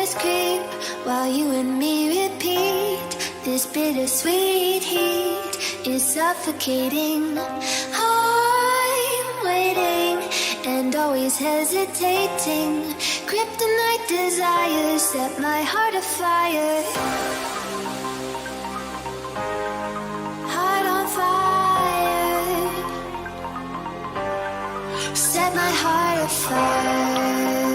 Nightmares creep while you and me repeat. This bittersweet heat is suffocating. I'm waiting and always hesitating. Kryptonite desires set my heart afire. Heart on fire. Set my heart afire.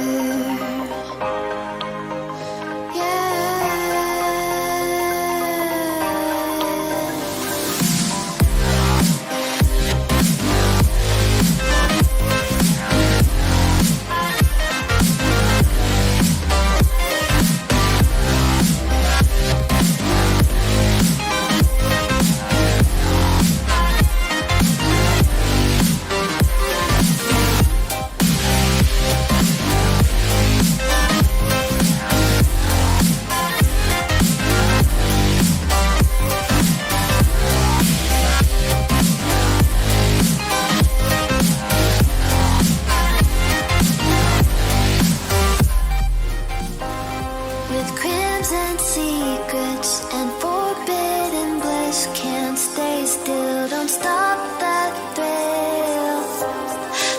With crimson secrets and forbidden bliss, can't stay still, don't stop that thrill.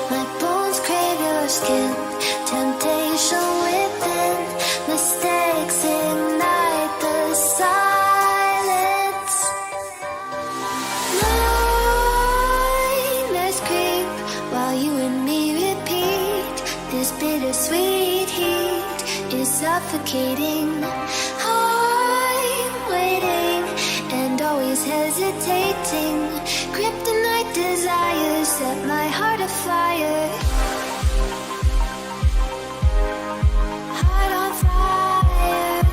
My bones crave your skin, temptation within, mistakes ignite the silence. Nightmares creep while you and me repeat. This bittersweet heat is suffocating. I'm waiting and always hesitating. Kryptonite desires set my heart afire. Heart on fire.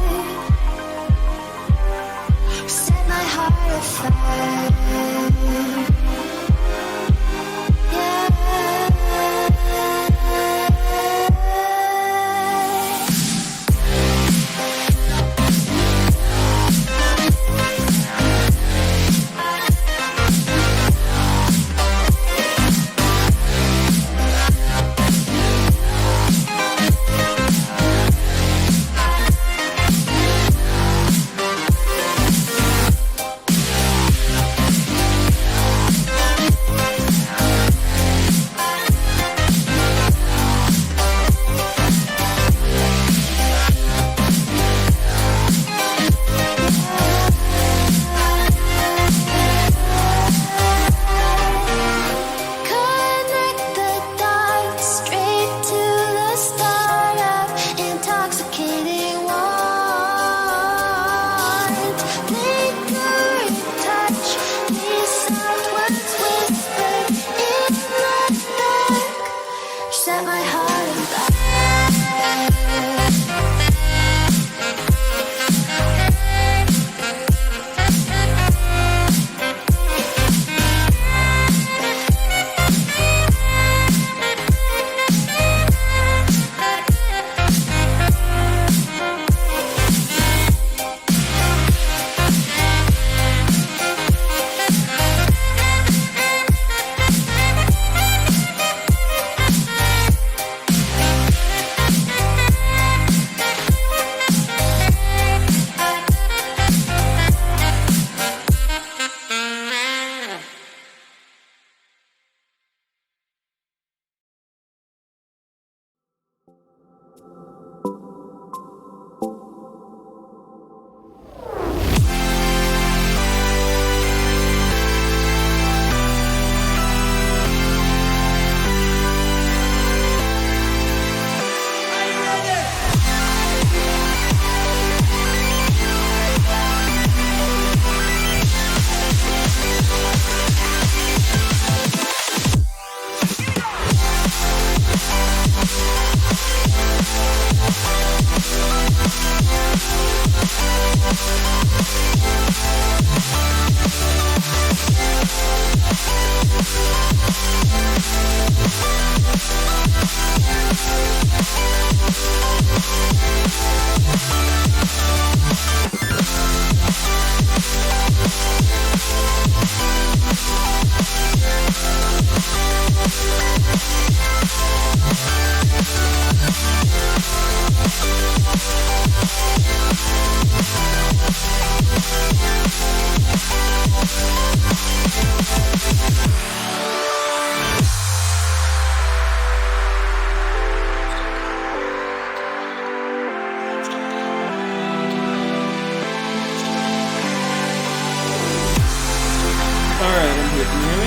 Set my heart afire. เป็นเหตุนี้ไหม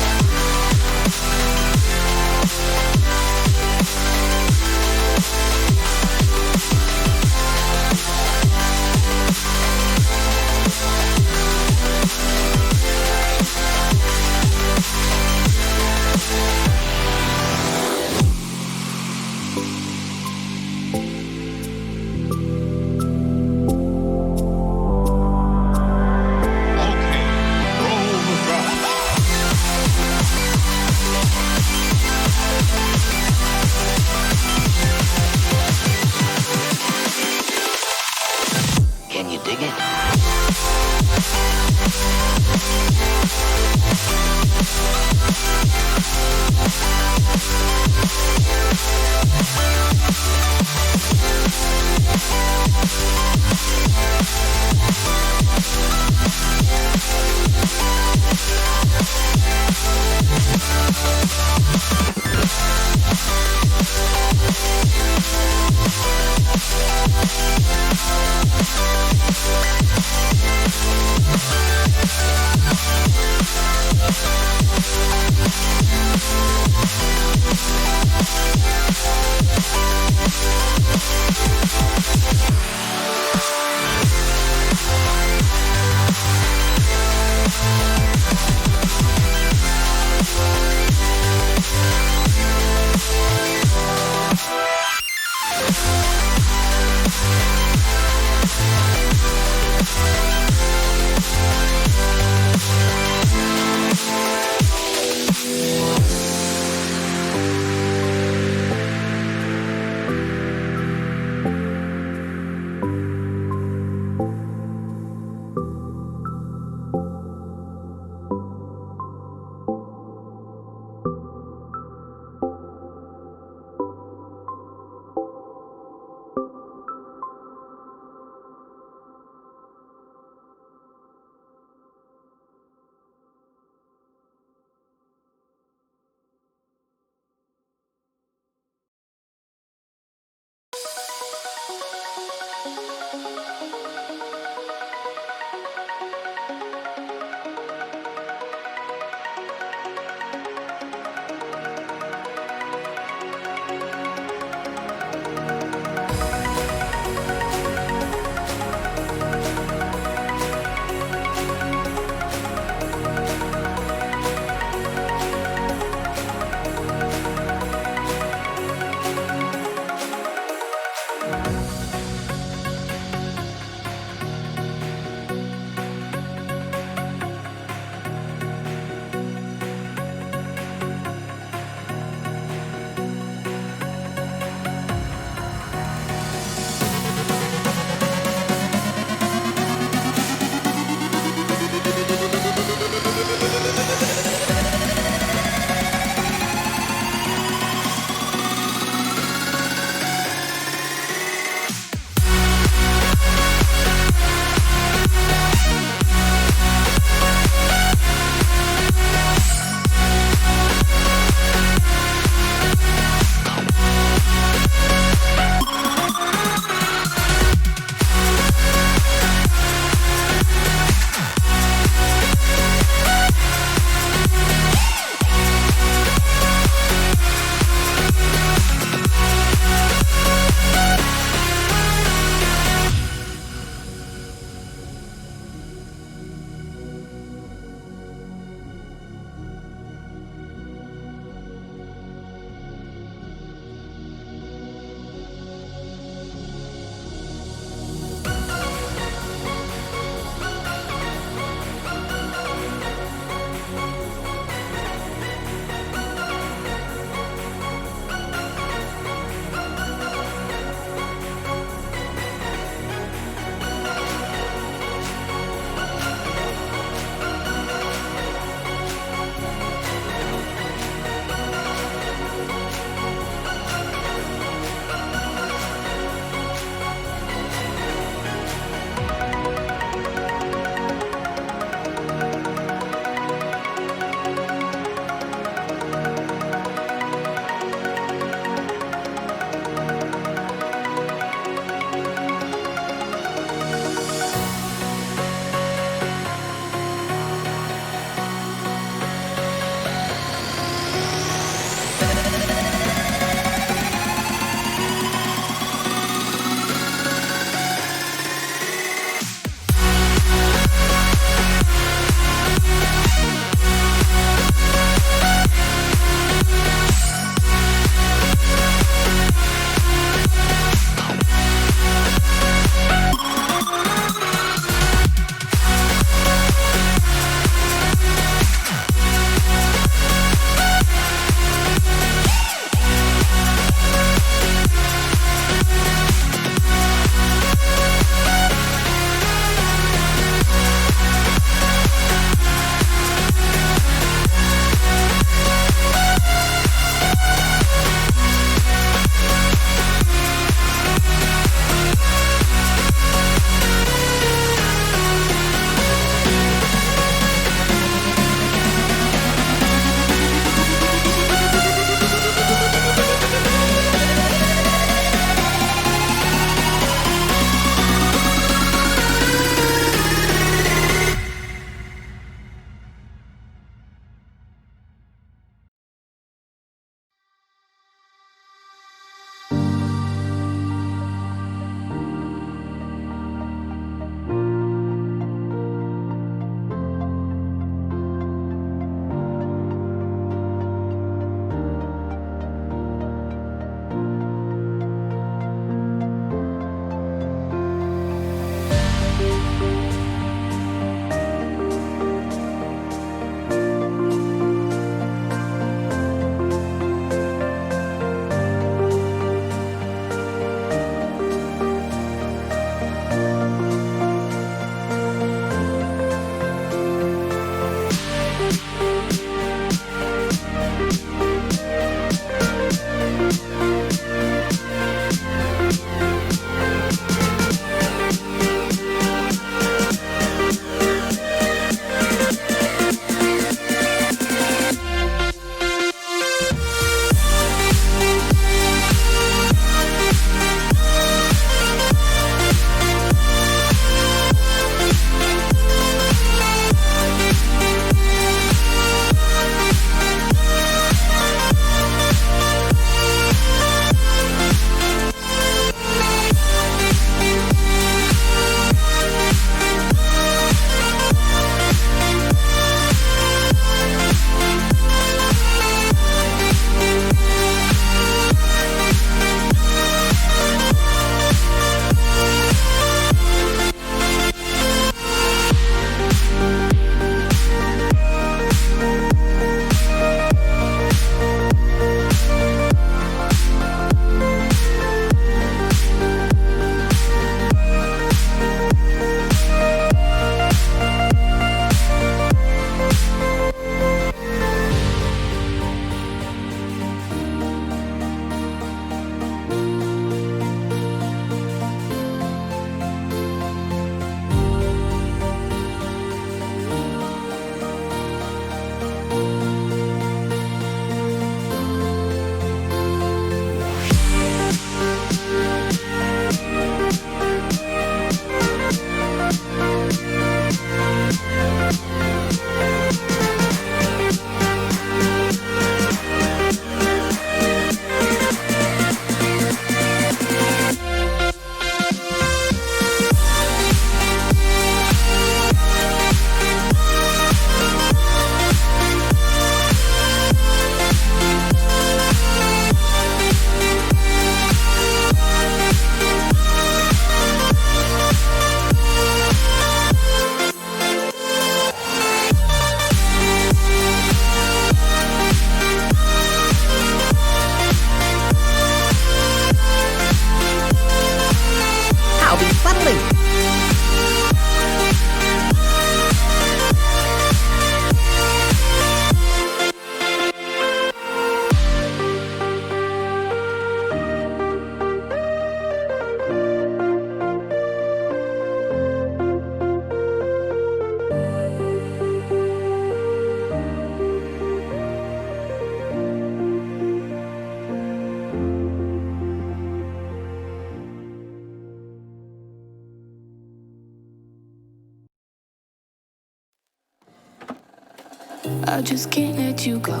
I just can't let you go.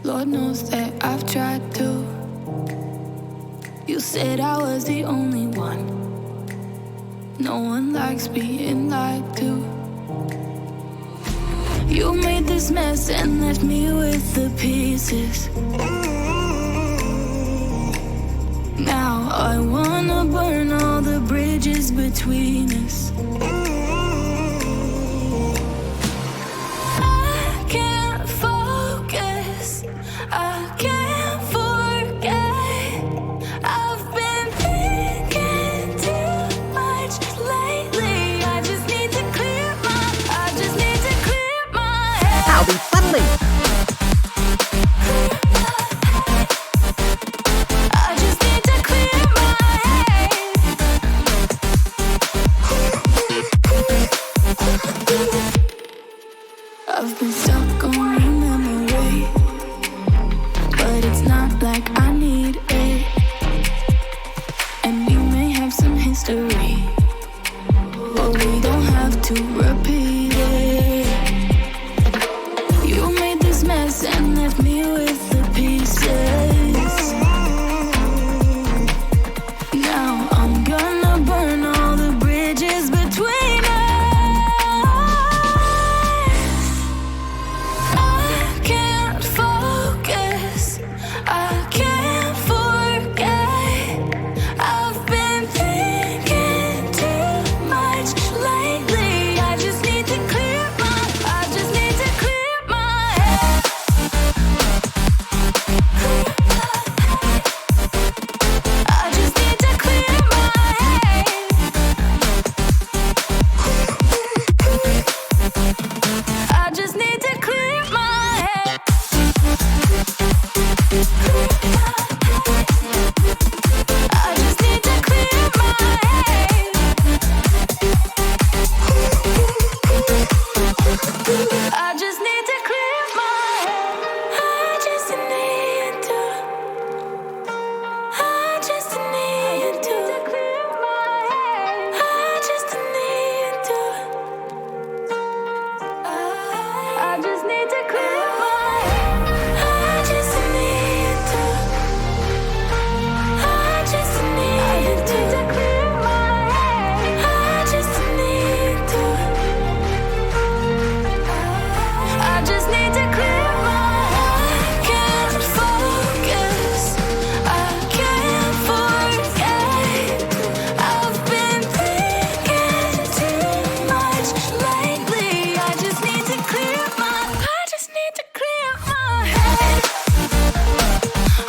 Lord knows that I've tried to. You said I was the only one. No one likes being lied to. You made this mess and left me with the pieces. Now I wanna burn all the bridges between us. I can't focus, I can't forget. I've been thinking too much lately. I just need to clear my head. I'll be funny. I just need to clear my head. I've been stuck on a memory, but it's not like I need it. And we may have some history, but we don't have to repeat it. You made this mess and left me with the pieces. Now I'm gonna burn all the bridges between us. I can't focus, I can't forget. I've been thinking too much lately. I just need to clear my head. I just need to clear my head. I just need to clear my head. I just need to clear my head. I just need to clear my head. I just need to. I just need to clear my head. I just need to. I just need to clear my head. I just need to. I just need to clear my head. I just need to. I just need to clear my head. I can't focus, I can't forget. I've been thinking too much lately. I just need to clear my head.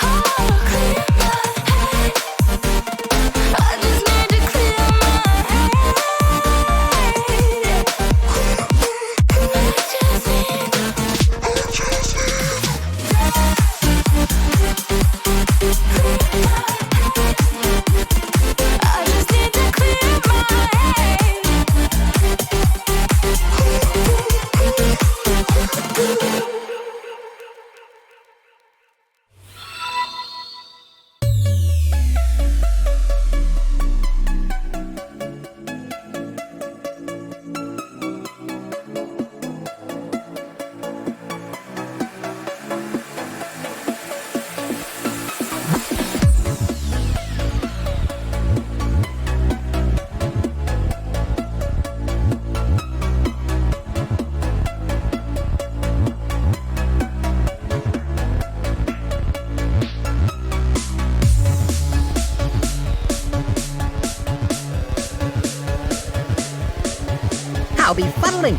Oh, clear my head. I just need to clear my head. I just need to clear my head. I'll be funneling.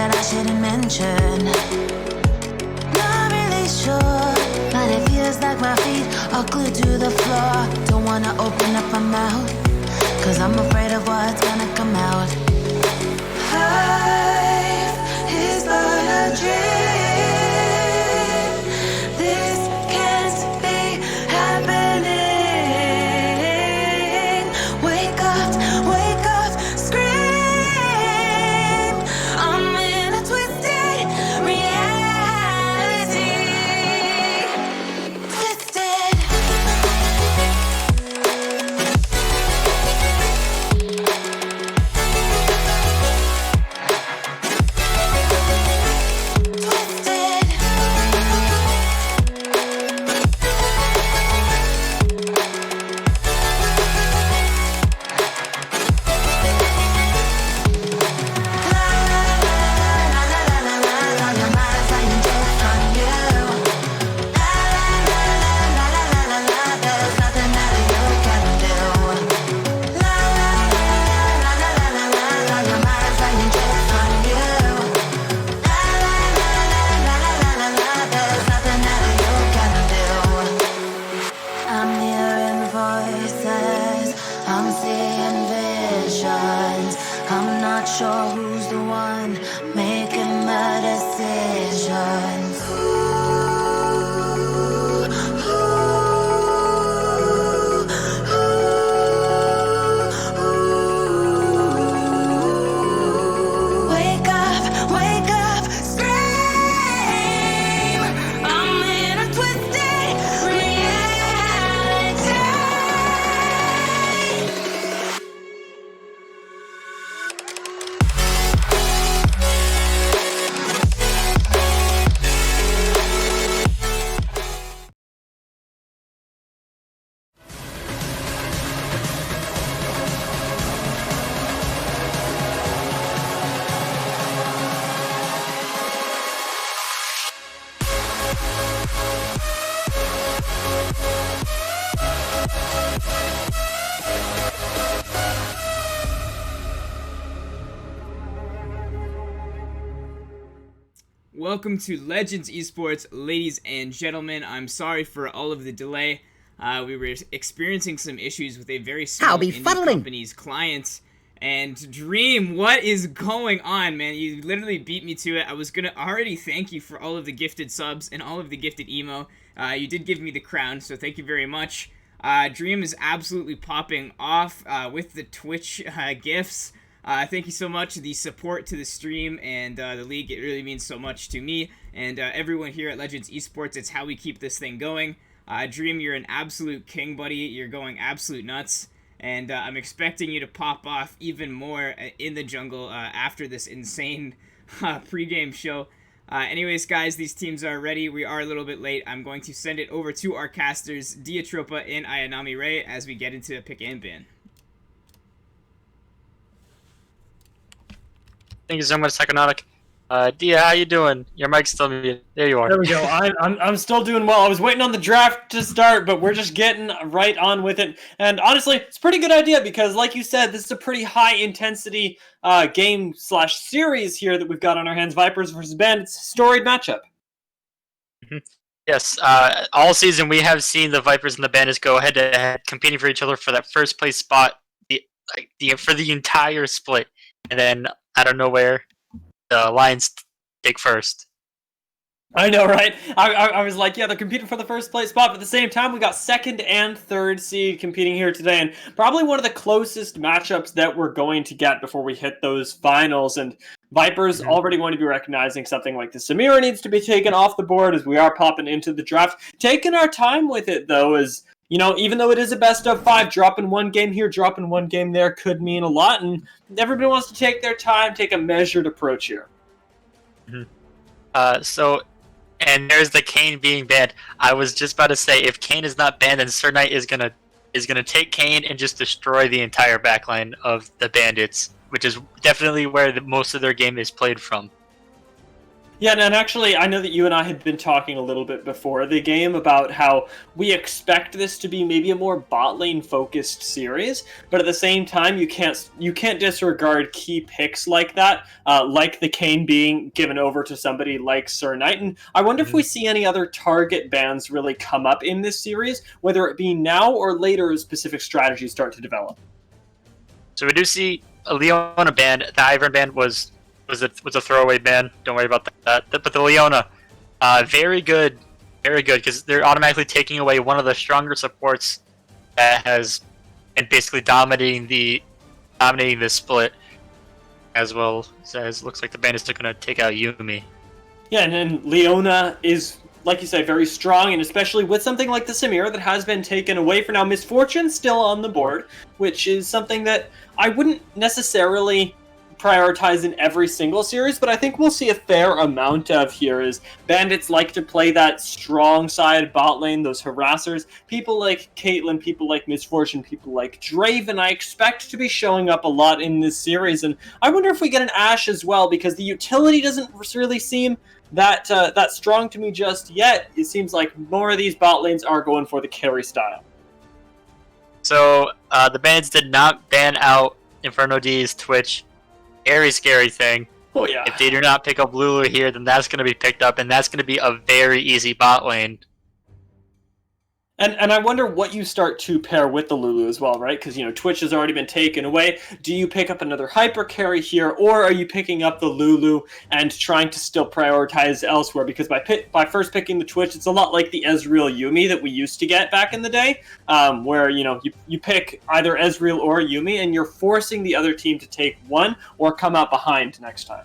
that I shouldn't mention. Not really sure, but it feels like my feet are glued to the floor. Don't wanna open up my mouth, cause I'm afraid of what's gonna come out. Life is but a dream. This can't be happening. Wake up, scream. I'm in a twisted reality. Twisted. Sure who's the one making the decisions. Wake up, scream. I'm in a twisted reality. Welcome to Legends Esports, ladies and gentlemen. I'm sorry for all of the delay. We were experiencing some issues with a very small indie company's clients. And Dream, what is going on, man? You literally beat me to it. I was gonna already thank you for all of the gifted subs and all of the gifted emo. You did give me the crown, so thank you very much. Dream is absolutely popping off with the Twitch gifts. Thank you so much. The support to the stream and the league, it really means so much to me and everyone here at Legends Esports. It's how we keep this thing going. Dream, you're an absolute king, buddy. You're going absolute nuts. And I'm expecting you to pop off even more in the jungle after this insane pregame show. Anyways, guys, these teams are ready. We are a little bit late. I'm going to send it over to our casters, Diatropa and Ayanami Ray, as we get into pick and ban. Thank you so much, Psychonautics. Dia, how you doing? Your mic's still muted. There you are. There we go. I'm still doing well. I was waiting on the draft to start, but we're just getting right on with it. And honestly, it's a pretty good idea because, like you said, this is a pretty high intensity game/series here that we've got on our hands. Vipers versus Bandits, storied matchup. Yes, all season we have seen the Vipers and the Bandits go head to head, competing for each other for that first place spot, for the entire split, and then out of nowhere, the Lions take first. I know, right? I was like, yeah, they're competing for the first place spot, but at the same time, we got second and third seed competing here today, and probably one of the closest matchups that we're going to get before we hit those finals. And Vipers already going to be recognizing something like the Samira needs to be taken off the board as we are popping into the draft. Taking our time with it, though, is, you know, even though it is a best of 5, dropping one game here, dropping one game there could mean a lot, and everybody wants to take their time, take a measured approach here. And there's the Kane being banned. I was just about to say, if Kane is not banned, then Sir Knight is gonna take Kane and just destroy the entire backline of the Bandits, which is definitely where most of their game is played from. Yeah, and actually, I know that you and I had been talking a little bit before the game about how we expect this to be maybe a more bot lane focused series, but at the same time, you can't disregard key picks like that, like the Kayn being given over to somebody like Sir Knight. And I wonder if we see any other target bans really come up in this series, whether it be now or later as specific strategies start to develop. So we do see a Leona ban. The Ivern ban was a throwaway ban. Don't worry about that. But the Leona, very good, because they're automatically taking away one of the stronger supports that has been basically dominating this split, as well as looks like the ban is still going to take out Yuumi. Yeah, and then Leona is, like you say, very strong, and especially with something like the Samira that has been taken away for now. Misfortune still on the board, which is something that I wouldn't necessarily prioritize in every single series, but I think we'll see a fair amount of here. Is Bandits like to play that strong side bot lane, those harassers. People like Caitlyn, people like Misfortune, people like Draven, I expect to be showing up a lot in this series, and I wonder if we get an Ashe as well, because the utility doesn't really seem that strong to me just yet. It seems like more of these bot lanes are going for the carry style. So the Bandits did not ban out Inferno D's Twitch. Very scary thing. Oh yeah. If they do not pick up Lulu here, then that's going to be picked up, and that's going to be a very easy bot lane. And I wonder what you start to pair with the Lulu as well, right? Because, Twitch has already been taken away. Do you pick up another hyper carry here, or are you picking up the Lulu and trying to still prioritize elsewhere? Because by first picking the Twitch, it's a lot like the Ezreal Yuumi that we used to get back in the day, where, you pick either Ezreal or Yuumi, and you're forcing the other team to take one or come out behind next time.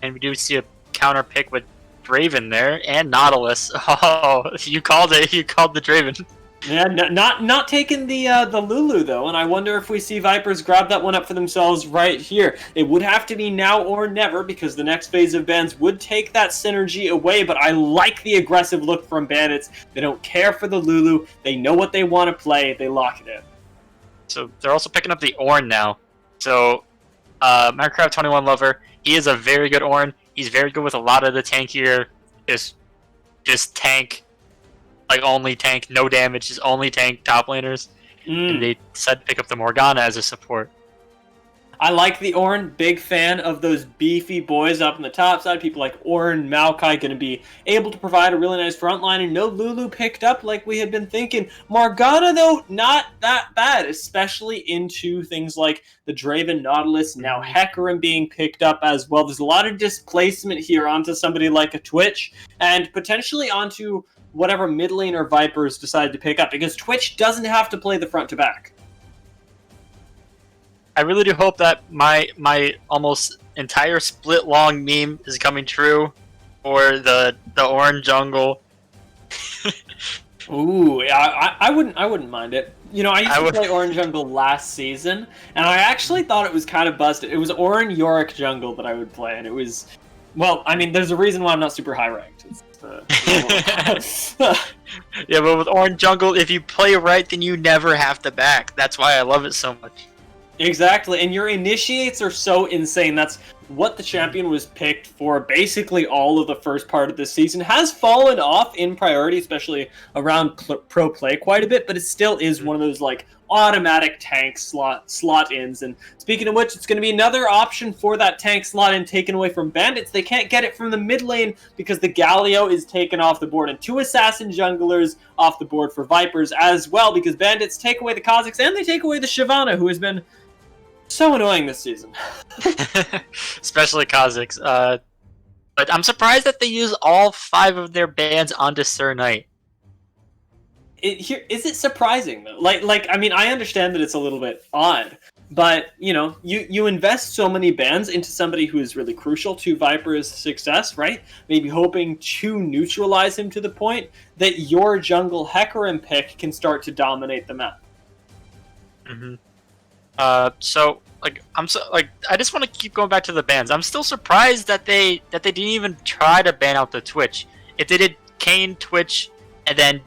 And we do see a counter pick with Draven there, and Nautilus. Oh, you called it. You called the Draven. Yeah, not taking the Lulu though, and I wonder if we see Vipers grab that one up for themselves right here. It would have to be now or never, because the next phase of bans would take that synergy away, but I like the aggressive look from Bandits. They don't care for the Lulu. They know what they want to play. They lock it in. So they're also picking up the Ornn now. So Minecraft 21 Lover, he is a very good Ornn. He's very good with a lot of the tankier, just tank, like only tank, no damage, just only tank top laners. And they decided to pick up the Morgana as a support. I like the Ornn, big fan of those beefy boys up on the top side. People like Ornn, Maokai going to be able to provide a really nice front line, and no Lulu picked up like we had been thinking. Morgana, though, not that bad, especially into things like the Draven, Nautilus, now Hecarim being picked up as well. There's a lot of displacement here onto somebody like a Twitch, and potentially onto whatever mid lane or Vipers decide to pick up, because Twitch doesn't have to play the front to back. I really do hope that my almost entire split long meme is coming true for the Ornn jungle. Ooh, yeah, I wouldn't mind it. I used to play Ornn jungle last season, and I actually thought it was kind of busted. It was Ornn Yorick jungle that I would play, and it was, well, I mean, there's a reason why I'm not super high ranked. Yeah, but with Ornn jungle, if you play right, then you never have to back. That's why I love it so much. Exactly, and your initiates are so insane. That's what the champion was picked for basically all of the first part of this season. Has fallen off in priority, especially around pro play quite a bit, but it still is one of those like automatic tank slot ins. And speaking of which, it's going to be another option for that tank slot in taken away from Bandits. They can't get it from the mid lane because the Galio is taken off the board, and 2 assassin junglers off the board for Vipers as well, because Bandits take away the Kha'Zix and they take away the Shyvana, who has been so annoying this season. Especially Kha'Zix. But I'm surprised that they use all 5 of their bans onto Sir Knight. Is it surprising though? Like I mean, I understand that it's a little bit odd, but you invest so many bans into somebody who is really crucial to Viper's success, right? Maybe hoping to neutralize him to the point that your jungle Hecarim pick can start to dominate the map. Mm-hmm. So I just want to keep going back to the bans. I'm still surprised that they didn't even try to ban out the Twitch. If they did Kayn, Twitch, and then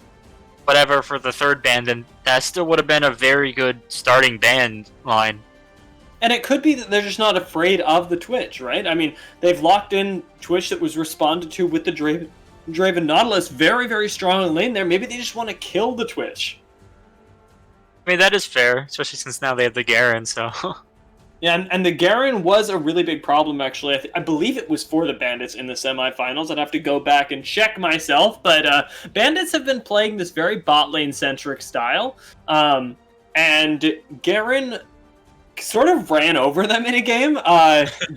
whatever for the third ban, then that still would have been a very good starting ban line. And it could be that they're just not afraid of the Twitch, right? I mean, they've locked in Twitch that was responded to with the Draven Nautilus very, very strong in lane there. Maybe they just want to kill the Twitch. I mean, that is fair, especially since now they have the Garen, so... Yeah, and the Garen was a really big problem, actually. I believe it was for the Bandits in the semifinals. I'd have to go back and check myself, but Bandits have been playing this very bot lane-centric style, and Garen sort of ran over them in a game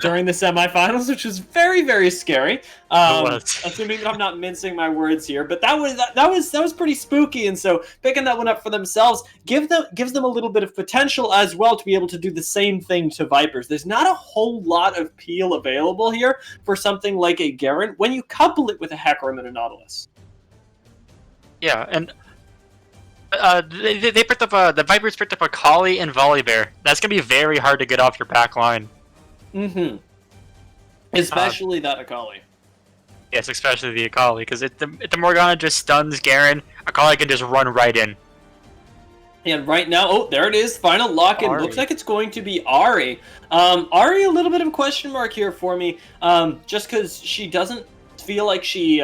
during the semifinals, which was very, very scary. Assuming that I'm not mincing my words here, but that was pretty spooky. And so picking that one up for themselves gives them a little bit of potential as well to be able to do the same thing to Vipers. There's not a whole lot of peel available here for something like a Garen when you couple it with a Hecarim and a Nautilus. Yeah, and they picked up the Vipers picked up a Collie and Volibear. That's gonna be very hard to get off your back line. Mm-hmm. Especially that Akali. Yes, especially the Akali, because if the Morgana just stuns Garen, Akali can just run right in. And right now, oh, there it is. Final lock-in. Looks like it's going to be Ahri. Ahri, a little bit of a question mark here for me, just because she doesn't feel like she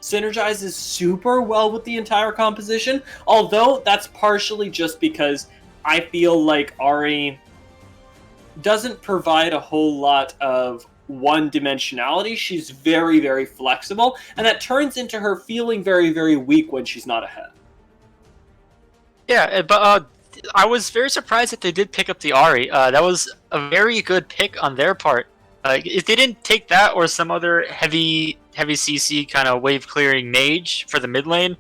synergizes super well with the entire composition, although that's partially just because I feel like Ahri doesn't provide a whole lot of one-dimensionality. She's very, very flexible, and that turns into her feeling very, very weak when she's not ahead. Yeah, but I was very surprised that they did pick up the Ahri. That was a very good pick on their part. If they didn't take that or some other heavy CC kind of wave clearing mage for the mid lane,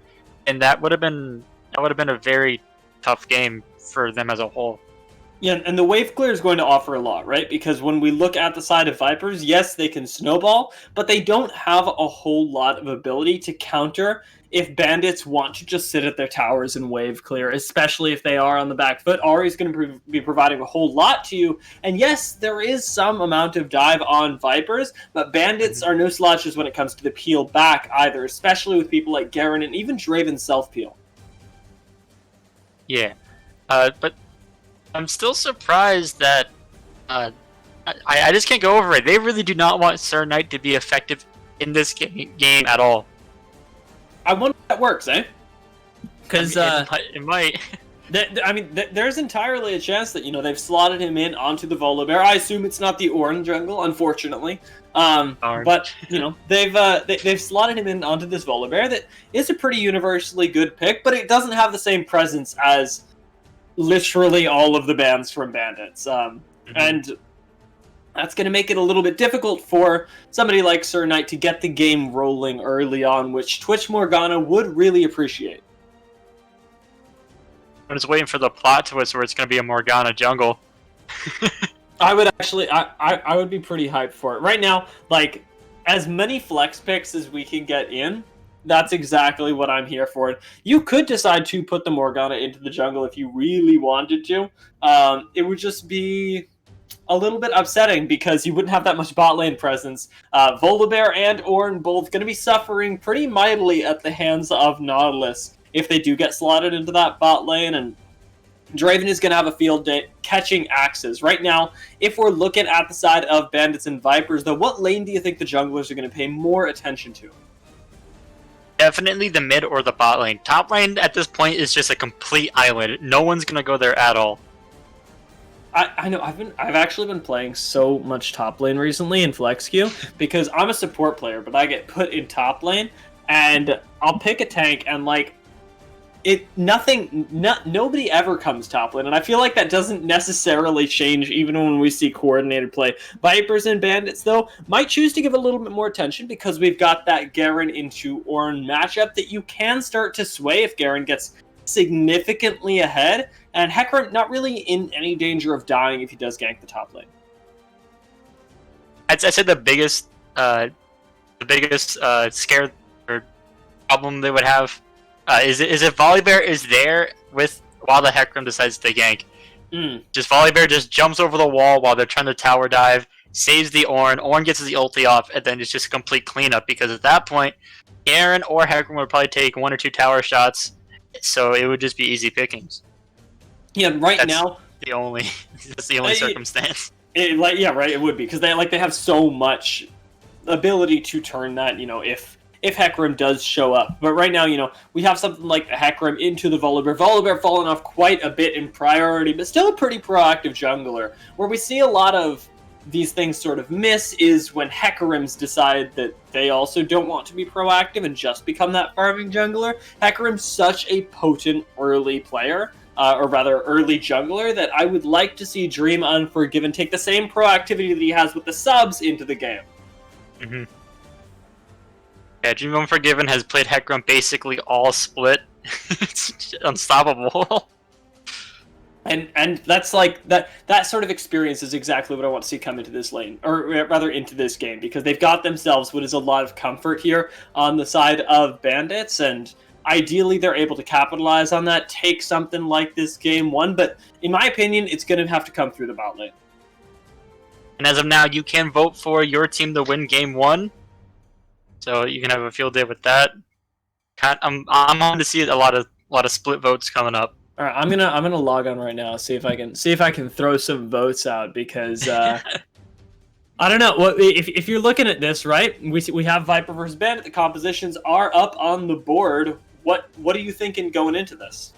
and that would have been a very tough game for them as a whole. Yeah, and the wave clear is going to offer a lot, right? Because when we look at the side of Vipers, yes, they can snowball, but they don't have a whole lot of ability to counter if Bandits want to just sit at their towers and wave clear, especially if they are on the back foot. Ahri's going to be providing a whole lot to you. And yes, there is some amount of dive on Vipers, but Bandits are no slouches when it comes to the peel back either, especially with people like Garen and even Draven's self-peel. Yeah, but I'm still surprised that I just can't go over it. They really do not want Sir Knight to be effective in this game at all. I wonder if that works, eh? Because it might. There's entirely a chance that they've slotted him in onto the Volibear. I assume it's not the Ornn jungle, unfortunately. But they've slotted him in onto this Volibear that is a pretty universally good pick, but it doesn't have the same presence as literally all of the bans from Bandits. And that's going to make it a little bit difficult for somebody like Sir Knight to get the game rolling early on, which Twitch Morgana would really appreciate. I'm just waiting for the plot twist where it's going to be a Morgana jungle. I would actually, I would be pretty hyped for it. Right now, like, as many flex picks as we can get in, that's exactly what I'm here for. You could decide to put the Morgana into the jungle if you really wanted to. It would just be a little bit upsetting because you wouldn't have that much bot lane presence. Volibear and Ornn both going to be suffering pretty mightily at the hands of Nautilus if they do get slotted into that bot lane, and Draven is going to have a field day catching axes. Right now, if we're looking at the side of Bandits and Vipers, though, what lane do you think the junglers are going to pay more attention to? Definitely the mid or the bot lane. Top lane at this point is just a complete island. No one's going to go there at all. I know I've actually been playing so much top lane recently in flex queue because I'm a support player, but I get put in top lane and I'll pick a tank and like nobody ever comes top lane, and I feel like that doesn't necessarily change even when we see coordinated play. Vipers and Bandits though might choose to give a little bit more attention because we've got that Garen into Ornn matchup that you can start to sway if Garen gets significantly ahead, and Hecarim not really in any danger of dying if he does gank the top lane. I'd say the biggest scare or problem they would have is if Volibear is there with while the Hecarim decides to gank. Just Volibear just jumps over the wall while they're trying to tower dive, saves the Ornn. Ornn gets his ulti off, and then it's just a complete cleanup because at that point, Garen or Hecarim would probably take 1 or 2 tower shots. So it would just be easy pickings. Yeah, right now, the only that's the only circumstance. It would be because they have so much ability to turn that, if Hecarim does show up. But right now, we have something like Hecarim into the Volibear. Volibear falling off quite a bit in priority, but still a pretty proactive jungler. Where we see a lot of these things sort of miss is when Hecarims decide that they also don't want to be proactive and just become that farming jungler. Hecarim's such a potent early player, or rather early jungler, that I would like to see Dream Unforgiven take the same proactivity that he has with the subs into the game. Mm-hmm. Yeah, Dream Unforgiven has played Hecarim basically all split. It's unstoppable. And that's like that sort of experience is exactly what I want to see come into this lane, or rather into this game, because they've got themselves what is a lot of comfort here on the side of Bandits, and ideally they're able to capitalize on that, take something like this game one, but in my opinion, it's going to have to come through the bot lane. And as of now, you can vote for your team to win game one, so you can have a field day with that. I'm on to see a lot of split votes coming up. All right, I'm gonna log on right now, see if I can throw some votes out, because I don't know. Well, if you're looking at this, right, we have Viper versus Bandit. The compositions are up on the board. What are you thinking going into this?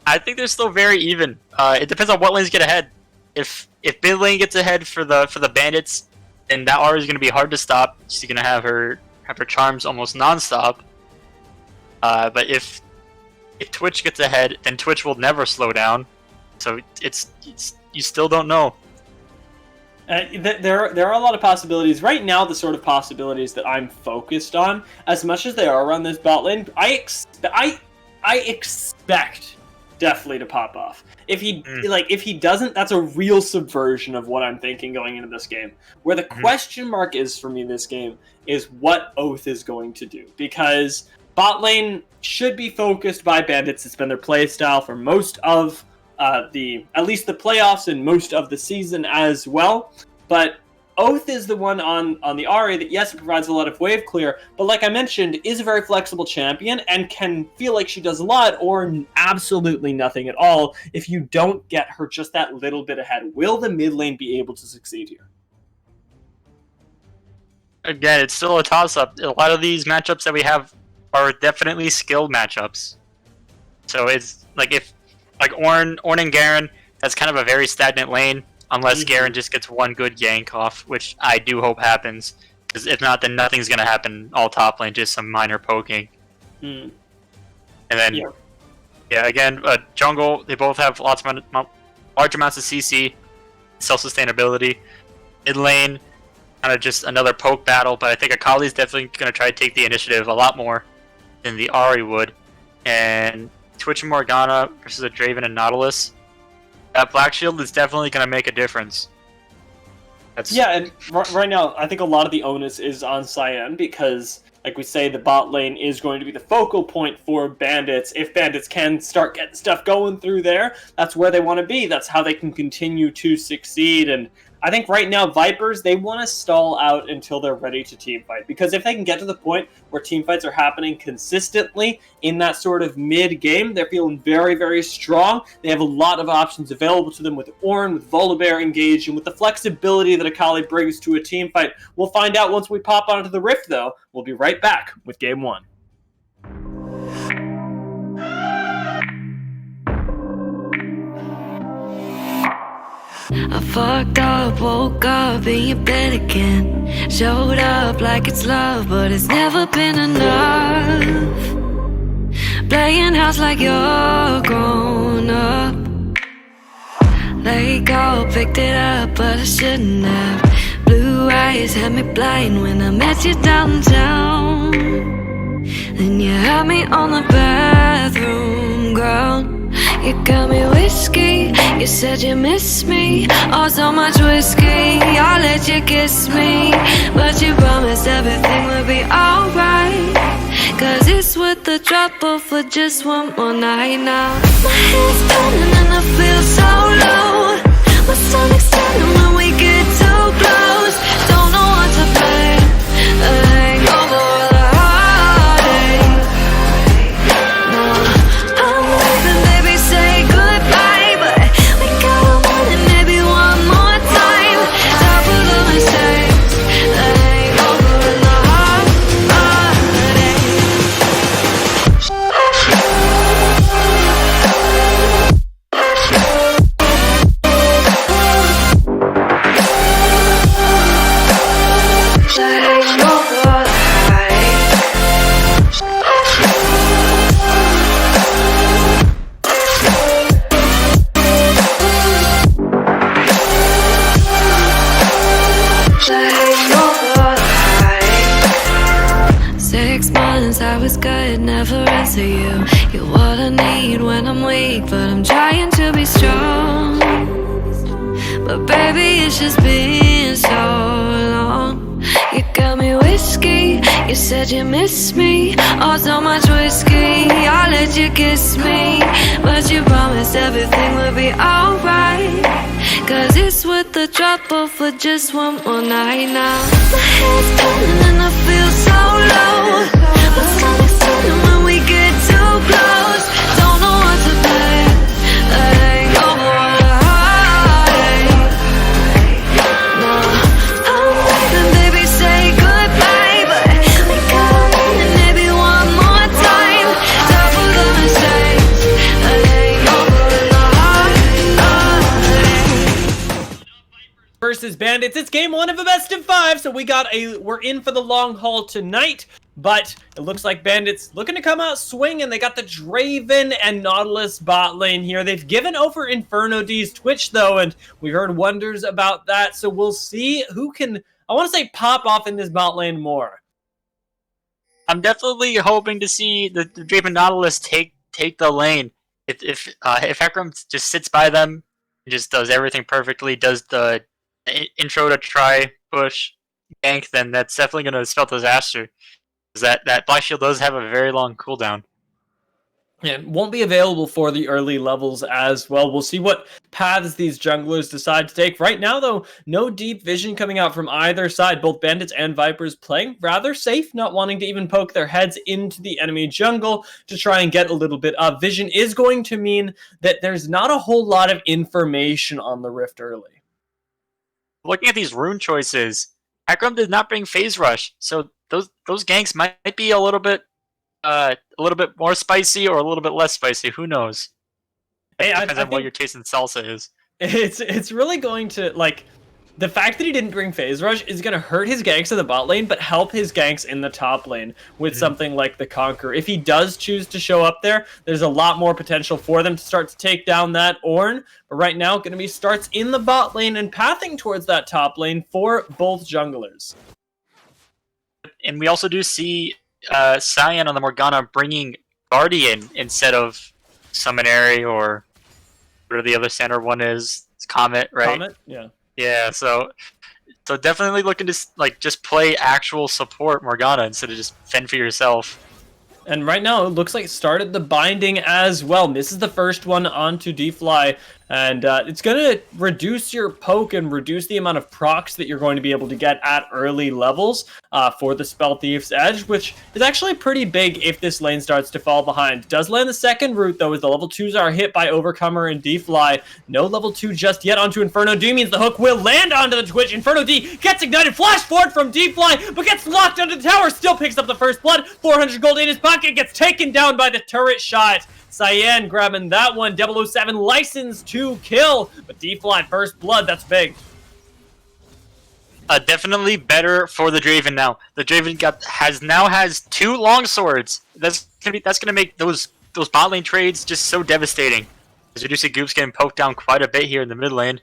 I think they're still very even. It depends on what lanes get ahead. If mid lane gets ahead for the Bandits, then that R is going to be hard to stop. She's going to have her charms almost non-stop. But if Twitch gets ahead, then Twitch will never slow down. So it's you still don't know. There are a lot of possibilities right now. The sort of possibilities that I'm focused on, as much as they are around this bot lane, I expect definitely to pop off. If he doesn't, that's a real subversion of what I'm thinking going into this game. Where the question mark is for me this game is what Oath is going to do, because bot lane should be focused by Bandits. It's been their play style for most of at least the playoffs and most of the season as well. But Oath is the one on the Ahri that, yes, it provides a lot of wave clear, but like I mentioned, is a very flexible champion and can feel like she does a lot or absolutely nothing at all if you don't get her just that little bit ahead. Will the mid lane be able to succeed here? Again, it's still a toss-up. A lot of these matchups that we have are definitely skill matchups. So it's like Ornn and Garen, that's kind of a very stagnant lane, unless Garen just gets one good yank off, which I do hope happens. Because if not, then nothing's going to happen all top lane, just some minor poking. And then, again, jungle, they both have large amounts of CC, self-sustainability. Mid lane, kind of just another poke battle, but I think Akali's definitely going to try to take the initiative a lot more than the Ahri would. And Twitch and Morgana versus a Draven and Nautilus, that Black Shield is definitely going to make a difference. And right now, I think a lot of the onus is on Cyan, because, like we say, the bot lane is going to be the focal point for Bandits. If Bandits can start getting stuff going through there, that's where they want to be. That's how they can continue to succeed. And I think right now, Vipers, they want to stall out until they're ready to teamfight. Because if they can get to the point where teamfights are happening consistently in that sort of mid-game, they're feeling very, very strong. They have a lot of options available to them with Ornn, with Volibear engaged, and with the flexibility that Akali brings to a teamfight. We'll find out once we pop onto the Rift, though. We'll be right back with Game 1. I fucked up, woke up in your bed again. Showed up like it's love, but it's never been enough. Playing house like you're grown up. Let go, picked it up, but I shouldn't have. Blue eyes had me blind when I met you downtown. Then you had me on the bathroom ground. You got me whiskey, you said you miss me. Oh, so much whiskey, I'll let you kiss me. But you promised everything would be alright. Cause it's worth the trouble for just one more night now. My head's turning and I feel so low. My stomach's turning when we get too close. Don't know what to blame, a hangover or the heartache. No, I'm leaving, baby, say goodbye, but we got was good, never answer you. You're what I need when I'm weak, but I'm trying to be strong. But baby, it's just been so long. You got me whiskey, you said you miss me. Oh, so much whiskey, I'll let you kiss me. But you promised everything would be alright. Cause it's worth the trouble for just one more night now. My head's turning and I feel so low. My stomach's turning when we get too close. Don't know what to play. Hangover. No, I'm leaving, baby, say goodbye. But we gotta meet it maybe one more time. Time for the mistakes. Hangover in the heart. Versus Bandits. It's game 1 of a best of 5, so we're in for the long haul tonight. But it looks like Bandits looking to come out swinging. They got the Draven and Nautilus bot lane here. They've given over Inferno D's Twitch though, and we heard wonders about that. So we'll see who can, I want to say, pop off in this bot lane more. I'm definitely hoping to see the Draven Nautilus take the lane. If Ekram just sits by them and just does everything perfectly, does the intro to try push gank, then that's definitely going to spell disaster. That Black Shield does have a very long cooldown. Yeah, it won't be available for the early levels as well. We'll see what paths these junglers decide to take. Right now, though, no deep vision coming out from either side. Both Bandits and Vipers playing rather safe, not wanting to even poke their heads into the enemy jungle to try and get a little bit of vision is going to mean that there's not a whole lot of information on the Rift early. Looking at these rune choices, Ekram did not bring Phase Rush, so those ganks might be a little bit more spicy or a little bit less spicy. Who knows? It depends on what your taste in salsa is. It's really going to, like, the fact that he didn't bring Phase Rush is going to hurt his ganks in the bot lane, but help his ganks in the top lane with something like the Conqueror. If he does choose to show up there, there's a lot more potential for them to start to take down that Ornn. But right now, going to be starts in the bot lane and pathing towards that top lane for both junglers. And we also do see Cyan on the Morgana bringing Guardian instead of Summonary or whatever the other center one is. It's Comet, right? Comet, yeah. Yeah, so definitely looking to just play actual support Morgana instead of just fend for yourself. And right now, it looks like it started the binding as well. Misses the first one onto D-Fly. And it's going to reduce your poke and reduce the amount of procs that you're going to be able to get at early levels for the Spell Thief's Edge, which is actually pretty big if this lane starts to fall behind. Does land the second route, though, as the level 2s are hit by Overcomer and D-Fly. No level 2 just yet onto Inferno D means the hook will land onto the Twitch. Inferno D gets ignited, flash forward from D-Fly, but gets locked onto the tower, still picks up the first blood. 400 gold in his pocket, gets taken down by the turret shot. Cyan grabbing that one. 007 license to kill. But D-Fly first blood, that's big. Definitely better for the Draven now. The Draven has 2 longswords. That's gonna make those bot lane trades just so devastating. As we do see Goops getting poked down quite a bit here in the mid lane.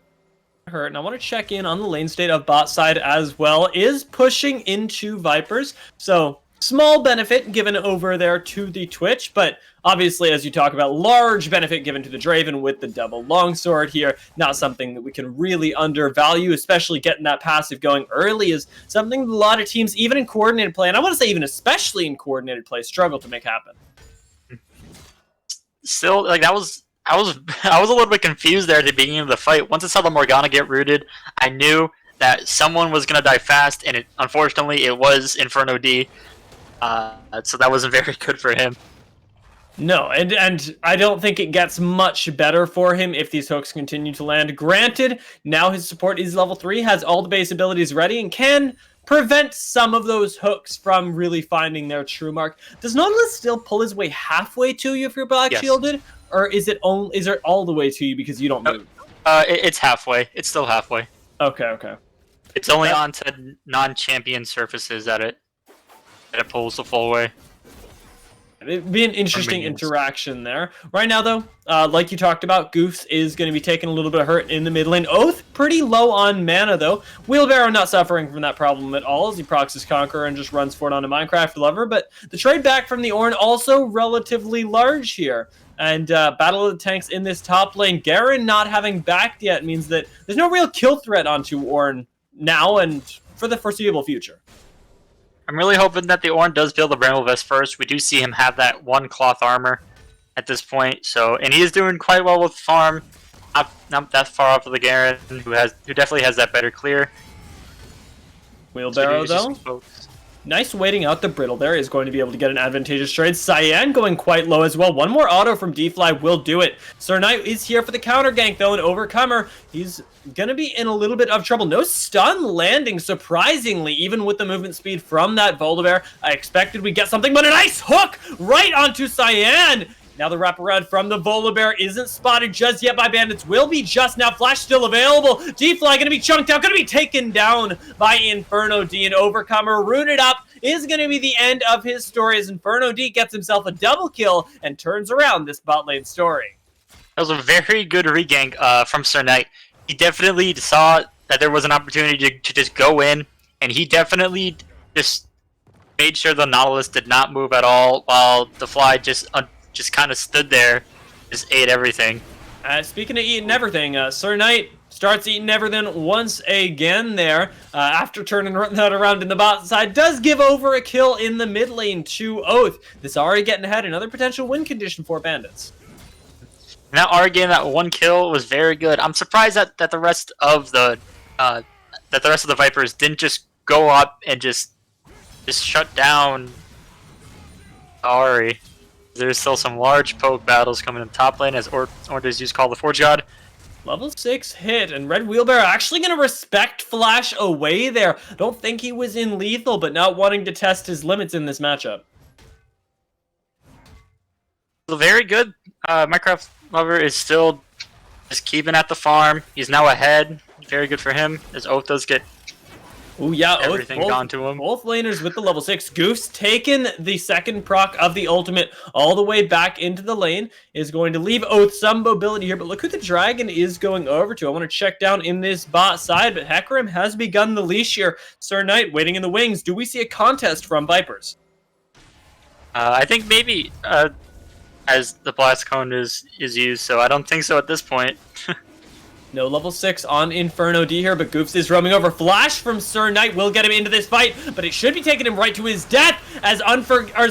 Hurt, and I want to check in on the lane state of bot side as well. Is pushing into Vipers, so small benefit given over there to the Twitch, but obviously, as you talk about, large benefit given to the Draven with the double longsword here. Not something that we can really undervalue, especially getting that passive going early is something that a lot of teams, even in coordinated play, and I want to say even especially in coordinated play, struggle to make happen. Still, like I was a little bit confused there at the beginning of the fight. Once I saw the Morgana get rooted, I knew that someone was gonna die fast, and unfortunately it was Inferno D. So that wasn't very good for him. No, and I don't think it gets much better for him if these hooks continue to land. Granted, now his support is level 3, has all the base abilities ready, and can prevent some of those hooks from really finding their true mark. Does Nautilus still pull his way halfway to you if you're black shielded? Or is it all the way to you because you don't move? It's halfway. It's still halfway. Okay. It's only onto non-champion surfaces that it pulls the full way. It'd be an interesting interaction there. Right now, though, like you talked about, Goofs is going to be taking a little bit of hurt in the mid lane. Oath, pretty low on mana, though. Wheelbarrow not suffering from that problem at all as he procs his Conqueror and just runs for it onto Minecraft Lover. But the trade back from the Ornn also relatively large here. And Battle of the Tanks in this top lane. Garen not having backed yet means that there's no real kill threat onto Ornn now and for the foreseeable future. I'm really hoping that the Ornn does build the Bramble Vest first. We do see him have that one cloth armor at this point, so and he is doing quite well with farm. Not that far off of the Garen, who definitely has that better clear. Wheelbarrow though. Nice waiting out the Brittle there is going to be able to get an advantageous trade. Cyan going quite low as well. One more auto from D-Fly will do it. Sir Knight is here for the counter gank though, and Overcomer, he's going to be in a little bit of trouble. No stun landing, surprisingly, even with the movement speed from that Volibear. I expected we'd get something, but a nice hook right onto Cyan. Now the wraparound from the Volibear isn't spotted just yet by bandits. Will be just now. Flash still available. D-Fly going to be chunked out. Going to be taken down by Inferno D. And Overcomer rooted up is going to be the end of his story as Inferno D gets himself a double kill and turns around this bot lane story. That was a very good regank from Sir Knight. He definitely saw that there was an opportunity to just go in, and he definitely just made sure the Nautilus did not move at all while the Fly just kind of stood there, just ate everything. Speaking of eating everything, Sir Knight starts eating everything once again there. After turning that around in the bot side, does give over a kill in the mid lane to Oath. This already getting ahead, another potential win condition for bandits. Now Ari getting that one kill was very good. I'm surprised that the rest of the Vipers didn't just go up and just shut down Ari. There's still some large poke battles coming in top lane as Ornn used Call the Forge God. Level 6 hit, and Red Wheelbarrow actually going to respect Flash away there. Don't think he was in lethal, but not wanting to test his limits in this matchup. So very good. Minecraft Lover is still just keeping at the farm. He's now ahead. Very good for him, as Oath does get Oh yeah, everything gone to him. Both laners with the level 6. Goof's taken the second proc of the ultimate all the way back into the lane. Is going to leave Oath some mobility here, but look who the dragon is going over to. I want to check down in this bot side, but Hecarim has begun the leash here. Sir Knight waiting in the wings. Do we see a contest from Vipers? I think maybe as the blast cone is used, so I don't think so at this point. No level 6 on Inferno D here, but Goofs is roaming over. Flash from Sir Knight will get him into this fight, but it should be taking him right to his death as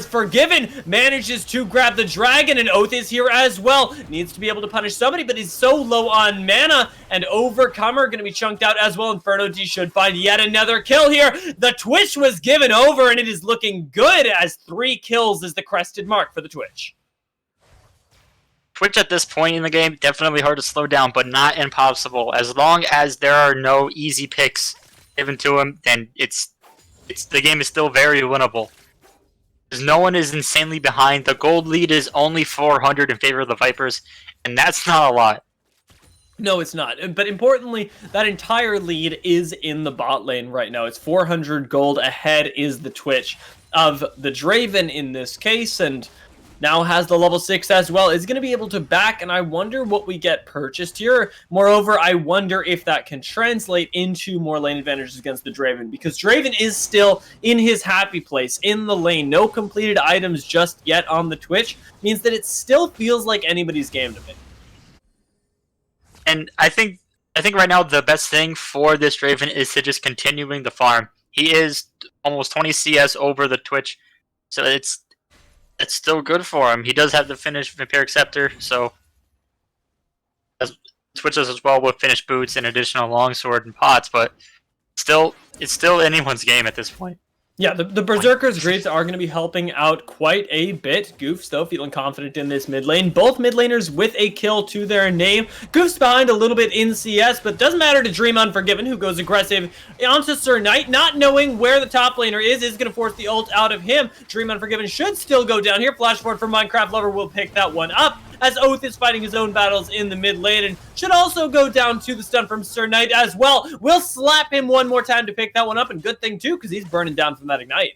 Forgiven manages to grab the dragon, and Oath is here as well. Needs to be able to punish somebody, but he's so low on mana, and Overcomer going to be chunked out as well. Inferno D should find yet another kill here. The Twitch was given over, and it is looking good as 3 kills is the crested mark for the Twitch. Twitch at this point in the game, definitely hard to slow down, but not impossible. As long as there are no easy picks given to him, then the game is still very winnable. Because no one is insanely behind. The gold lead is only 400 in favor of the Vipers, and that's not a lot. No, it's not. But importantly, that entire lead is in the bot lane right now. It's 400 gold ahead is the Twitch of the Draven in this case, and now has the level 6 as well, is going to be able to back, and I wonder what we get purchased here. Moreover, I wonder if that can translate into more lane advantages against the Draven, because Draven is still in his happy place, in the lane. No completed items just yet on the Twitch, means that it still feels like anybody's game to me. And I think right now the best thing for this Draven is to just continuing the farm. He is almost 20 CS over the Twitch, so it's still good for him. He does have the finished Vampiric Scepter, so Twitch does as well with finished boots and additional longsword and pots, but it's still anyone's game at this point. Yeah, the Berserker's Greaves are going to be helping out quite a bit. Goofs, though, feeling confident in this mid lane. Both mid laners with a kill to their name. Goofs behind a little bit in CS, but doesn't matter to Dream Unforgiven, who goes aggressive onto Sir Knight. Not knowing where the top laner is going to force the ult out of him. Dream Unforgiven should still go down here. Flash forward from Minecraft Lover will pick that one up, as Oath is fighting his own battles in the mid lane, and should also go down to the stun from Sir Knight as well. We'll slap him one more time to pick that one up, and good thing too, because he's burning down from that ignite.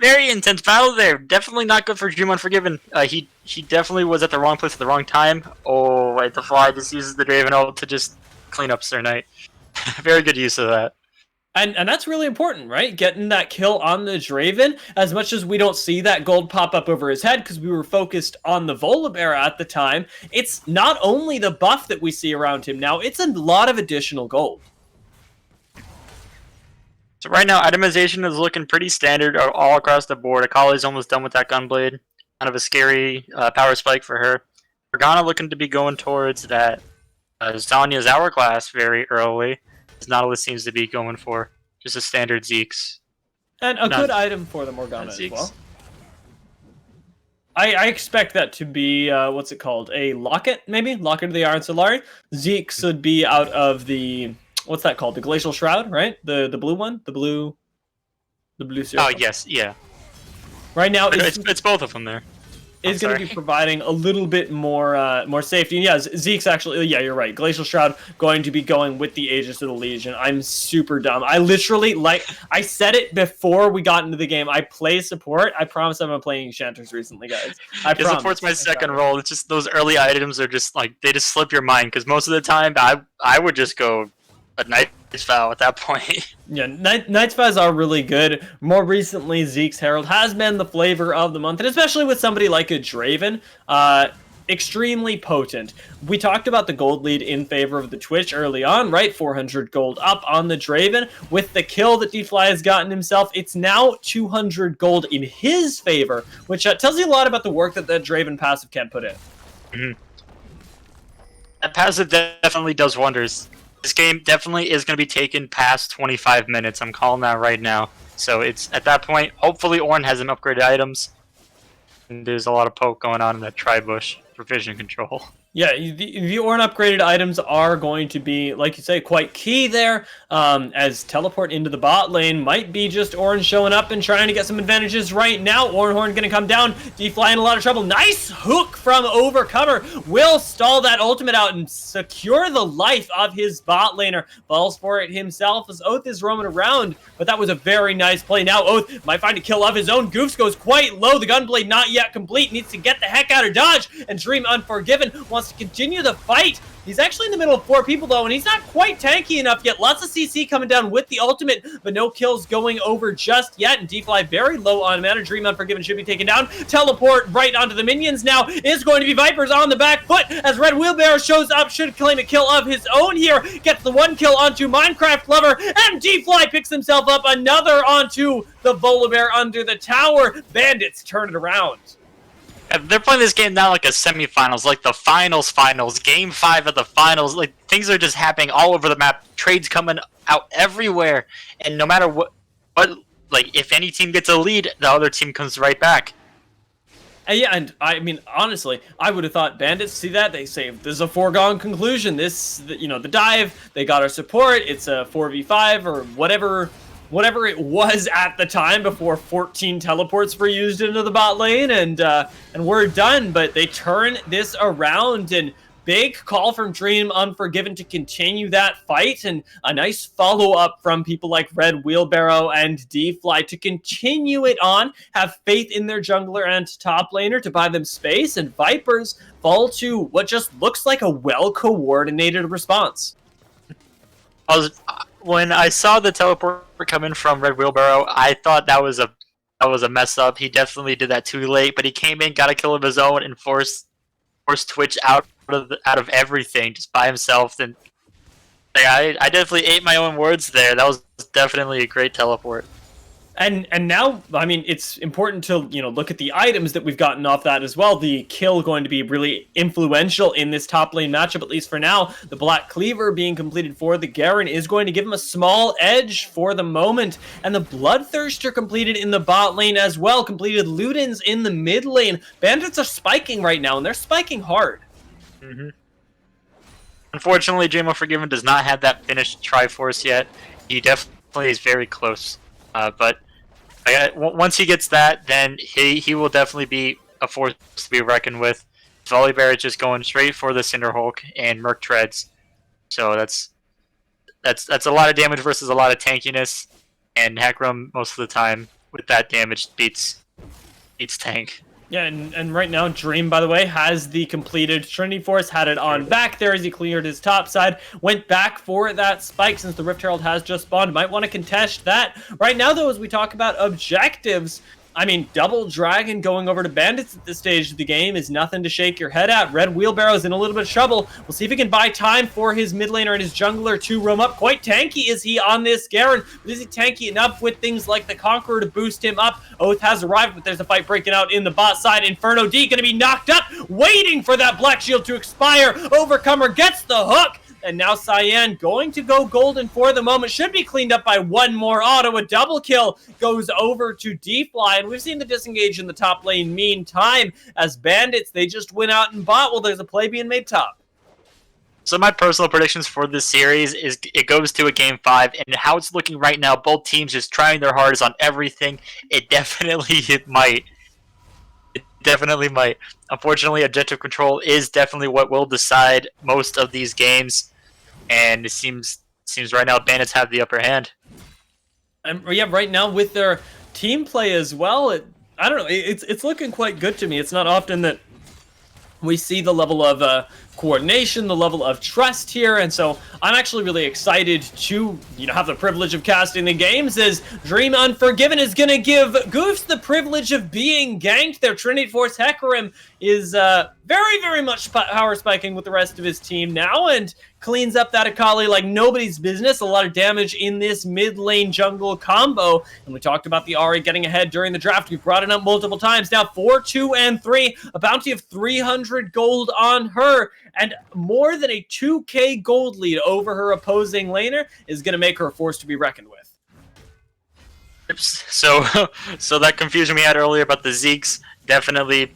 very intense battle there. Definitely not good for Dream Unforgiven. He definitely was at the wrong place at the wrong time. Oh, wait, the Fly just uses the Draven ult to just clean up Sir Knight. Very good use of that. And that's really important, right? Getting that kill on the Draven, as much as we don't see that gold pop up over his head because we were focused on the Volibear at the time, it's not only the buff that we see around him now, it's a lot of additional gold. So right now, itemization is looking pretty standard all across the board. Akali's almost done with that Gunblade. Kind of a scary power spike for her. Morgana looking to be going towards that Zanya's Hourglass very early. As Nautilus seems to be going for just a standard Zeke's. And a good item for the Morgana as well. I expect that to be, what's it called? A Locket, maybe? Locket of the Iron Solari. Zeke's would be out of the... What's that called? The Glacial Shroud, right? The blue one? The blue circle? Oh, yes, yeah. Right now... It's both of them there. Is going to be providing a little bit more safety. And yeah, Zeke's actually, yeah, you're right. Glacial Shroud going to be going with the Aegis of the Legion. I'm super dumb. I literally, I said it before we got into the game. I play support. I promise I'm playing Enchanters recently, guys. I promise. Support's my second role. It's just those early items are just like, they just slip your mind. Because most of the time, I would just go a Knight's Vow at that point. Yeah, Knight's Vows are really good. More recently, Zeke's Herald has been the flavor of the month, and especially with somebody like a Draven, extremely potent. We talked about the gold lead in favor of the Twitch early on, right? 400 gold up on the Draven. With the kill that D-Fly has gotten himself, it's now 200 gold in his favor, which tells you a lot about the work that Draven passive can put in. Mm-hmm. That passive definitely does wonders. This game definitely is going to be taken past 25 minutes. I'm calling that right now. So it's at that point, hopefully Ornn has some upgraded items. And there's a lot of poke going on in that tri-bush for vision control. Yeah, the Ornn upgraded items are going to be, like you say, quite key there, as teleport into the bot lane might be just Ornn showing up and trying to get some advantages right now. Ornhorn going to come down, D-Fly in a lot of trouble. Nice hook from Overcomer. Will stall that ultimate out and secure the life of his bot laner. Falls for it himself as Oath is roaming around, but that was a very nice play. Now Oath might find a kill of his own. Goofs goes quite low. The Gunblade not yet complete. Needs to get the heck out of dodge, and Dream Unforgiven wants to continue the fight. He's actually in the middle of 4 people though, and he's not quite tanky enough yet. Lots of CC coming down with the ultimate, but no kills going over just yet. And D-Fly very low on mana. Dream Unforgiven should be taken down. Teleport right onto the minions now is going to be Vipers on the back foot as Red Wheelbarrow shows up, should claim a kill of his own here. Gets the 1 kill onto Minecraft Lover, and D-Fly picks himself up another onto the Volibear under the tower. Bandits turn it around. They're playing this game now like a semifinals, like the finals, game 5 of the finals. Like things are just happening all over the map. Trades coming out everywhere, and no matter what, like if any team gets a lead, the other team comes right back. Yeah, and I mean, honestly, I would have thought Bandits see that. They say, this is a foregone conclusion. This, you know, the dive, they got our support. It's a 4v5 or whatever it was at the time before 14 teleports were used into the bot lane, and we're done. But they turn this around, and big call from Dream Unforgiven to continue that fight, and a nice follow-up from people like Red Wheelbarrow and D-Fly to continue it on, have faith in their jungler and top laner to buy them space, and Vipers fall to what just looks like a well-coordinated response. When I saw the teleport coming from Red Wheelbarrow, I thought that was a mess up. He definitely did that too late, but he came in, got a kill of his own, and forced Twitch out of everything just by himself. And like, I definitely ate my own words there. That was definitely a great teleport. And now, I mean, it's important to, you know, look at the items that we've gotten off that as well. The kill going to be really influential in this top lane matchup, at least for now. The Black Cleaver being completed for the Garen is going to give him a small edge for the moment. And the Bloodthirster completed in the bot lane as well. Completed Ludens in the mid lane. Bandits are spiking right now, and they're spiking hard. Mm-hmm. Unfortunately, Dream Unforgiven does not have that finished Triforce yet. He definitely is very close. But once he gets that, then he will definitely be a force to be reckoned with. Volibear is just going straight for the Cinderhulk and Merc Treads. So that's a lot of damage versus a lot of tankiness. And Hecarim most of the time with that damage beats tank. Yeah, and right now, Dream, by the way, has the completed Trinity Force, had it on back there as he cleared his top side, went back for that spike since the Rift Herald has just spawned. Might want to contest that. Right now, though, as we talk about objectives, I mean, Double Dragon going over to Bandits at this stage of the game is nothing to shake your head at. Red Wheelbarrow's in a little bit of trouble. We'll see if he can buy time for his mid laner and his jungler to roam up. Quite tanky is he on this Garen, but is he tanky enough with things like the Conqueror to boost him up? Oath has arrived, but there's a fight breaking out in the bot side. Inferno D going to be knocked up, waiting for that Black Shield to expire. Overcomer gets the hook. And now Cyan going to go golden for the moment. Should be cleaned up by one more auto. A double kill goes over to D-Fly. And we've seen the disengage in the top lane meantime. As Bandits, they just went out and bought. Well, there's a play being made top. So my personal predictions for this series is it goes to a game 5. And how it's looking right now, both teams just trying their hardest on everything. It might. It definitely might. Unfortunately, objective control is definitely what will decide most of these games. And it seems right now Bandits have the upper hand. Yeah, right now with their team play as well, I don't know, it's looking quite good to me. It's not often that we see the level of coordination, the level of trust here, and so I'm actually really excited to have the privilege of casting the games, as Dream Unforgiven is going to give Goofs the privilege of being ganked. Their Trinity Force Hecarim is very, very much power spiking with the rest of his team now, and cleans up that Akali like nobody's business. A lot of damage in this mid lane jungle combo. And we talked about the Ahri getting ahead during the draft. We've brought it up multiple times now. 4, 2, and 3. A bounty of 300 gold on her. And more than a 2k gold lead over her opposing laner is going to make her a force to be reckoned with. So that confusion we had earlier about the Zeeks definitely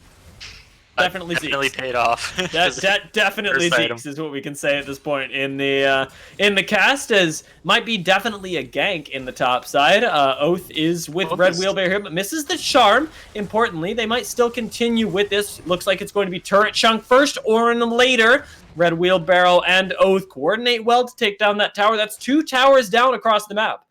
paid off. Definitely Zeeks is what we can say at this point in the cast, as might be definitely a gank in the top side. Oath is with Red Wheelbarrow here, but misses the charm. Importantly, they might still continue with this. Looks like it's going to be Turret Chunk first, Orin later. Red Wheelbarrow and Oath coordinate well to take down that tower. That's 2 towers down across the map.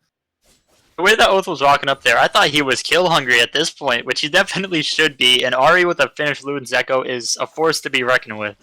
The way that Oath was walking up there, I thought he was kill hungry at this point, which he definitely should be. And Ahri with a finished Luden's Echo is a force to be reckoned with.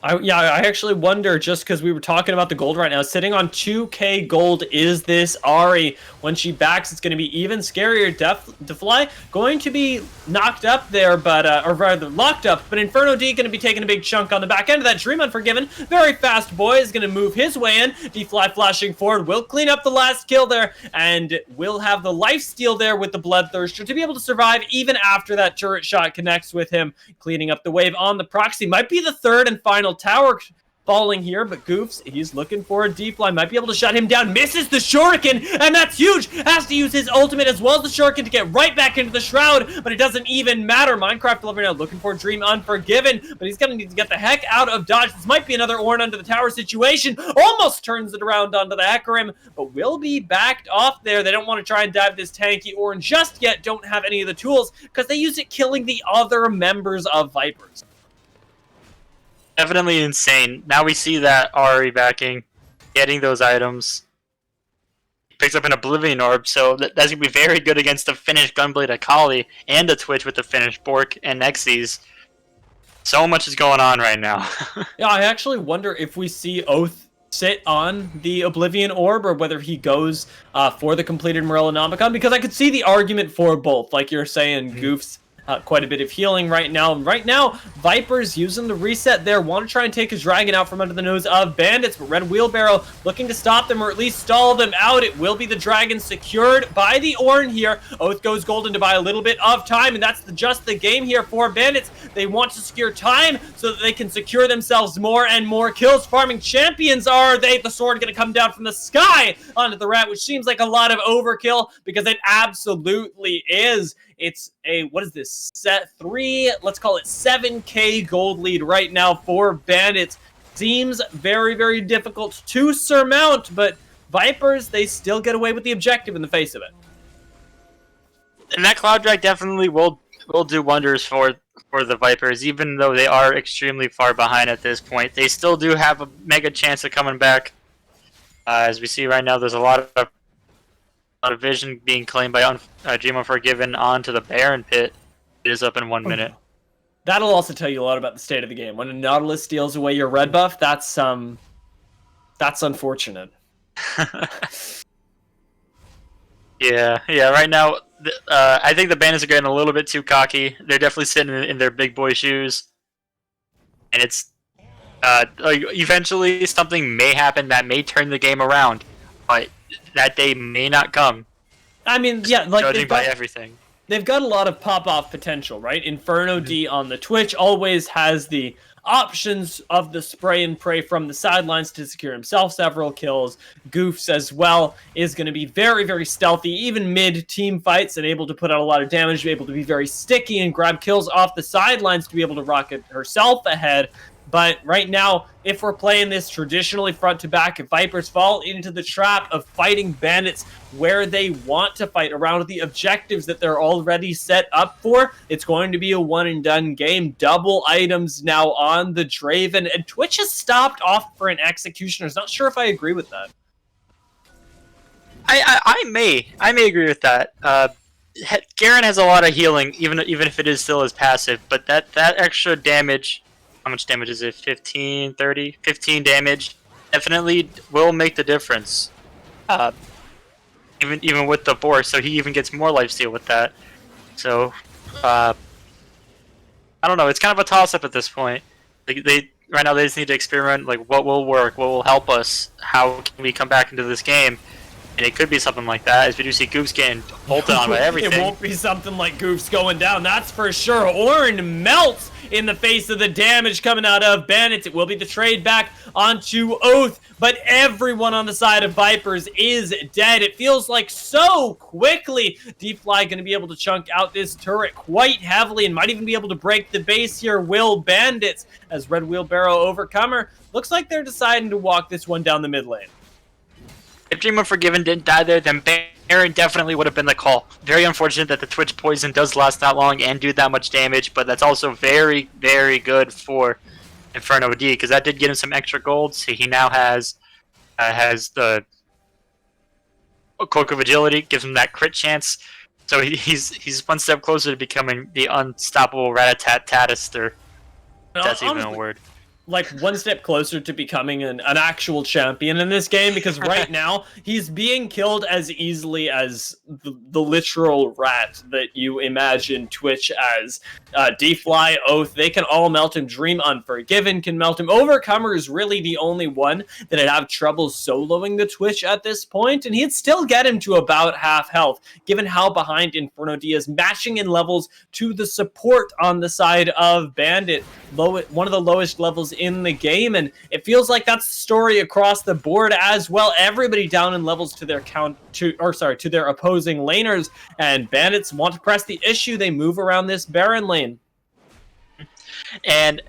I actually wonder, just because we were talking about the gold right now, sitting on 2k gold is this Ahri. When she backs, it's going to be even scarier. Defly going to be knocked up there, but or rather locked up, but Inferno D going to be taking a big chunk on the back end of that. Dream Unforgiven, very fast boy, is going to move his way in. Defly flashing forward, will clean up the last kill there, and will have the lifesteal there with the Bloodthirster to be able to survive even after that turret shot connects with him. Cleaning up the wave on the proxy. Might be the third and final tower falling here, but Goofs, he's looking for a deep line, might be able to shut him down, misses the shuriken, and that's huge. Has to use his ultimate as well as the shuriken to get right back into the shroud, but it doesn't even matter. Minecraft Lover now looking for Dream Unforgiven, but he's gonna need to get the heck out of dodge. This might be another Ornn under the tower situation. Almost turns it around onto the Hecarim, but will be backed off there. They don't want to try and dive this tanky Ornn just yet, don't have any of the tools, because they use it killing the other members of Vipers. Definitely insane. Now we see that Ahri backing, getting those items. Picks up an Oblivion Orb, so that's going to be very good against the finished Gunblade Akali and the Twitch with the finished Bork and Xyz. So much is going on right now. Yeah, I actually wonder if we see Oath sit on the Oblivion Orb, or whether he goes for the completed Morellonomicon, because I could see the argument for both. Like you're saying, Goofs. Quite a bit of healing right now. And right now, Vipers using the reset there. Want to try and take his dragon out from under the nose of Bandits, but Red Wheelbarrow looking to stop them or at least stall them out. It will be the dragon secured by the Ornn here. Oath goes golden to buy a little bit of time, and that's just the game here for Bandits. They want to secure time so that they can secure themselves more and more kills. Farming champions are they. The sword going to come down from the sky onto the rat, which seems like a lot of overkill, because it absolutely is. It's a, what is this, set 3, let's call it 7k gold lead right now for Bandits. Seems very, very difficult to surmount, but Vipers, they still get away with the objective in the face of it. And that Cloud Drag definitely will do wonders for the Vipers, even though they are extremely far behind at this point. They still do have a mega chance of coming back. As we see right now, there's a lot of A lot of vision being claimed by Dream Unforgiven onto the Baron pit. It is up in 1 minute. That'll also tell you a lot about the state of the game. When a Nautilus steals away your red buff, that's unfortunate. Yeah. Right now, I think the Bandits are getting a little bit too cocky. They're definitely sitting in their big boy shoes, and it's eventually something may happen that may turn the game around, but that day may not come. I mean, yeah, like judging by everything. They've got a lot of pop-off potential, right? Inferno D on the Twitch always has the options of the spray and pray from the sidelines to secure himself several kills. Goofs as well is going to be very, very stealthy, even mid-team fights, and able to put out a lot of damage, be able to be very sticky and grab kills off the sidelines to be able to rocket herself ahead. But right now, if we're playing this traditionally front to back, if Vipers fall into the trap of fighting Bandits where they want to fight around the objectives that they're already set up for, it's going to be a one and done game. Double items now on the Draven, and Twitch has stopped off for an Executioner's. Not sure if I agree with that. I may agree with that. Garen has a lot of healing, even if it is still his passive, but that extra damage. How much damage is it? 15, 30? 15 damage definitely will make the difference. Even with the Boar, so he even gets more lifesteal with that. So, I don't know. It's kind of a toss-up at this point. Right now they just need to experiment, like, what will work, what will help us, how can we come back into this game. And it could be something like that, as we do see Goofs getting bolted on by everything. It won't be something like Goofs going down, that's for sure. Orin melts in the face of the damage coming out of Bandits. It will be the trade back onto Oath, but everyone on the side of Vipers is dead. It feels like so quickly. D-Fly going to be able to chunk out this turret quite heavily and might even be able to break the base here. Will Bandits, as Red Wheelbarrow Overcomer, looks like they're deciding to walk this one down the mid lane. If Dream Unforgiven didn't die there, then Baron definitely would have been the call. Very unfortunate that the Twitch poison does last that long and do that much damage, but that's also very, very good for Inferno D, because that did get him some extra gold, so he now has the Cloak of Agility, gives him that crit chance, so he's one step closer to becoming the unstoppable Rat-a-tat-tatister. That's even a word. Like one step closer to becoming an actual champion in this game, because right now he's being killed as easily as the literal rat that you imagine Twitch as. D-Fly, Oath, they can all melt him. Dream Unforgiven can melt him. Overcomer is really the only one that'd have trouble soloing the Twitch at this point, and he'd still get him to about half health, given how behind Inferno D is, matching in levels to the support on the side of Bandit. One of the lowest levels in the game, and it feels like that's the story across the board as well. Everybody down in levels to their to their opposing laners, and Bandits want to press the issue. They move around this Baron lane. And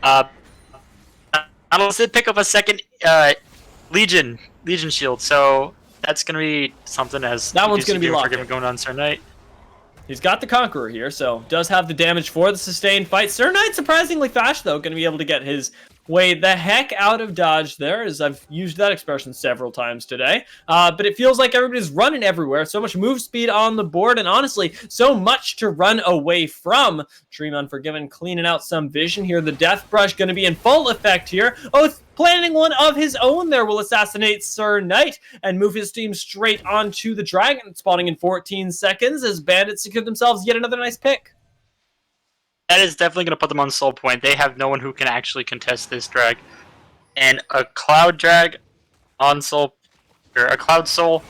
Nautilus did pick up a second Legion shield, so that's gonna be something as that one's gonna be locked going on Sir Knight. He's got the Conqueror here, so does have the damage for the sustained fight. Sir Knight surprisingly fast, though, going to be able to get his way the heck out of dodge there, as I've used that expression several times today. But it feels like everybody's running everywhere. So much move speed on the board, and honestly, so much to run away from. Dream Unforgiven cleaning out some vision here. The Death Brush going to be in full effect here. Oath planning one of his own there will assassinate Sir Knight and move his team straight onto the Dragon, spawning in 14 seconds as Bandits secure themselves yet another nice pick. That is definitely going to put them on soul point. They have no one who can actually contest this drag. And a Cloud drag on soul, or a Cloud Soul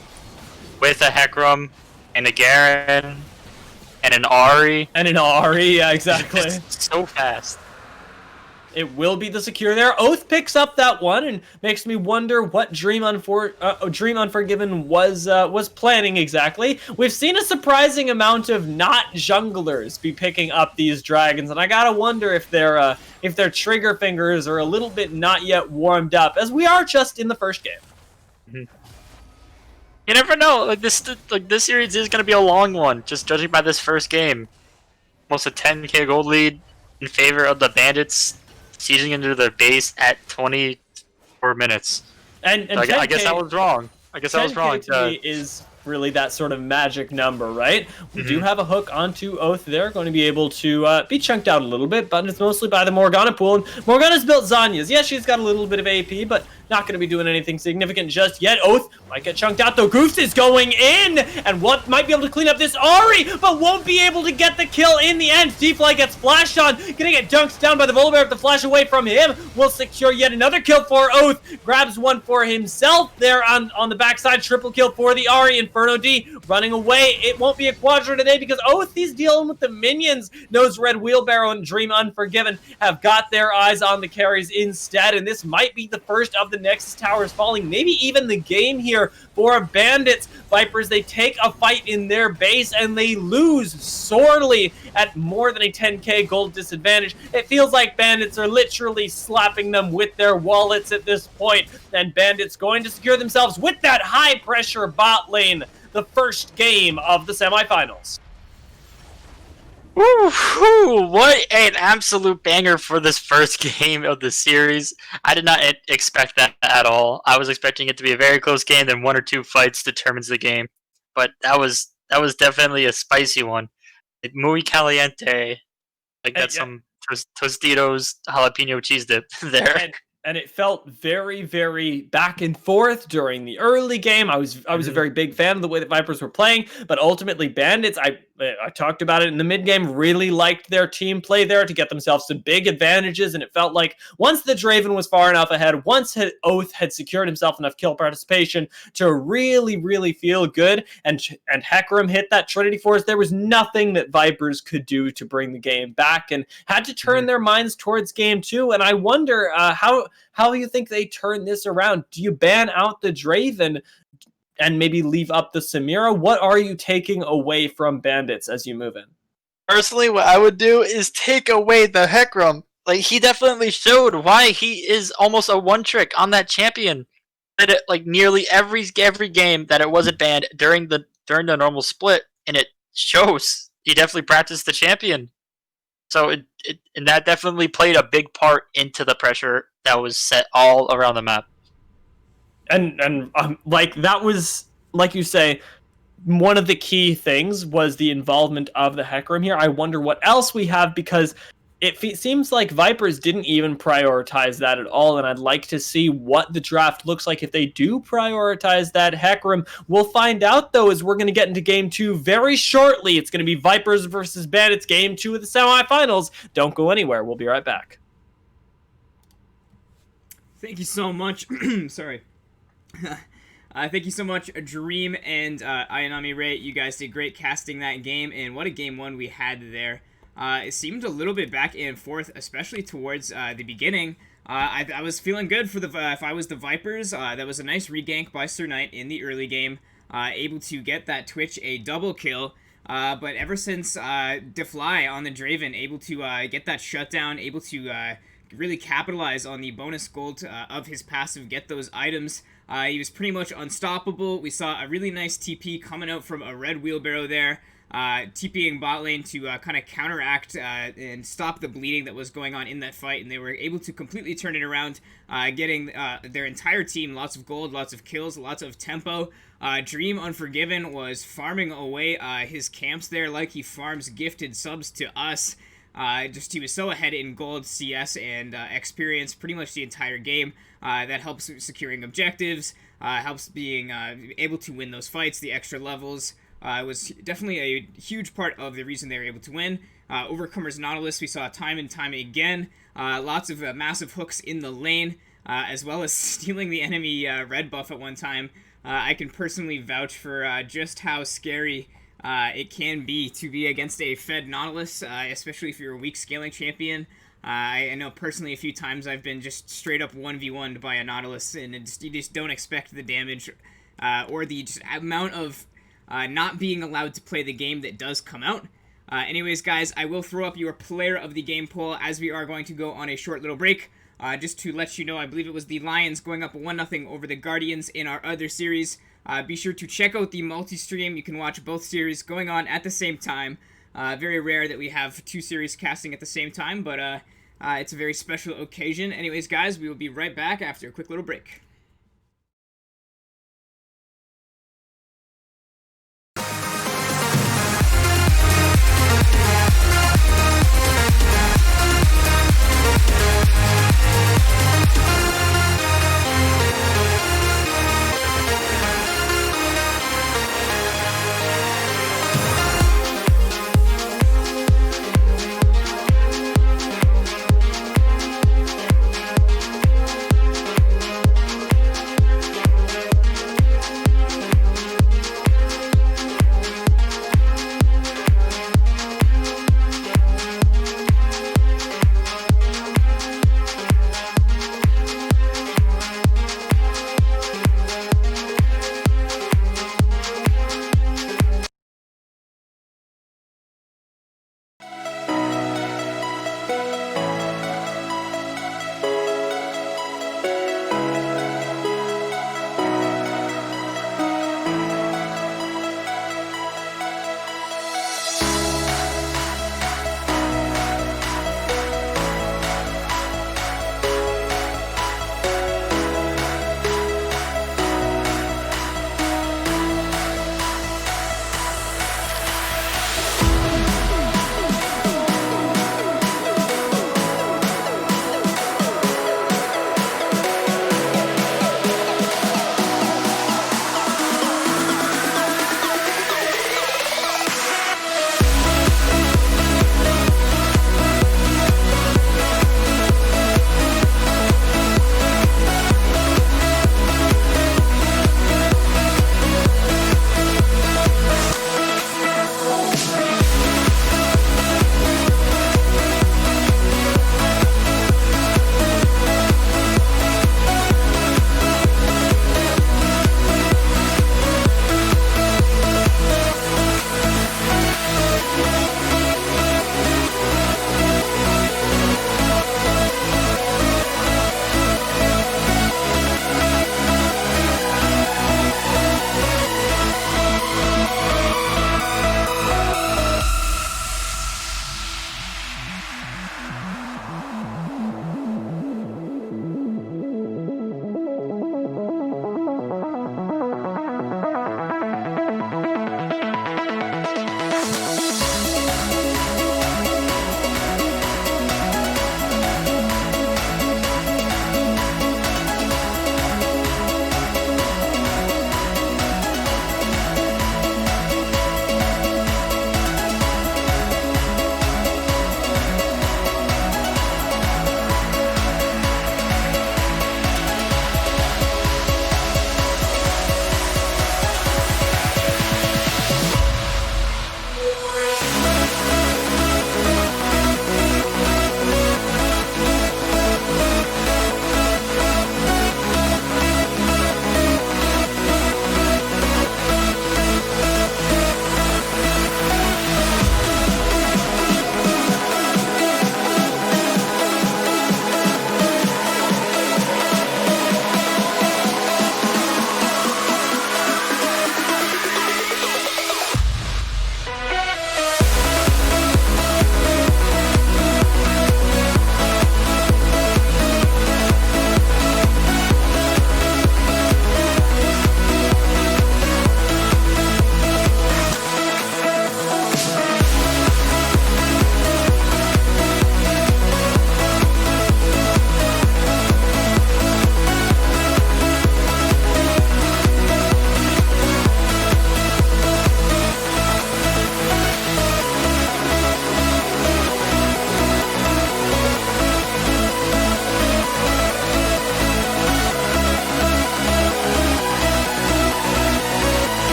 with a Hecarim and a Garen and an Ahri. And an Ahri, yeah, exactly. It's so fast. It will be the secure there. Oath picks up that one and makes me wonder what Dream Unforgiven was planning exactly. We've seen a surprising amount of not junglers be picking up these dragons, and I gotta wonder if their trigger fingers are a little bit not yet warmed up, as we are just in the first game. Mm-hmm. You never know. Like this series is gonna be a long one, just judging by this first game. Almost a 10k gold lead in favor of the Bandits, sieging into their base at 24 minutes. And so I guess I was wrong. I guess I was wrong. To me is really that sort of magic number, right? We do have a hook onto Oath there, going to be able to be chunked out a little bit, but it's mostly by the Morgana pool. And Morgana's built Zanya's. Yeah, she's got a little bit of AP, but not going to be doing anything significant just yet. Oath might get chunked out, though. Goose is going in, and what might be able to clean up this Ari, but won't be able to get the kill in the end. D-Fly gets flashed on, gonna get dunked down by the Volibear. The flash away from him will secure yet another kill for Oath. Grabs one for himself there on the backside. Triple kill for the Ari. Inferno D running away. It won't be a Quadra today because Oath, he's dealing with the minions. Knows Red Wheelbarrow and Dream Unforgiven have got their eyes on the carries instead, and this might be the first of the Nexus Towers falling, maybe even the game here for Bandits. Vipers, they take a fight in their base and they lose sorely at more than a 10k gold disadvantage. It feels like Bandits are literally slapping them with their wallets at this point, and Bandits going to secure themselves with that high pressure bot lane, the first game of the semifinals. Woo-hoo, what an absolute banger for this first game of the series. I did not expect that at all. I was expecting it to be a very close game, then one or two fights determines the game. But that was definitely a spicy one. Muy caliente. Like that's some Tostitos jalapeno cheese dip there. And it felt very, very back and forth during the early game. I was a very big fan of the way that Vipers were playing, but ultimately Bandits, I talked about it in the mid game, really liked their team play there to get themselves some big advantages, and it felt like once the Draven was far enough ahead, once Oath had secured himself enough kill participation to really, really feel good, and Hecarim hit that Trinity Force, there was nothing that Vipers could do to bring the game back, and had to turn their minds towards game 2, and I wonder how you think they turn this around. Do you ban out the Draven and maybe leave up the Samira? What are you taking away from Bandits as you move in? Personally, what I would do is take away the Hecarim. Like, he definitely showed why he is almost a one-trick on that champion. That it, like, nearly every game that it wasn't banned during the normal split, and it shows. He definitely practiced the champion. So and that definitely played a big part into the pressure that was set all around the map. And like, that was, like you say, one of the key things was the involvement of the Hecarim here. I wonder what else we have, because it seems like Vipers didn't even prioritize that at all, and I'd like to see what the draft looks like if they do prioritize that Hecarim. We'll find out, though, as we're going to get into Game 2 very shortly. It's going to be Vipers versus Bandits, Game 2 of the semifinals. Don't go anywhere. We'll be right back. Thank you so much. Sorry. Thank you so much, Dream and Ayanami Ray. You guys did great casting that game, and what a game one we had there. It seemed a little bit back and forth, especially towards the beginning. I was feeling good for if I was the Vipers. That was a nice regank by Sir Knight in the early game, able to get that Twitch a double kill. But ever since Defly on the Draven, able to get that shutdown, able to really capitalize on the bonus gold of his passive, get those items. He was pretty much unstoppable. We saw a really nice TP coming out from a Red Wheelbarrow there, TPing bot lane to kind of counteract and stop the bleeding that was going on in that fight, and they were able to completely turn it around, getting their entire team lots of gold, lots of kills, lots of tempo. Dream Unforgiven was farming away his camps there like he farms gifted subs to us. He was so ahead in gold, CS, and experience pretty much the entire game. That helps securing objectives, helps being able to win those fights, the extra levels. It was definitely a huge part of the reason they were able to win. Overcomers Nautilus, we saw time and time again. Lots of massive hooks in the lane, as well as stealing the enemy red buff at one time. I can personally vouch for just how scary it can be to be against a fed Nautilus, especially if you're a weak scaling champion. I know personally a few times I've been just straight up 1v1'd by a Nautilus, and you just don't expect the damage or the just amount of not being allowed to play the game that does come out. Anyways, guys, I will throw up your player of the game poll as we are going to go on a short little break. Just to let you know, I believe it was the Lions going up 1-0 over the Guardians in our other series. Be sure to check out the multi-stream. You can watch both series going on at the same time. Very rare that we have two series casting at the same time, but it's a very special occasion. Anyways, guys, we will be right back after a quick little break.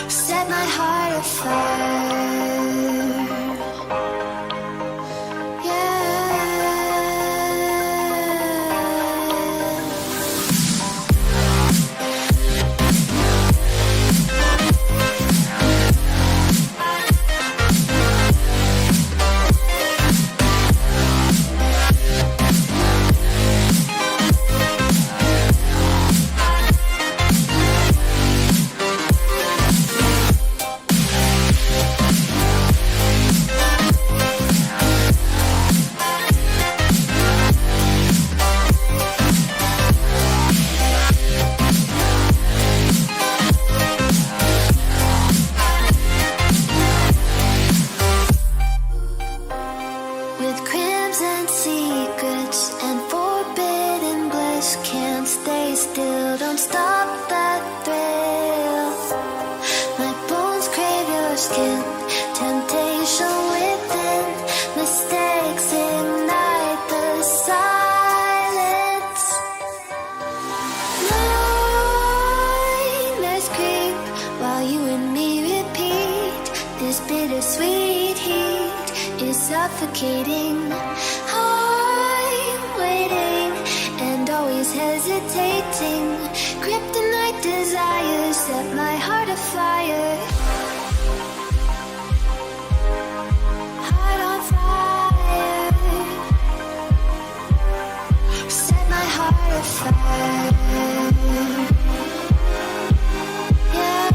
set my heart afire. With crimson secrets and forbidden bliss, can't stay still, don't stop that thrill. My bones crave your skin, temptation within, mistakes ignite the silence. Nightmares creep while you and me repeat. This bittersweet heat is suffocating. I'm waiting and always hesitating. Kryptonite desires set my heart afire. Heart on fire. Set my heart afire. Yeah.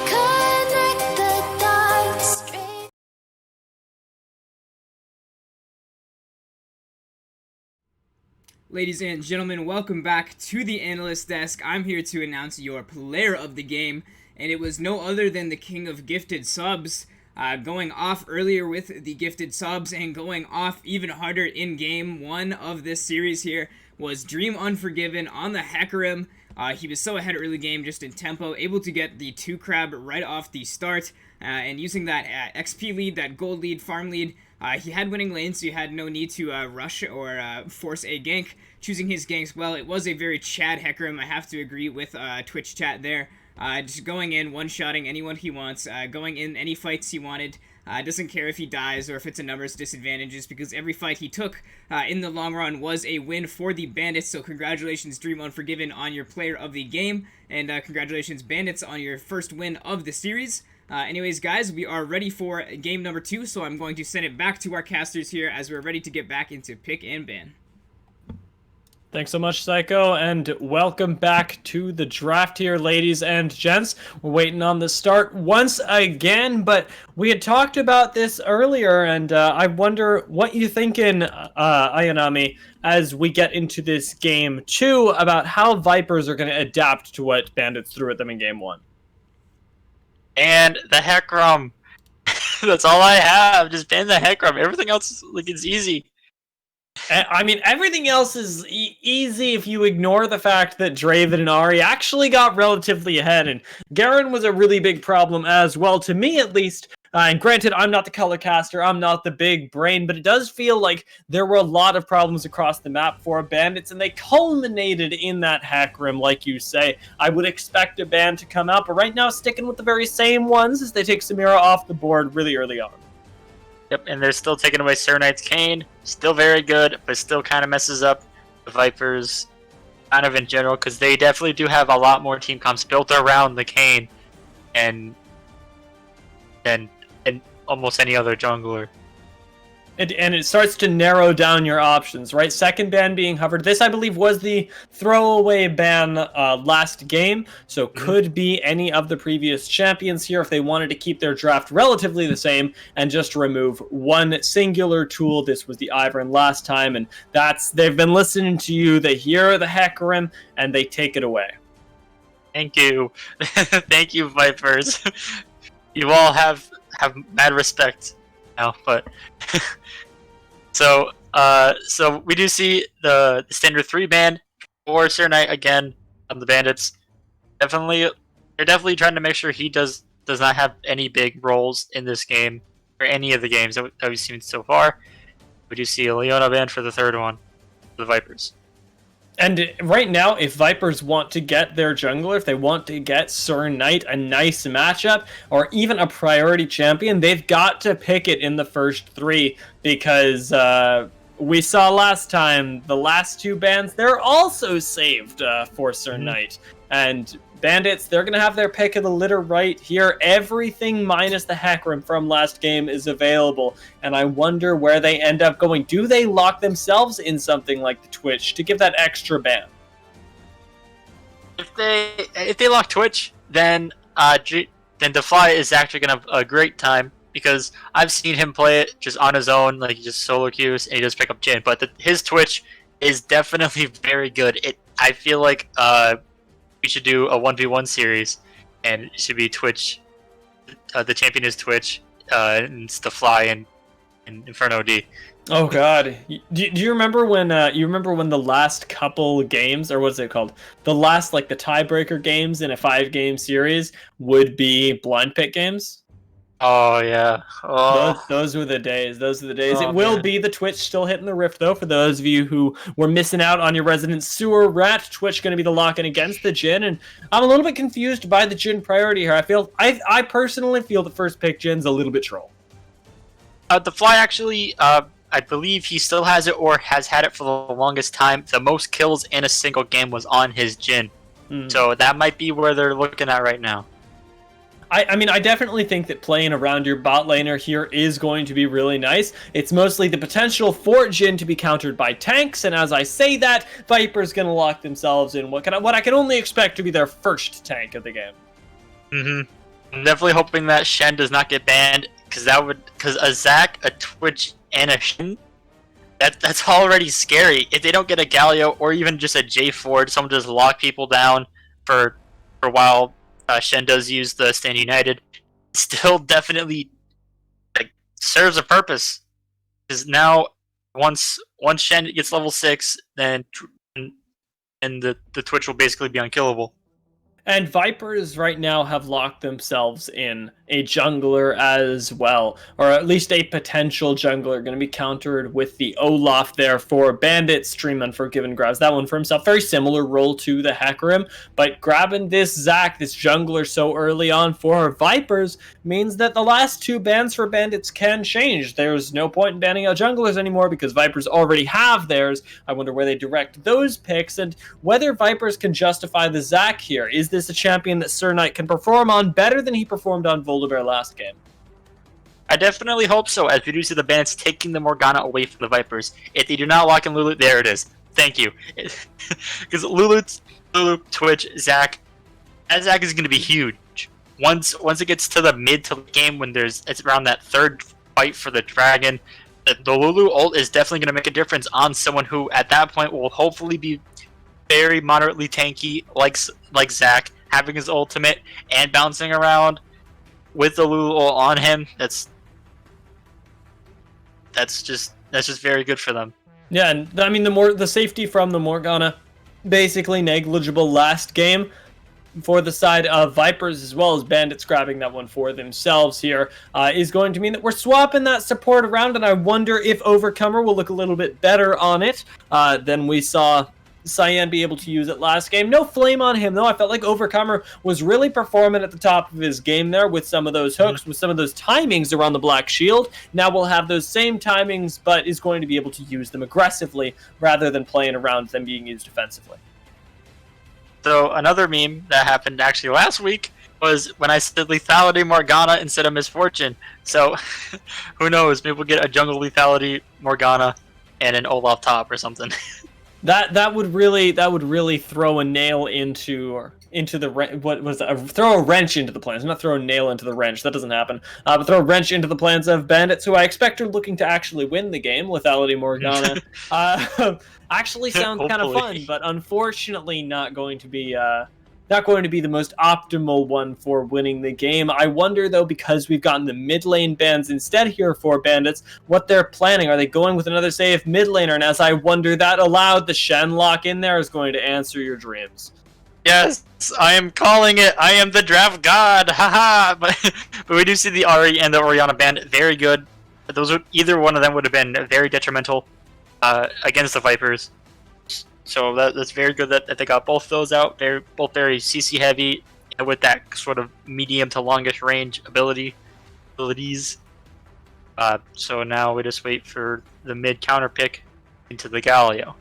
Connect the dots straight. Ladies and gentlemen, welcome back to the Analyst Desk. I'm here to announce your player of the game, and it was no other than the king of gifted subs, going off earlier with the gifted subs and going off even harder in game one of this series here was Dream Unforgiven on the Hecarim. He was so ahead early game, just in tempo, able to get the 2 crab right off the start, and using that XP lead, that gold lead, farm lead. He had winning lanes, so you had no need to rush or force a gank. Choosing his ganks well, it was a very Chad Hecarim, I have to agree with Twitch chat there. Just going in, one-shotting anyone he wants, going in any fights he wanted. Doesn't care if he dies or if it's a numbers disadvantages, because every fight he took in the long run was a win for the Bandits. So congratulations, Dream Unforgiven, on your player of the game, and congratulations, Bandits, on your first win of the series. Anyways, guys, we are ready for game number 2, so I'm going to send it back to our casters here as we're ready to get back into pick and ban. Thanks so much, Psycho, and welcome back to the draft here, ladies and gents. We're waiting on the start once again, but we had talked about this earlier, and I wonder what you thinking, Ayanami, as we get into this game 2, about how Vipers are going to adapt to what Bandits threw at them in game 1. And the Hecarim. That's all I have. Just ban the Hecarim. Everything else, like, it's easy. I mean, everything else is easy if you ignore the fact that Draven and Ahri actually got relatively ahead, and Garen was a really big problem as well, to me at least. And granted, I'm not the color caster, I'm not the big brain, but it does feel like there were a lot of problems across the map for Bandits, and they culminated in that Hecarim, like you say. I would expect a ban to come out, but right now sticking with the very same ones as they take Samira off the board really early on. Yep, and they're still taking away Sir Knight's Cane. Still very good, but still kind of messes up the Vipers kind of in general, because they definitely do have a lot more team comps built around the Cane and almost any other jungler. And it starts to narrow down your options, right? Second ban being hovered. This, I believe, was the throwaway ban last game, so could be any of the previous champions here if they wanted to keep their draft relatively the same and just remove one singular tool. This was the Ivern last time, and they've been listening to you. They hear the Hecarim, and they take it away. Thank you. Thank you, Vipers. You all have mad respect now, but so we do see the standard 3 ban for Sir Knight again on the Bandits. They're definitely trying to make sure he does not have any big roles in this game or any of the games that we've seen so far. We do see a Leona ban for the 3rd one for the Vipers. And right now, if Vipers want to get their jungler, if they want to get Sir Knight a nice matchup, or even a priority champion, they've got to pick it in the first 3, because we saw last time, the last 2 bans, they're also saved for Sir Knight. And Bandits, they're going to have their pick of the litter right here. Everything minus the Hecarim from last game is available, and I wonder where they end up going. Do they lock themselves in something like the Twitch to give that extra ban? If they lock Twitch, then Defy is actually going to have a great time, because I've seen him play it just on his own, like he just solo queues and he just pick up Jhin. But his Twitch is definitely very good. I feel like we should do a 1v1 series, and it should be Twitch. The champion is Twitch, and it's Defy and Inferno D. Oh God! Do you remember when the last couple games, or what's it called? The last the tiebreaker games in a 5-game series would be blind pick games. Oh yeah. Oh. Those were the days. Those are the days. Oh, It will man. be the Twitch still hitting the Rift though. For those of you who were missing out on your resident sewer rat, Twitch going to be the lock-in against the Jhin, and I'm a little bit confused by the Jhin priority here. I personally feel the first pick Jin's a little bit troll. Defy actually, I believe he still has it or has had it for the longest time. The most kills in a single game was on his Jhin. So that might be where they're looking at right now. I mean, I definitely think that playing around your bot laner here is going to be really nice. It's mostly the potential for Jhin to be countered by tanks, and as I say that, Viper's going to lock themselves in what I can only expect to be their first tank of the game. I'm definitely hoping that Shen does not get banned, because a Zac, a Twitch, and a Shen, that's already scary. If they don't get a Galio or even just a J Ford, someone just lock people down for a while. Shen does use the Stand United. Still definitely serves a purpose, because now once Shen gets level 6, then the Twitch will basically be unkillable. And Vipers right now have locked themselves in a jungler as well, or at least a potential jungler, going to be countered with the Olaf there for Bandit. Stream Unforgiven grabs that one for himself. Very similar role to the Hecarim, but grabbing this Zac, this jungler so early on for Vipers, means that the last 2 bans for Bandits can change. There's no point in banning out junglers anymore because Vipers already have theirs. I wonder where they direct those picks, and whether Vipers can justify the Zac here. Is this a champion that Sir Knight can perform on better than he performed on Volibear last game? I definitely hope so, as we do see the Bandits taking the Morgana away from the Vipers. If they do not lock in Lulu, there it is. Thank you. Because Lulu, Twitch, Zac, that Zac is going to be huge. Once it gets to the mid to the game, when it's around that 3rd fight for the Dragon, the Lulu ult is definitely going to make a difference on someone who, at that point, will hopefully be very moderately tanky, like Zac, having his ultimate and bouncing around with the Lulu ult on him. That's just very good for them. Yeah, and I mean the safety from the Morgana, basically negligible last game for the side of Vipers, as well as Bandits grabbing that one for themselves here, is going to mean that we're swapping that support around, and I wonder if Overcomer will look a little bit better on it than we saw Cyan be able to use it last game. No flame on him, though. I felt like Overcomer was really performing at the top of his game there with some of those hooks, with some of those timings around the Black Shield. Now we'll have those same timings, but is going to be able to use them aggressively rather than playing around them being used defensively. So another meme that happened actually last week was when I said lethality Morgana instead of misfortune. So who knows? Maybe we'll get a jungle lethality Morgana and an Olaf top or something. That would really throw a nail into throw a wrench into the plans. Not throw a nail into the wrench. That doesn't happen. But throw a wrench into the plans of Bandits, who I expect are looking to actually win the game. Lethality Morgana actually sounds kind of fun, but unfortunately not going to be the most optimal one for winning the game. I wonder, though, because we've gotten the mid lane bans instead here for Bandits, what they're planning. Are they going with another safe mid laner? And as I wonder that aloud, the Shen lock in there is going to answer your dreams. Yes, I am calling it. I am the draft god. Haha. But we do see the Ahri and the Orianna ban very good. Either one of them would have been very detrimental against the Vipers. So that's very good that they got both those out. They're both very CC heavy with that sort of medium to longish range abilities. So now we just wait for the mid counter pick into the Galio.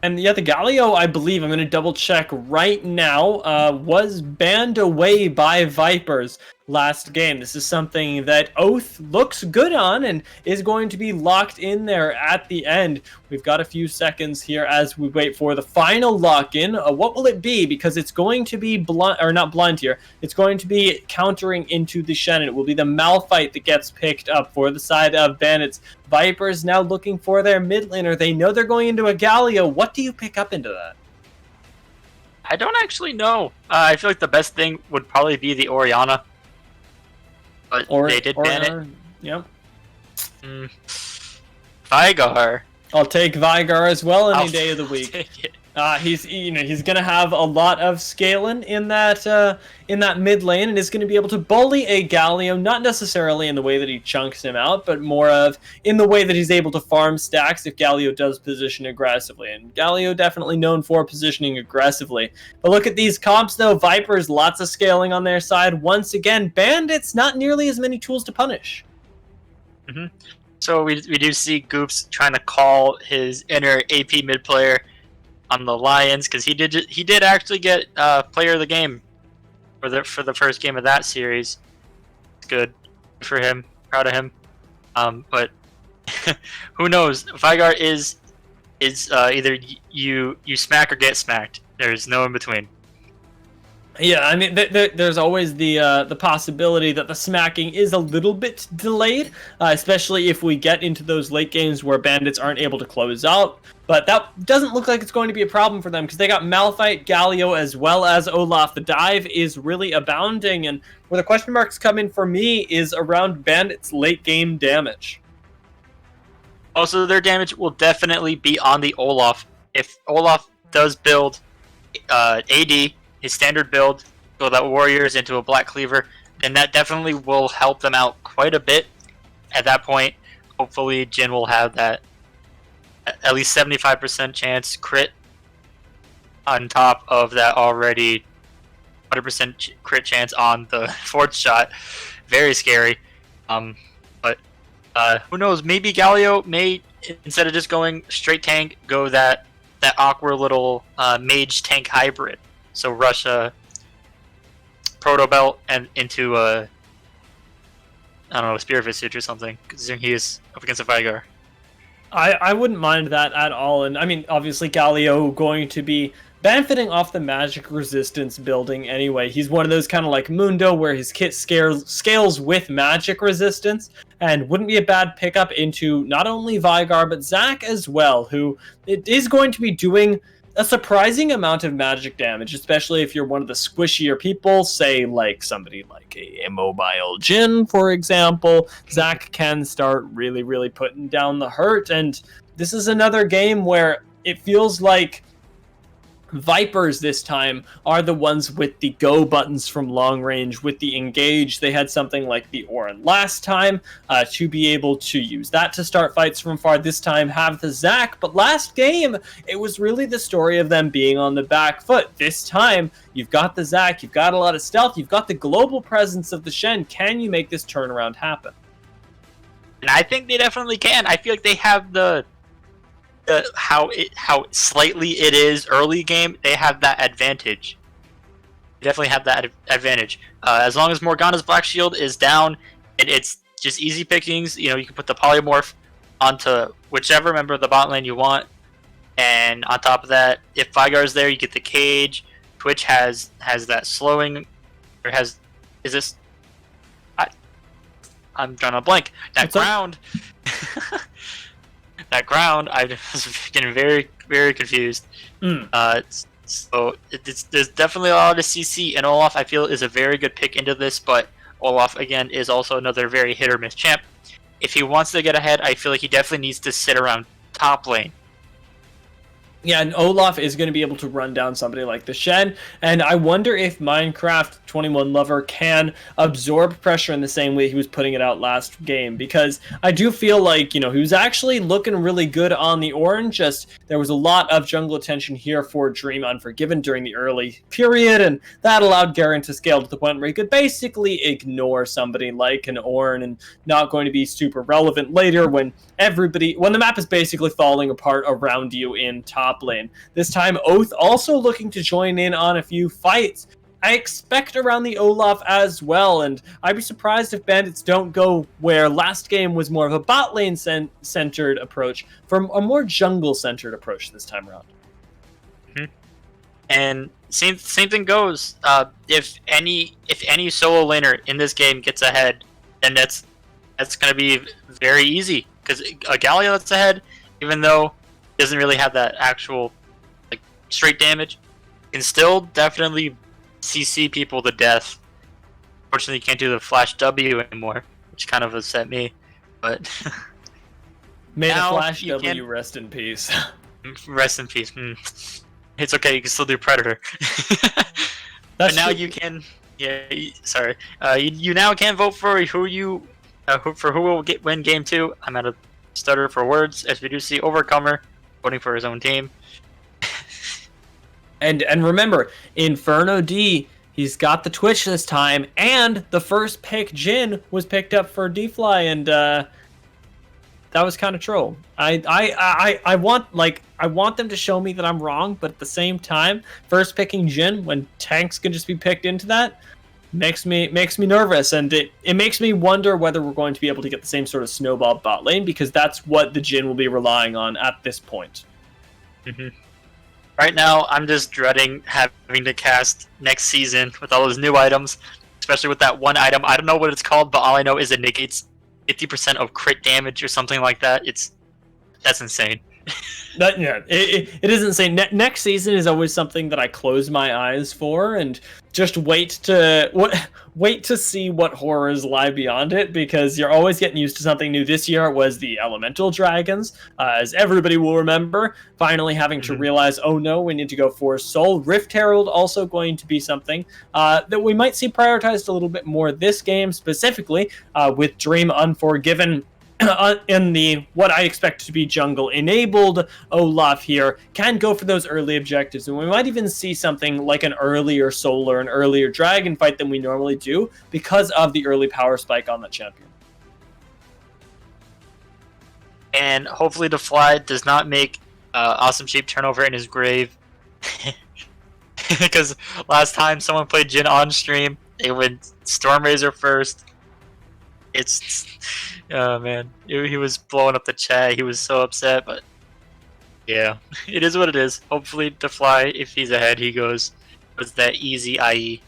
And yeah, the Galio, I believe, I'm going to double check right now, was banned away by Vipers last game. This is something that Oath looks good on and is going to be locked in there at the end. We've got a few seconds here as we wait for the final lock-in. What will it be? Because it's going to be not blind here. It's going to be countering into the Shen. It will be the Malphite that gets picked up for the side of Bandits. Vipers now looking for their mid laner. They know they're going into a Galio. What do you pick up into that? I don't actually know. I feel like the best thing would probably be the Orianna. But they did ban it. Yep. Veigar. I'll take Veigar as well any day of the I'll week. take it. He's gonna have a lot of scaling in that mid lane, and is gonna be able to bully a Galio, not necessarily in the way that he chunks him out, but more of in the way that he's able to farm stacks if Galio does position aggressively. And Galio definitely known for positioning aggressively. But look at these comps though. Vipers, lots of scaling on their side. Once again, Bandits, not nearly as many tools to punish. Mm-hmm. So we do see Goops trying to call his inner AP mid player on the Lions, because he did actually get player of the game for the first game of that series. It's good for him, proud of him. But who knows? Veigar is either you smack or get smacked. There's no in between. Yeah, I mean, there's always the possibility that the smacking is a little bit delayed, especially if we get into those late games where Bandits aren't able to close out. But that doesn't look like it's going to be a problem for them, because they got Malphite, Galio, as well as Olaf. The dive is really abounding, and where the question marks come in for me is around Bandits' late game damage. Also, their damage will definitely be on the Olaf. If Olaf does build AD, his standard build, build out warriors into a black cleaver, then that definitely will help them out quite a bit. At that point, hopefully Jhin will have that at least 75% chance crit on top of that already 100% crit chance on the fourth shot. Very scary. But who knows? Maybe Galio may, instead of just going straight tank, go that awkward little mage tank hybrid. So rush a proto belt and into a spear visage or something, considering he is up against a Veigar. I wouldn't mind that at all, and I mean, obviously Galio going to be benefiting off the magic resistance building anyway. He's one of those kind of like Mundo, where his kit scales with magic resistance, and wouldn't be a bad pickup into not only Veigar, but Zac as well, who it is going to be doing a surprising amount of magic damage, especially if you're one of the squishier people, say like somebody like a immobile Jhin, for example. Zac can start really, really putting down the hurt, and this is another game where it feels like Vipers this time are the ones with the go buttons from long range, with the engage. They had something like the Orin last time to be able to use that to start fights from far. This time have the Zac, but last game it was really the story of them being on the back foot. This time you've got the Zac, you've got a lot of stealth, you've got the global presence of the Shen. Can you make this turnaround happen? And I think they definitely can. I feel like they have the how slightly it is early game. They have that advantage. definitely have that advantage. As long as Morgana's Black Shield is down, and it's just easy pickings. You can put the polymorph onto whichever member of the bot lane you want, and on top of that, if Vygar's there, you get the cage. Twitch has that slowing, or is this? I'm drawing a blank. That ground. That ground, I was getting very, very confused. So there's definitely a lot of CC, and Olaf, I feel, is a very good pick into this, but Olaf, again, is also another very hit or miss champ. If he wants to get ahead, I feel like he definitely needs to sit around top lane. Yeah, and Olaf is going to be able to run down somebody like the Shen, and I wonder if Minecraft 21 Lover can absorb pressure in the same way he was putting it out last game, because I do feel like, he was actually looking really good on the orange, just there was a lot of jungle attention here for Dream Unforgiven during the early period, and that allowed Garen to scale to the point where he could basically ignore somebody like an Ornn and not going to be super relevant later when the map is basically falling apart around you in top lane. This time, Oath also looking to join in on a few fights. I expect around the Olaf as well, and I'd be surprised if Bandits don't go where last game was more of a bot lane centered approach, for a more jungle centered approach this time around. And same thing goes. If any solo laner in this game gets ahead, then that's going to be very easy, because a Galio that's ahead, even though he doesn't really have that actual straight damage, can still definitely CC people to death. Unfortunately, you can't do the flash W anymore, which kind of upset me. But may the flash W rest in peace. Rest in peace. It's okay. You can still do Predator. But now you can. Yeah, sorry. You now can vote for who will win game 2. I'm at a stutter for words, as we do see Overcomer voting for his own team. And remember, Inferno D, he's got the Twitch this time, and the first pick, Jhin, was picked up for D-Fly, and that was kind of troll. I want them to show me that I'm wrong, but at the same time, first picking Jhin when tanks can just be picked into that makes me nervous, and it makes me wonder whether we're going to be able to get the same sort of snowball bot lane, because that's what the Jhin will be relying on at this point. Right now, I'm just dreading having to cast next season with all those new items, especially with that one item. I don't know what it's called, but all I know is it negates 50% of crit damage or something like that. That's insane. It is insane. Next season is always something that I close my eyes for and just wait to see what horrors lie beyond it, because you're always getting used to something new. This year it was the elemental dragons, as everybody will remember, finally having to realize, oh no, we need to go for soul. Rift Herald also going to be something that we might see prioritized a little bit more this game, specifically with Dream Unforgiven in the what I expect to be jungle enabled. Olaf here can go for those early objectives, and we might even see something like an earlier soul or an earlier dragon fight than we normally do because of the early power spike on that champion. And hopefully the Fly does not make Awesome Sheep turn over in his grave, because last time someone played Jhin on stream, they went Stormrazor first. Oh man, he was blowing up the chat. He was so upset, but yeah, it is what it is. Hopefully, the Fly, if he's ahead, he goes with that easy IE.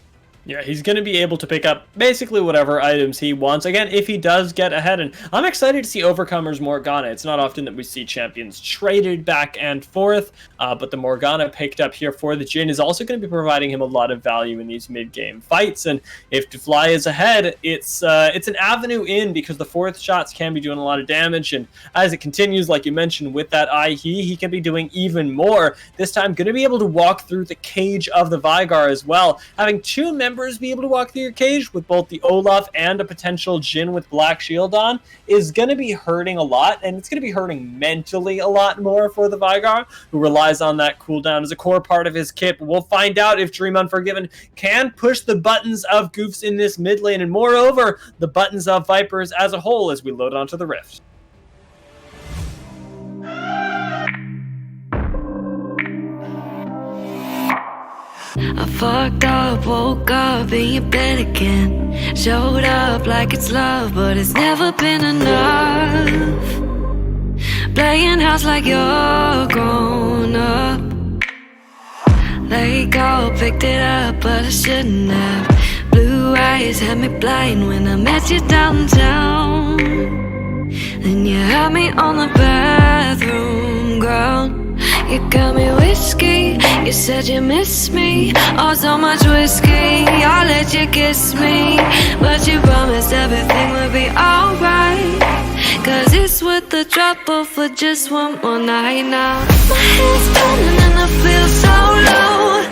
Yeah, he's going to be able to pick up basically whatever items he wants. Again, if he does get ahead, and I'm excited to see Overcomer's Morgana. It's not often that we see champions traded back and forth, but the Morgana picked up here for the Jhin is also going to be providing him a lot of value in these mid-game fights. And if Fly is ahead, it's an avenue in, because the fourth shots can be doing a lot of damage, and as it continues, like you mentioned, with that IE, he can be doing even more. This time, going to be able to walk through the cage of the Vygar as well. Having two members be able to walk through your cage with both the Olaf and a potential Jhin with Black Shield on is going to be hurting a lot, and it's going to be hurting mentally a lot more for the Vygar, who relies on that cooldown as a core part of his kit. But we'll find out if Dream Unforgiven can push the buttons of Goofs in this mid lane, and moreover, the buttons of Vipers as a whole as we load onto the Rift. I fucked up, woke up in your bed again. Showed up like it's love, but it's never been enough. Playing house like you're grown up. Let go, picked it up, but I shouldn't have. Blue eyes had me blind when I met you downtown. Then you had me on the bathroom ground. You got me whiskey, you said you miss me. Oh, so much whiskey, I'll let you kiss me. But you promised everything would be alright. Cause it's worth the trouble for just one more night now. My head's turning and I feel so low.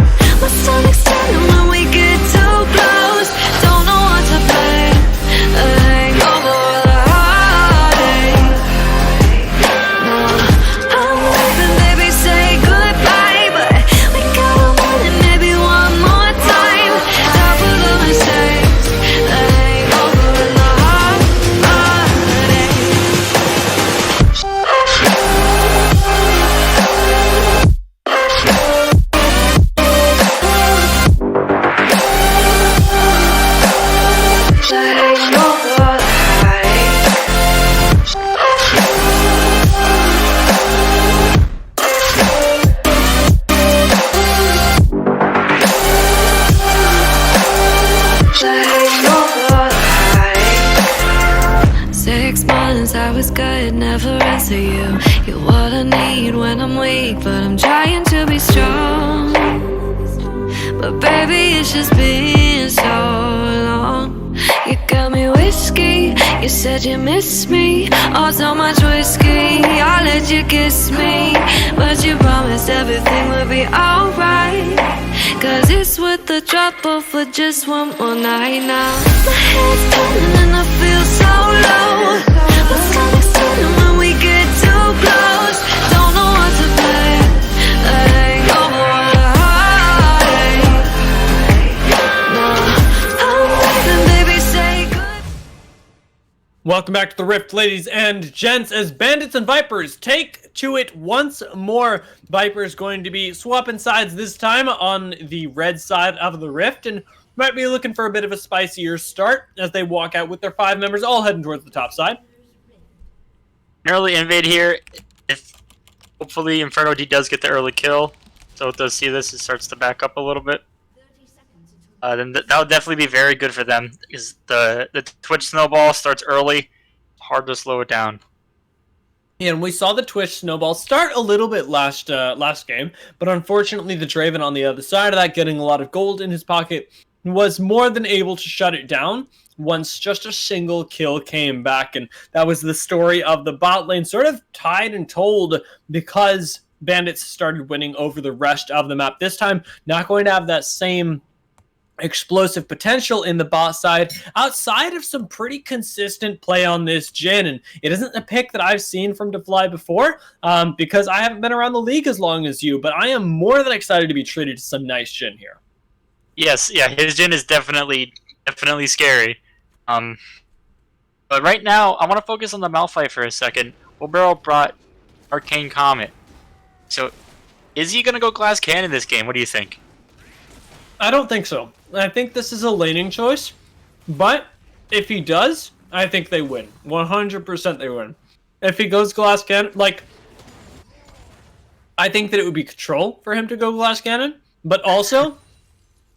My stomach's turning when we get too close. Don't know what to play. A hangover or a heartache. No, I'm leaving, baby, say goodbye. But we got a morning, maybe one more time. Top of the mistakes. A hangover and a heartache. I was good, never answer you. You're what I need when I'm weak, but I'm trying to be strong. But baby, it's just been so long. You got me whiskey, you said you miss me. Oh, so much whiskey, I'll let you kiss me. But you promised everything would be alright. Cause it's worth the trouble for just one more night now. My head's turning and I feel so low. My stomach's turning when we get too close. Don't know what to play. A hangover or a heartache. No, I'm leaving, baby, say good. Welcome back to the Rift, ladies and gents, as Bandits and Vipers take to it once more. Vipers going to be swapping sides this time on the red side of the Rift, and might be looking for a bit of a spicier start as they walk out with their 5 members all heading towards the top side. An early invade here. If hopefully Inferno D does get the early kill, so it does see this, it starts to back up a little bit. Then that would definitely be very good for them. Is the Twitch snowball starts early, hard to slow it down. Yeah, and we saw the Twitch snowball start a little bit last game, but unfortunately the Draven on the other side of that, getting a lot of gold in his pocket, was more than able to shut it down once just a single kill came back. And that was the story of the bot lane, sort of tied and told because Bandits started winning over the rest of the map. This time, not going to have that same explosive potential in the bot side outside of some pretty consistent play on this Jhin. And it isn't a pick that I've seen from DeFly before because I haven't been around the league as long as you, but I am more than excited to be treated to some nice Jhin here. Yes, yeah, his Jhin is definitely scary. But right now, I want to focus on the Malphite for a second. Wheelbarrow brought Arcane Comet. So, is he going to go Glass Cannon this game? What do you think? I don't think so. I think this is a laning choice, but if he does, I think they win. 100% they win. If he goes Glass Cannon, like, I think that it would be control for him to go Glass Cannon, but also,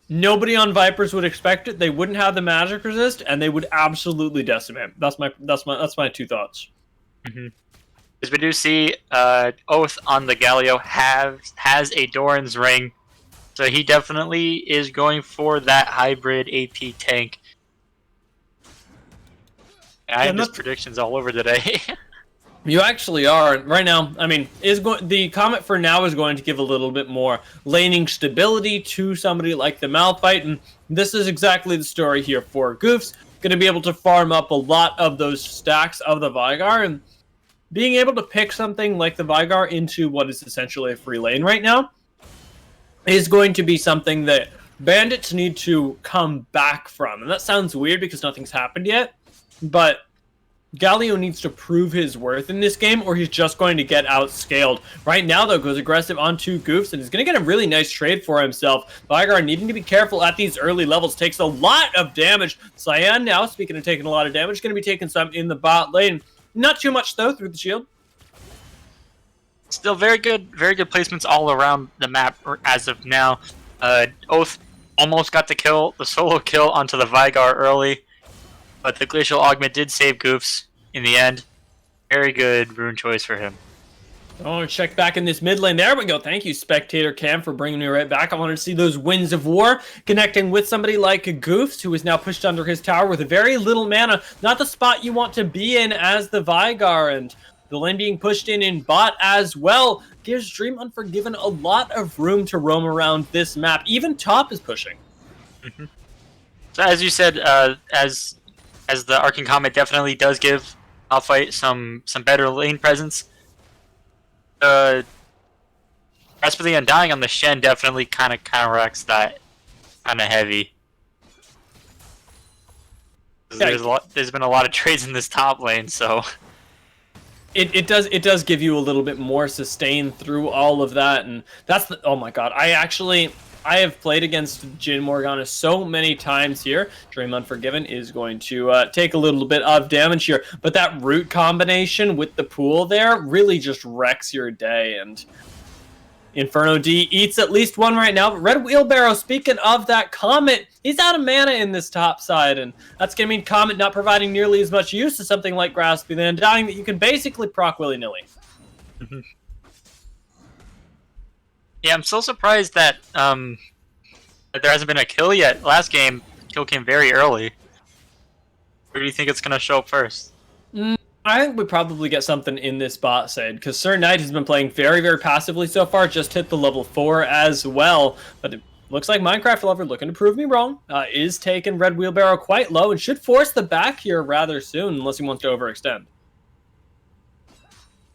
nobody on Vipers would expect it. They wouldn't have the magic resist, and they would absolutely decimate. That's my 2 thoughts. Mm-hmm. As we do see, Oath on the Galio has a Doran's Ring. So he definitely is going for that hybrid AP tank. I have just predictions all over today. You actually are. Right now, I mean, the Comet for now is going to give a little bit more laning stability to somebody like the Malphite, and this is exactly the story here for Goofs. Going to be able to farm up a lot of those stacks of the Vigar, and being able to pick something like the Vigar into what is essentially a free lane right now is going to be something that Bandits need to come back from. And that sounds weird because nothing's happened yet, but Galio needs to prove his worth in this game, or he's just going to get outscaled. Right now, though, goes aggressive on 2 Goofs, and is going to get a really nice trade for himself. Vigar needing to be careful at these early levels. Takes a lot of damage. Cyan now, speaking of taking a lot of damage, going to be taking some in the bot lane. Not too much, though, through the shield. Still very good placements all around the map as of now. Oath almost got the solo kill onto the Vigar early. But the Glacial Augment did save Goofs in the end. Very good rune choice for him. I want to check back in this mid lane. There we go. Thank you, Spectator Cam, for bringing me right back. I wanted to see those Winds of War connecting with somebody like Goofs, who is now pushed under his tower with very little mana. Not the spot you want to be in as the Vigar, and the lane being pushed in bot as well gives Dream Unforgiven a lot of room to roam around this map. Even top is pushing. Mm-hmm. So as you said, as the Arcing Comet definitely does give Malphite some better lane presence. Rasp the Undying on the Shen definitely kind of counteracts that kind of heavy. Yeah. There's been a lot of trades in this top lane, so It does give you a little bit more sustain through all of that, and that's the, oh my god, I have played against Jhin Morgana so many times here. Dream Unforgiven is going to take a little bit of damage here, but that root combination with the pool there really just wrecks your day, and Inferno D eats at least one right now. But Red Wheelbarrow, speaking of that Comet, he's out of mana in this top side, and that's going to mean Comet not providing nearly as much use to something like Grasping the Undying that you can basically proc willy-nilly. Mm-hmm. Yeah, I'm still surprised that that there hasn't been a kill yet. Last game, kill came very early. Where do you think it's going to show up first? I think we probably get something in this bot side, because Sir Knight has been playing very, very passively so far, just hit the level 4 as well, but it looks like Minecraft Lover, looking to prove me wrong, is taking Red Wheelbarrow quite low, and should force the back here rather soon, unless he wants to overextend.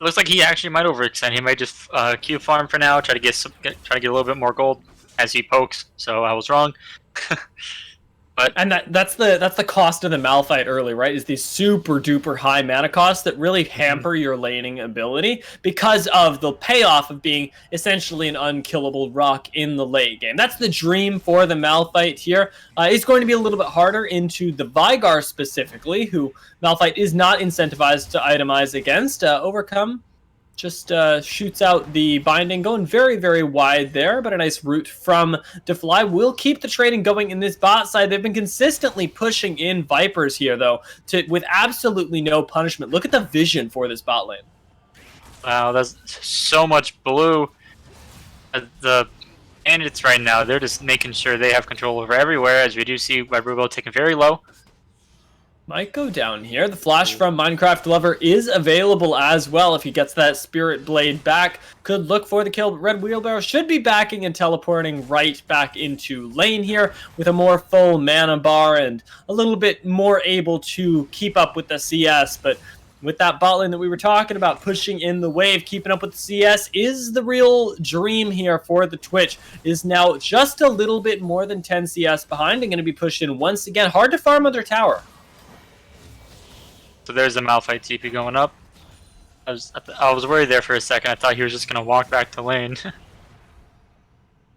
It looks like he actually might overextend. He might just Q farm for now, try to get a little bit more gold as he pokes. So I was wrong. But and that's the cost of the Malphite early, right? Is these super duper high mana costs that really hamper your laning ability because of the payoff of being essentially an unkillable rock in the late game. That's the dream for the Malphite here. It's going to be a little bit harder into the Vigar specifically, who Malphite is not incentivized to itemize against. Overcome just shoots out the binding, going very, very wide there, but a nice route from Defly will keep the trading going in this bot side. They've been consistently pushing in Vipers here, though, with absolutely no punishment. Look at the vision for this bot lane. Wow, that's so much blue. The bandits right now, they're just making sure they have control over everywhere, as we do see Vibrubo taken very low. Might go down here. The flash from Minecraft Lover is available as well if he gets that Spirit Blade back. Could look for the kill, but Red Wheelbarrow should be backing and teleporting right back into lane here with a more full mana bar and a little bit more able to keep up with the CS. But with that bot lane that we were talking about, pushing in the wave, keeping up with the CS is the real dream here for the Twitch. Is now just a little bit more than 10 CS behind and going to be pushed in once again. Hard to farm under tower. So there's the Malphite TP going up. I was worried there for a second. I thought he was just going to walk back to lane.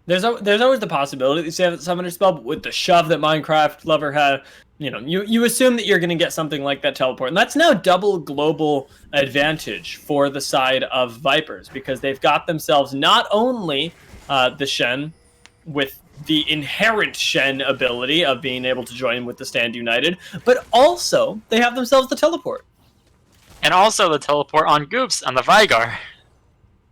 There's always the possibility that you have a summoner spell, but with the shove that Minecraft Lover had, you assume that you're going to get something like that teleport. And that's now double global advantage for the side of Vipers, because they've got themselves not only the Shen with the inherent Shen ability of being able to join with the Stand United, but also they have themselves the teleport. And also the teleport on Goofs on the Vigar.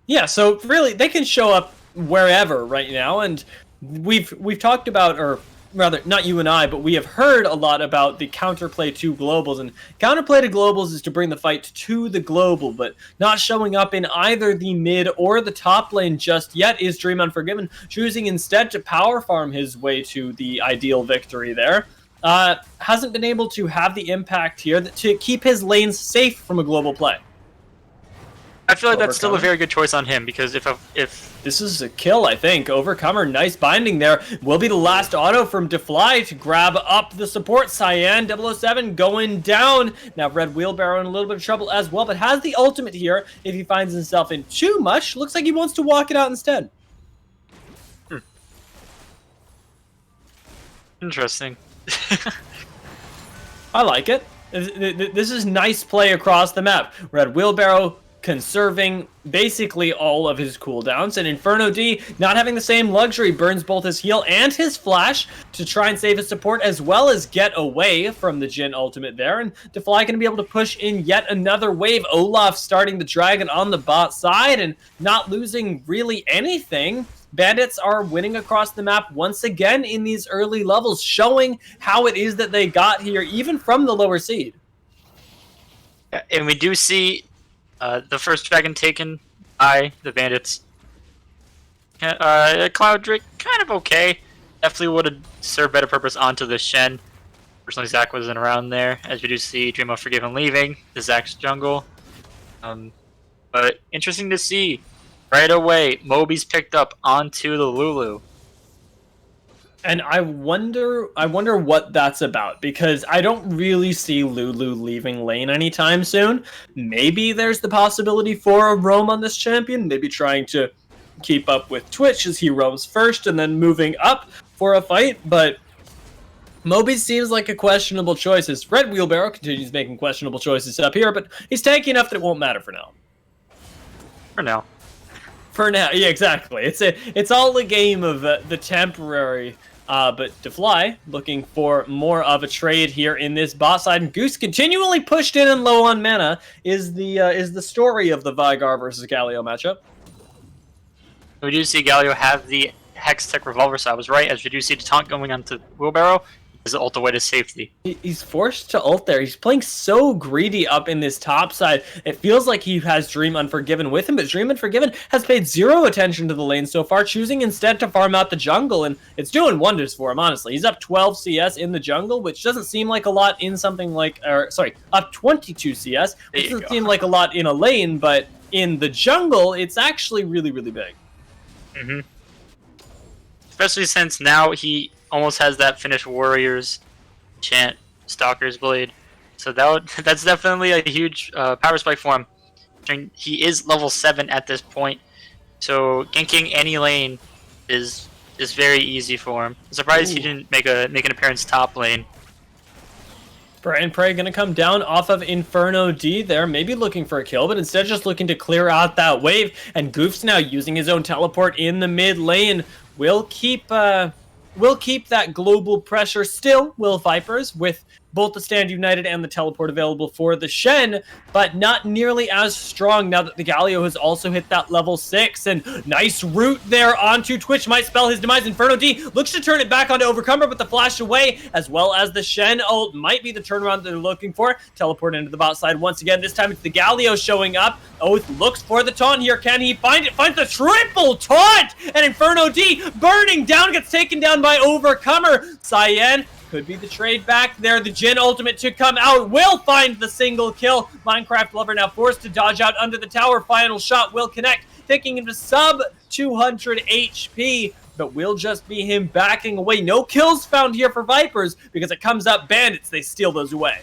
Yeah, so really they can show up wherever right now, and we've talked about, or rather not you and I, but we have heard a lot about the counterplay to globals, and counterplay to globals is to bring the fight to the global, but not showing up in either the mid or the top lane just yet is Dream Unforgiven, choosing instead to power farm his way to the ideal victory there. Hasn't been able to have the impact here to keep his lanes safe from a global play. I feel like that's still a Overcomer. very good choice on him because if This is a kill, I think. Overcomer, nice binding there. Will be the last auto from DeFly to grab up the support. Cyan, 007 going down. Now Red Wheelbarrow in a little bit of trouble as well, but has the ultimate here. If he finds himself in too much, looks like he wants to walk it out instead. interesting. I like it. This is nice play across the map. Red Wheelbarrow conserving basically all of his cooldowns, and Inferno D not having the same luxury, burns both his heal and his flash to try and save his support as well as get away from the Jhin ultimate there, and DeFly going to be able to push in yet another wave. Olaf starting the dragon on the bot side and not losing really anything. Bandits are winning across the map once again in these early levels, showing how it is that they got here, even from the lower seed. And we do see the first dragon taken by the bandits. Cloud Drake, kind of okay. Definitely would have served better purpose onto the Shen. Personally, Zac wasn't around there. As we do see Dream of Forgiven leaving the Zac's jungle. But interesting to see. Right away, Moby's picked up onto the Lulu. And I wonder what that's about, because I don't really see Lulu leaving lane anytime soon. Maybe there's the possibility for a roam on this champion, maybe trying to keep up with Twitch as he roams first and then moving up for a fight, but Moby seems like a questionable choice as Red Wheelbarrow continues making questionable choices up here, but he's tanky enough that it won't matter for now. For now. For now, yeah, exactly. It's all a game of the temporary. But DeFly looking for more of a trade here in this bot side, and Goose continually pushed in and low on mana is the story of the Vigar versus Galio matchup. We do see Galio have the Hex Tech Revolver, so I was right, as we do see the taunt going onto Wheelbarrow. Is ult away to safety. He's forced to ult there. He's playing so greedy up in this top side. It feels like he has Dream Unforgiven with him, but Dream Unforgiven has paid zero attention to the lane so far, choosing instead to farm out the jungle, and it's doing wonders for him, honestly. He's up 12 CS in the jungle, which doesn't seem like a lot in something like, up 22 CS, which doesn't seem like a lot in a lane, but in the jungle, it's actually really, really big. Mm-hmm. Especially since now he almost has that finished Warriors chant, Stalker's Blade. So that's definitely a huge power spike for him. And he is level 7 at this point, so ganking any lane is very easy for him. I'm surprised he didn't make an appearance top lane. Brian Prey gonna come down off of Inferno D there, maybe looking for a kill, but instead just looking to clear out that wave. And Goof's now using his own teleport in the mid lane. We'll keep that global pressure still, will Vipers, with both the Stand United and the teleport available for the Shen, but not nearly as strong now that the Galio has also hit that level 6. And nice route there onto Twitch, might spell his demise. Inferno D looks to turn it back onto Overcomer, but the flash away, as well as the Shen ult, might be the turnaround they're looking for. Teleport into the bot side once again. This time it's the Galio showing up. Oath looks for the taunt here. Can he find it? Finds the triple taunt! And Inferno D burning down, gets taken down by Overcomer. Cyan could be the trade back there. The Jhin ultimate to come out will find the single kill. Minecraft Lover now forced to dodge out under the tower. Final shot will connect, taking him to sub 200 HP, but will just be him backing away. No kills found here for Vipers because it comes up Bandits. They steal those away.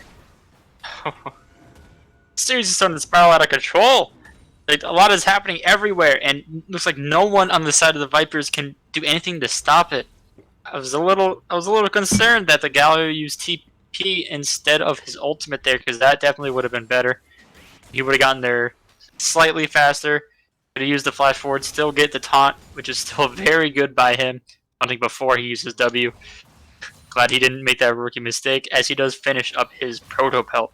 Series is starting to spiral out of control. Like, a lot is happening everywhere, and looks like no one on the side of the Vipers can do anything to stop it. I was a little concerned that the Galio used TP instead of his ultimate there, because that definitely would have been better. He would have gotten there slightly faster, but he used the flash forward, still get the taunt, which is still very good by him. Taunting before he uses W. Glad he didn't make that rookie mistake, as he does finish up his proto pelt.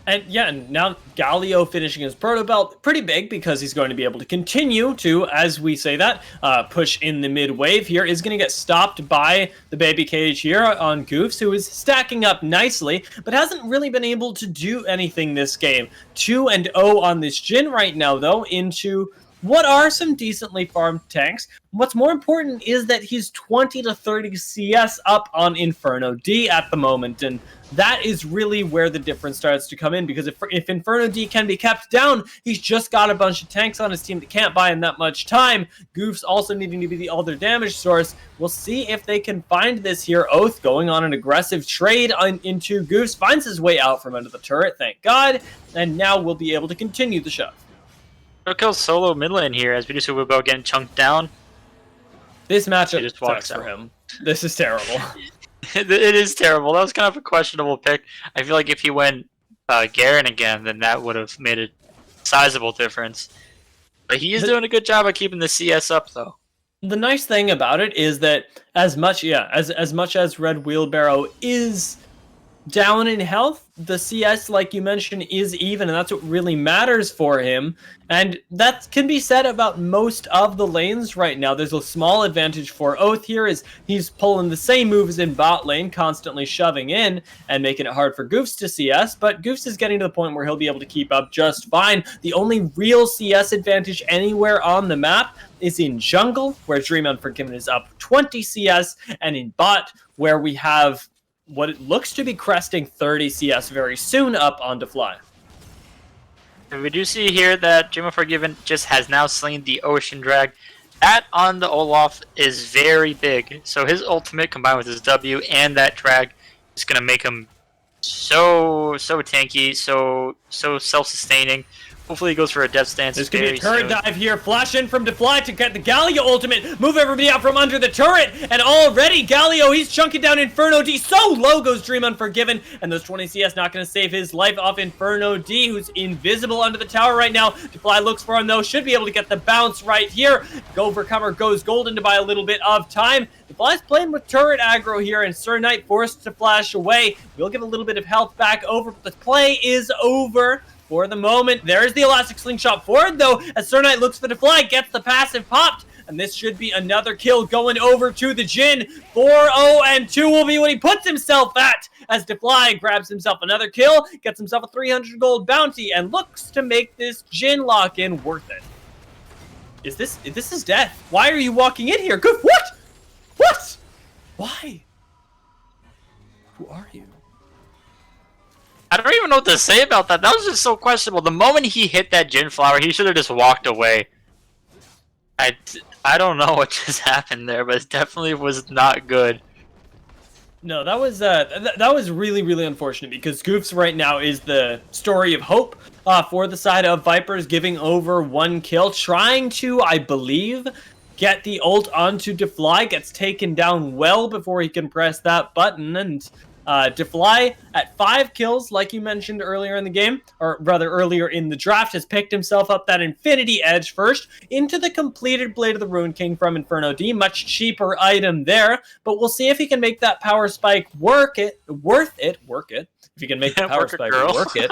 And yeah, now Galio finishing his proto belt, pretty big because he's going to be able to continue to, as we say that, push in the mid wave here. Is going to get stopped by the baby cage here on Goofs, who is stacking up nicely, but hasn't really been able to do anything this game. 2-0 on this Jhin right now, though, into what are some decently farmed tanks. What's more important is that he's 20 to 30 CS up on Inferno D at the moment, and that is really where the difference starts to come in, because if Inferno D can be kept down, he's just got a bunch of tanks on his team that can't buy him that much time. Goof's also needing to be the other damage source. We'll see if they can find this here. Oath going on an aggressive trade into Goofs, finds his way out from under the turret, thank God, and now we'll be able to continue the shove. No kill solo mid lane here as BDT will go getting chunked down. This matchup just sucks for him. This is terrible. It is terrible. That was kind of a questionable pick. I feel like if he went Garen again, then that would have made a sizable difference. But he is doing a good job of keeping the CS up, though. The nice thing about it is that as much as Red Wheelbarrow is down in health, the CS, like you mentioned, is even, and that's what really matters for him. And that can be said about most of the lanes right now. There's a small advantage for Oath here, is he's pulling the same moves in bot lane, constantly shoving in and making it hard for Goofs to CS, but Goofs is getting to the point where he'll be able to keep up just fine. The only real CS advantage anywhere on the map is in jungle, where Dream Unforgiven is up 20 CS, and in bot, where we have what it looks to be cresting 30 CS very soon up onto Fly. And we do see here that Dream Unforgiven just has now slain the Ocean Drag. That on the Olaf is very big. So his ultimate combined with his W and that drag is going to make him so tanky, so self-sustaining. Hopefully he goes for a death stance. There's going to be a turret dive here. Flash in from Defly to get the Galio ultimate. Move everybody out from under the turret. And already Galio, he's chunking down Inferno D. So low goes Dream Unforgiven. And those 20 CS not going to save his life off Inferno D, who's invisible under the tower right now. Defly looks for him, though. Should be able to get the bounce right here. Overcomer goes golden to buy a little bit of time. Defly's playing with turret aggro here, and Sir Knight forced to flash away. We'll get a little bit of health back over, but the play is over. For the moment, there's the elastic slingshot forward, though, as Sir Knight looks for the fly, gets the passive popped, and this should be another kill going over to the Jhin. 4-0-2 will be what he puts himself at, as Defly grabs himself another kill, gets himself a 300 gold bounty, and looks to make this Jhin lock-in worth it. This is death. Why are you walking in here? Goof, what? What? Why? Who are you? I don't even know what to say about that. That was just so questionable. The moment he hit that Jhin flower, he should have just walked away. I don't know what just happened there, but it definitely was not good. No, that was really unfortunate, because Goofs right now is the story of hope for the side of Vipers, giving over one kill, trying to, I believe, get the ult onto Defly, gets taken down well before he can press that button, and Defly at 5 kills, like you mentioned earlier in the game, or rather earlier in the draft, has picked himself up that Infinity Edge first into the completed Blade of the Ruined King from Inferno D. Much cheaper item there, but we'll see if he can make that power spike worth it. If you can make the power spike work it.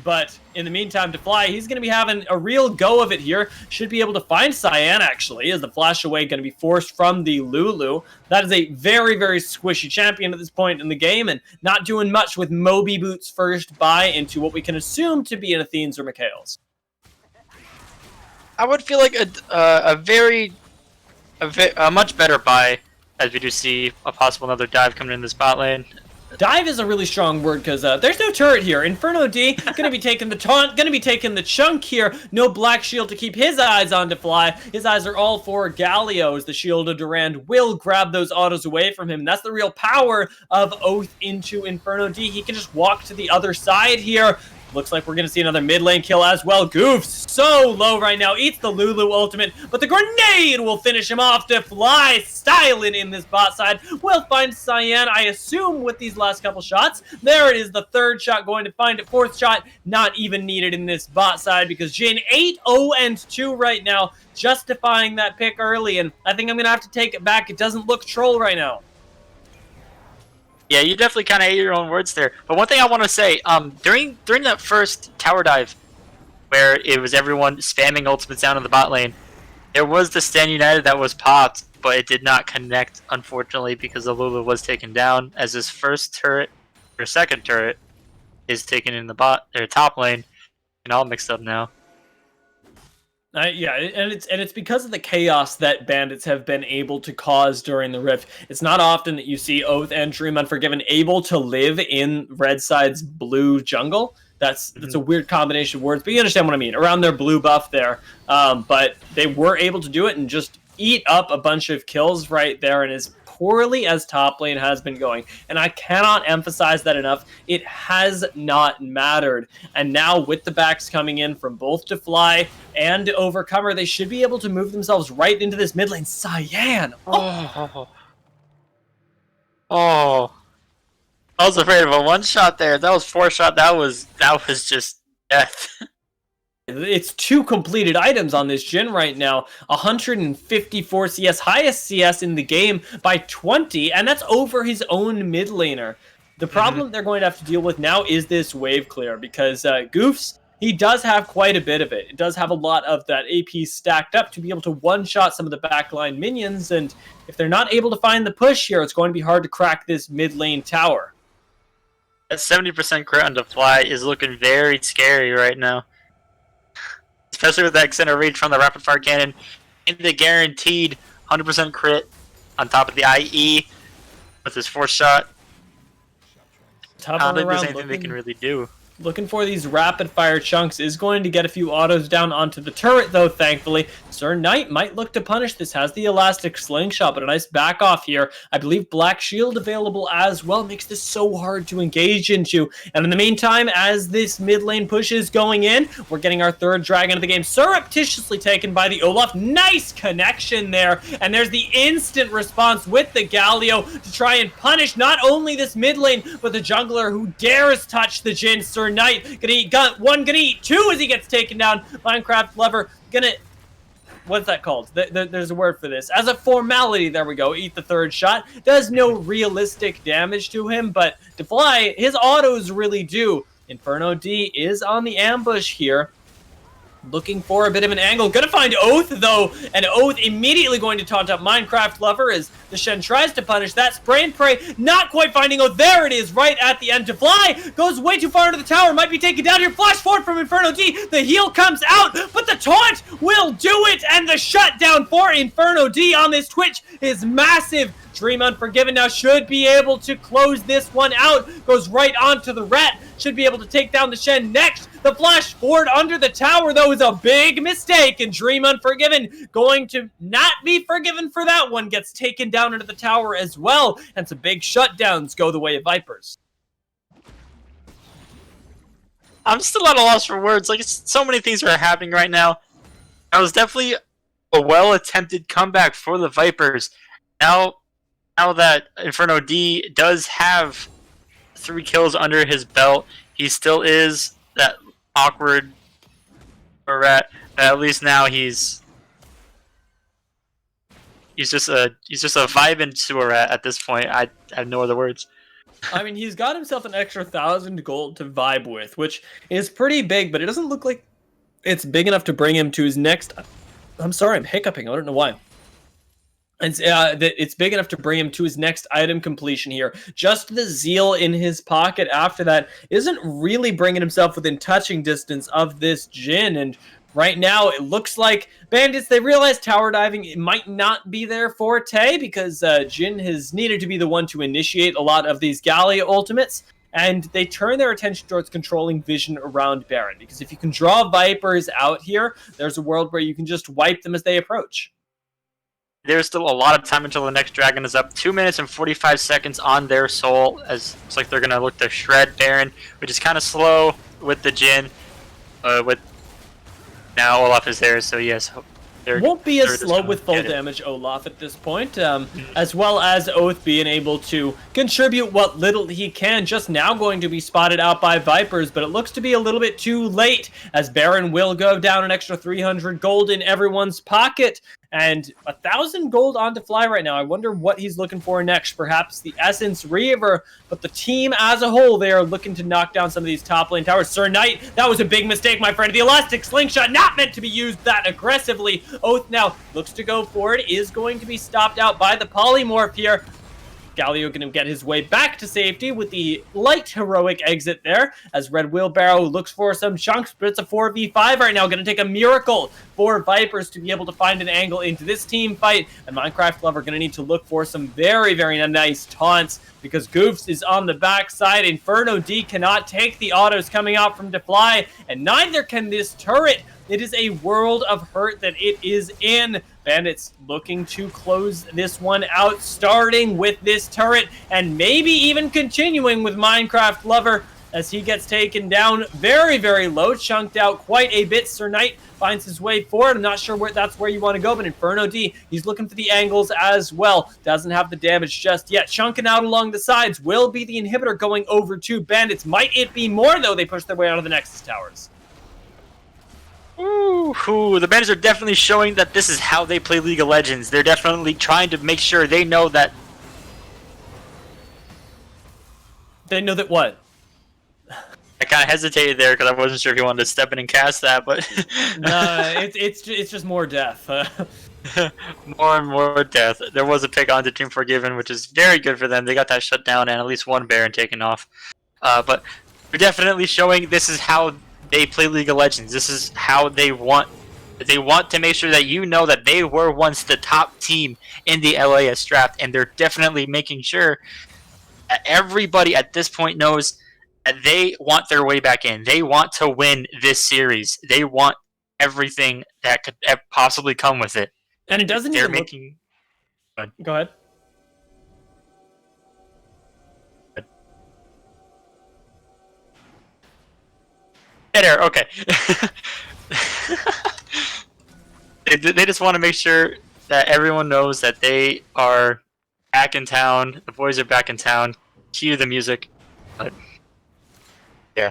But in the meantime, Defly, he's going to be having a real go of it here. Should be able to find Cyan, actually, as the flash away going to be forced from the Lulu. That is a very squishy champion at this point in the game, and not doing much with Moby Boots' first buy into what we can assume to be an Athene's or Mikhail's. I would feel like a much better buy, as we do see a possible another dive coming in this bot lane. Dive is a really strong word, because there's no turret here. Inferno D gonna be taking the taunt, gonna be taking the chunk here. No black shield to keep his eyes on Defly. His eyes are all for Galio, as the Shield of Durand will grab those autos away from him. And that's the real power of Oath into Inferno D. He can just walk to the other side here. Looks like we're going to see another mid lane kill as well. Goofs so low right now. Eats the Lulu ultimate, but the grenade will finish him off. Defly styling in this bot side. We'll find Cyan, I assume, with these last couple shots. There it is, the third shot going to find it. Fourth shot not even needed in this bot side, because Jhin 8-0-2 right now, justifying that pick early. And I think I'm going to have to take it back. It doesn't look troll right now. Yeah, you definitely kind of ate your own words there. But one thing I want to say, during that first tower dive, where it was everyone spamming ultimates down in the bot lane, there was the Stand United that was popped, but it did not connect, unfortunately, because the Lulu was taken down, as his first turret, or second turret, is taken in the top lane, and all mixed up now. Yeah, and it's because of the chaos that bandits have been able to cause during the Rift. It's not often that you see Oath and Dream Unforgiven able to live in Red Side's blue jungle. That's a weird combination of words, but you understand what I mean. Around their blue buff there, but they were able to do it and just eat up a bunch of kills right there, and as poorly as top lane has been going, and I cannot emphasize that enough, it has not mattered. And now with the backs coming in from both Defly and Overcomer, they should be able to move themselves right into this mid lane. Cyan! Oh. I was afraid of a one shot there. That was 4-shot. That was just death. It's 2 completed items on this Jhin right now. 154 CS, highest CS in the game by 20, and that's over his own mid laner. The problem they're going to have to deal with now is this wave clear, because Goofs, he does have quite a bit of it. It does have a lot of that AP stacked up to be able to one-shot some of the backline minions, and if they're not able to find the push here, it's going to be hard to crack this mid lane tower. That 70% crit on Defly is looking very scary right now. Especially with that center reach from the rapid fire cannon and the guaranteed 100% crit on top of the IE with his 4-shot. I don't think there's anything they can really do. Looking for these rapid fire chunks, is going to get a few autos down onto the turret though, thankfully. Sir Knight might look to punish this, has the elastic slingshot, but a nice back off here. I believe Black Shield available as well, makes this so hard to engage into. And in the meantime, as this mid lane push is going in, we're getting our 3rd dragon of the game surreptitiously taken by the Olaf. Nice connection there, and there's the instant response with the Galio to try and punish not only this mid lane, but the jungler who dares touch the Jhin. Sir Knight gonna eat one, gonna eat 2 as he gets taken down. Minecraft Lover gonna, what's that called? There's a word for this. As a formality, there we go, eat the 3rd shot. Does no realistic damage to him, but Defly, his autos really do. Inferno D is on the ambush here, looking for a bit of an angle. Gonna find Oath, though, and Oath immediately going to taunt up Minecraft Lover as the Shen tries to punish that. Spray and pray, not quite finding Oath. There it is, right at the end. Defly goes way too far into the tower, might be taken down here. Flash forward from Inferno D. The heal comes out, but the taunt will do it, and the shutdown for Inferno D on this Twitch is massive. Dream Unforgiven now should be able to close this one out. Goes right onto the rat. Should be able to take down the Shen next. The flash forward under the tower, though, is a big mistake. And Dream Unforgiven going to not be forgiven for that one. Gets taken down into the tower as well. And some big shutdowns go the way of Vipers. I'm still at a loss for words. Like, so many things are happening right now. That was definitely a well-attempted comeback for the Vipers. Now that Inferno D does have 3 kills under his belt, he still is that awkward rat. At least now he's just a vibing sewer rat at this point. I have no other words. I mean, he's got himself an extra 1,000 gold to vibe with, which is pretty big, but it doesn't look like it's big enough to bring him to his next. I'm sorry, I'm hiccuping. I don't know why. It's big enough to bring him to his next item completion here. Just the zeal in his pocket after that isn't really bringing himself within touching distance of this Jhin. And right now, it looks like Bandits, they realize tower diving might not be their forte, because Jhin has needed to be the one to initiate a lot of these Gallia ultimates. And they turn their attention towards controlling vision around Baron, because if you can draw Vipers out here, there's a world where you can just wipe them as they approach. There's still a lot of time until the next dragon is up. 2 minutes and 45 seconds on their soul, as looks like they're going to look to shred Baron, which is kind of slow with the Jhin. With now Olaf is there, so yes. Won't be as slow with full damage Olaf at this point, as well as Oath being able to contribute what little he can. Just now going to be spotted out by Vipers, but it looks to be a little bit too late, as Baron will go down an extra 300 gold in everyone's pocket. And 1,000 gold on Defly right now. I wonder what he's looking for next. Perhaps the Essence Reaver. But the team as a whole, they are looking to knock down some of these top lane towers. Sir Knight, that was a big mistake, my friend. The Elastic Slingshot, not meant to be used that aggressively. Oath now looks to go forward. Is going to be stopped out by the Polymorph here. Galio going to get his way back to safety with the light heroic exit there as Red Wheelbarrow looks for some chunks, but it's a 4v5 right now. Going to take a miracle for Vipers to be able to find an angle into this team fight, and Minecraft Lover going to need to look for some very, very nice taunts because Goofs is on the backside. Inferno D cannot take the autos coming out from Defly, and neither can this turret. It is a world of hurt that it is in. Bandits looking to close this one out, starting with this turret, and maybe even continuing with Minecraft Lover as he gets taken down very, very low, chunked out quite a bit. Sir Knight finds his way forward. I'm not sure that's where you want to go, but Inferno D, he's looking for the angles as well. Doesn't have the damage just yet. Chunking out along the sides will be the inhibitor going over to Bandits. Might it be more, though? They push their way out of the Nexus towers. Ooh, the Bandits are definitely showing that this is how they play League of Legends. They're definitely trying to make sure they know that... They know that what? I kind of hesitated there because I wasn't sure if you wanted to step in and cast that, but... it's just more death. More and more death. There was a pick onto Team Forgiven, which is very good for them. They got that shut down and at least one Baron taken off. But they're definitely showing this is how they play League of Legends. This is how they want to make sure that you know that they were once the top team in the LAS draft, and they're definitely making sure that everybody at this point knows that they want their way back in. They want to win this series. They want everything that could possibly come with it. And it doesn't They're even making... Go ahead. There, okay. They just want to make sure that everyone knows that they are back in town. The boys are back in town. Cue the music. But, yeah.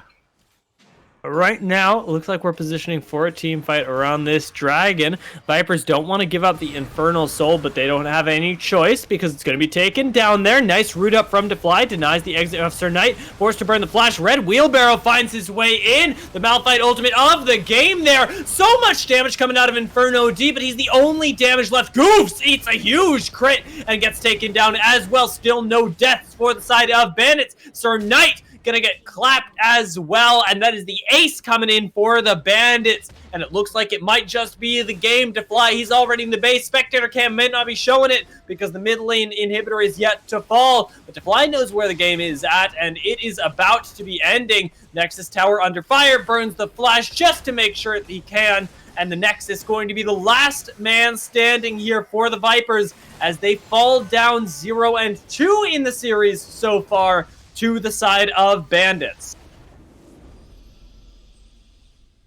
Right now, it looks like we're positioning for a team fight around this dragon. Vipers don't want to give up the Infernal Soul, but they don't have any choice because it's going to be taken down there. Nice root up from Defly, denies the exit of Sir Knight, forced to burn the flash. Red Wheelbarrow finds his way in. The Malphite ultimate of the game there. So much damage coming out of Inferno D, but he's the only damage left. Goofs eats a huge crit and gets taken down as well. Still no deaths for the side of Bandits. Sir Knight gonna get clapped as well, and that is the ace coming in for the Bandits, and it looks like it might just be the game to fly. He's already in the base. Spectator cam may not be showing it because the mid lane inhibitor is yet to fall, but Defly knows where the game is at, and it is about to be ending. Nexus tower under fire, burns the flash just to make sure that he can, and the Nexus going to be the last man standing here for the Vipers as they fall down 0-2 in the series so far to the side of Bandits.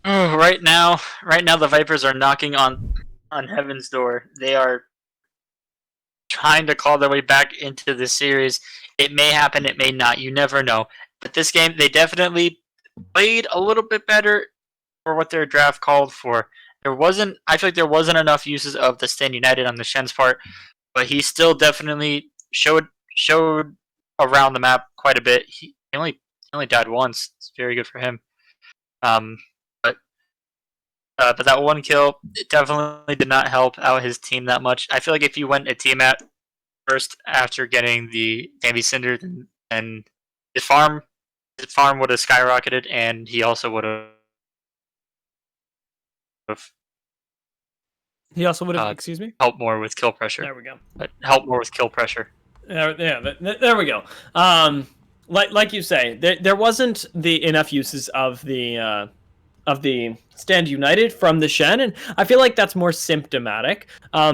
Right now the Vipers are knocking on heaven's door. They are trying to claw their way back into the series. It may happen, it may not. You never know. But this game, they definitely played a little bit better for what their draft called for. I feel like there wasn't enough uses of the Stand United on the Shen's part, but he still definitely showed around the map quite a bit. He only died once. It's very good for him. But that one kill, it definitely did not help out his team that much. I feel like if you went a team at first after getting the Danby Cinder, then his farm would have skyrocketed, and he also would have. He also would have, excuse me? Helped more with kill pressure. There we go. Help more with kill pressure. There we go. Like you say, there wasn't enough uses of the Stand United from the Shen, and I feel like that's more symptomatic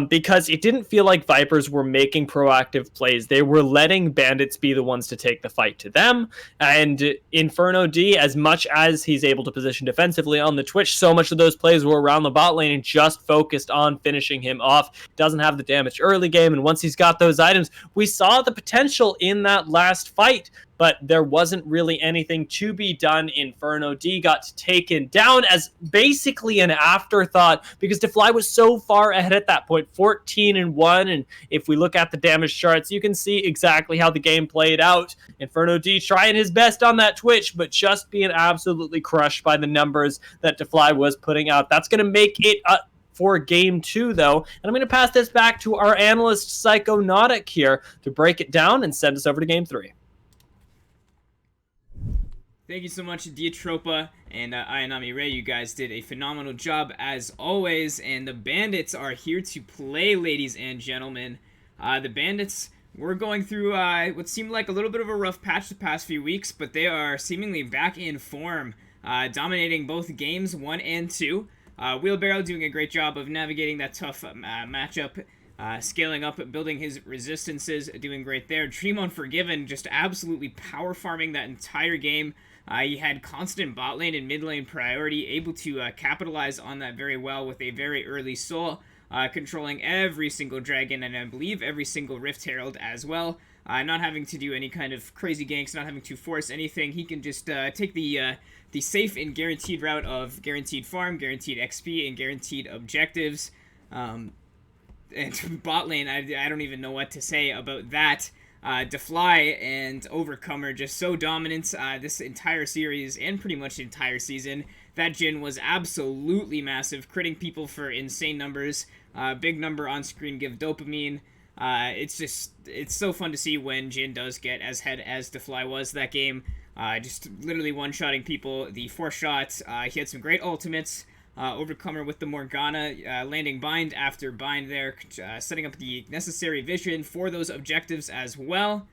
because it didn't feel like Vipers were making proactive plays. They were letting Bandits be the ones to take the fight to them, and Inferno D, as much as he's able to position defensively on the Twitch, so much of those plays were around the bot lane and just focused on finishing him off. Doesn't have the damage early game, and once he's got those items, we saw the potential in that last fight, but there wasn't really anything to be done. Inferno D got taken down as basically an afterthought because Defly was so far ahead at that point, 14-1, and if we look at the damage charts, you can see exactly how the game played out. Inferno D trying his best on that Twitch, but just being absolutely crushed by the numbers that Defly was putting out. That's going to make it for Game 2, though. And I'm going to pass this back to our analyst, Psychonautic, here to break it down and send us over to Game 3. Thank you so much, Diatropa and Ayanami Ray. You guys did a phenomenal job as always, and the Bandits are here to play, ladies and gentlemen. The Bandits were going through what seemed like a little bit of a rough patch the past few weeks, but they are seemingly back in form, dominating both games 1 and 2. Wheelbarrow doing a great job of navigating that tough matchup, scaling up, building his resistances, doing great there. Dream Unforgiven just absolutely power farming that entire game. He had constant bot lane and mid lane priority, able to capitalize on that very well with a very early soul, controlling every single dragon and I believe every single Rift Herald as well. Not having to do any kind of crazy ganks, not having to force anything. He can just take the safe and guaranteed route of guaranteed farm, guaranteed XP, and guaranteed objectives. And bot lane, I don't even know what to say about that. Defly and Overcomer just so dominant this entire series and pretty much the entire season. That Jhin was absolutely massive, critting people for insane numbers. Big number on screen give dopamine. It's so fun to see when Jhin does get as head as Defly was that game. Just literally one-shotting people. The 4 shots, he had some great ultimates. Overcomer with the Morgana, landing bind after bind there, setting up the necessary vision for those objectives as well.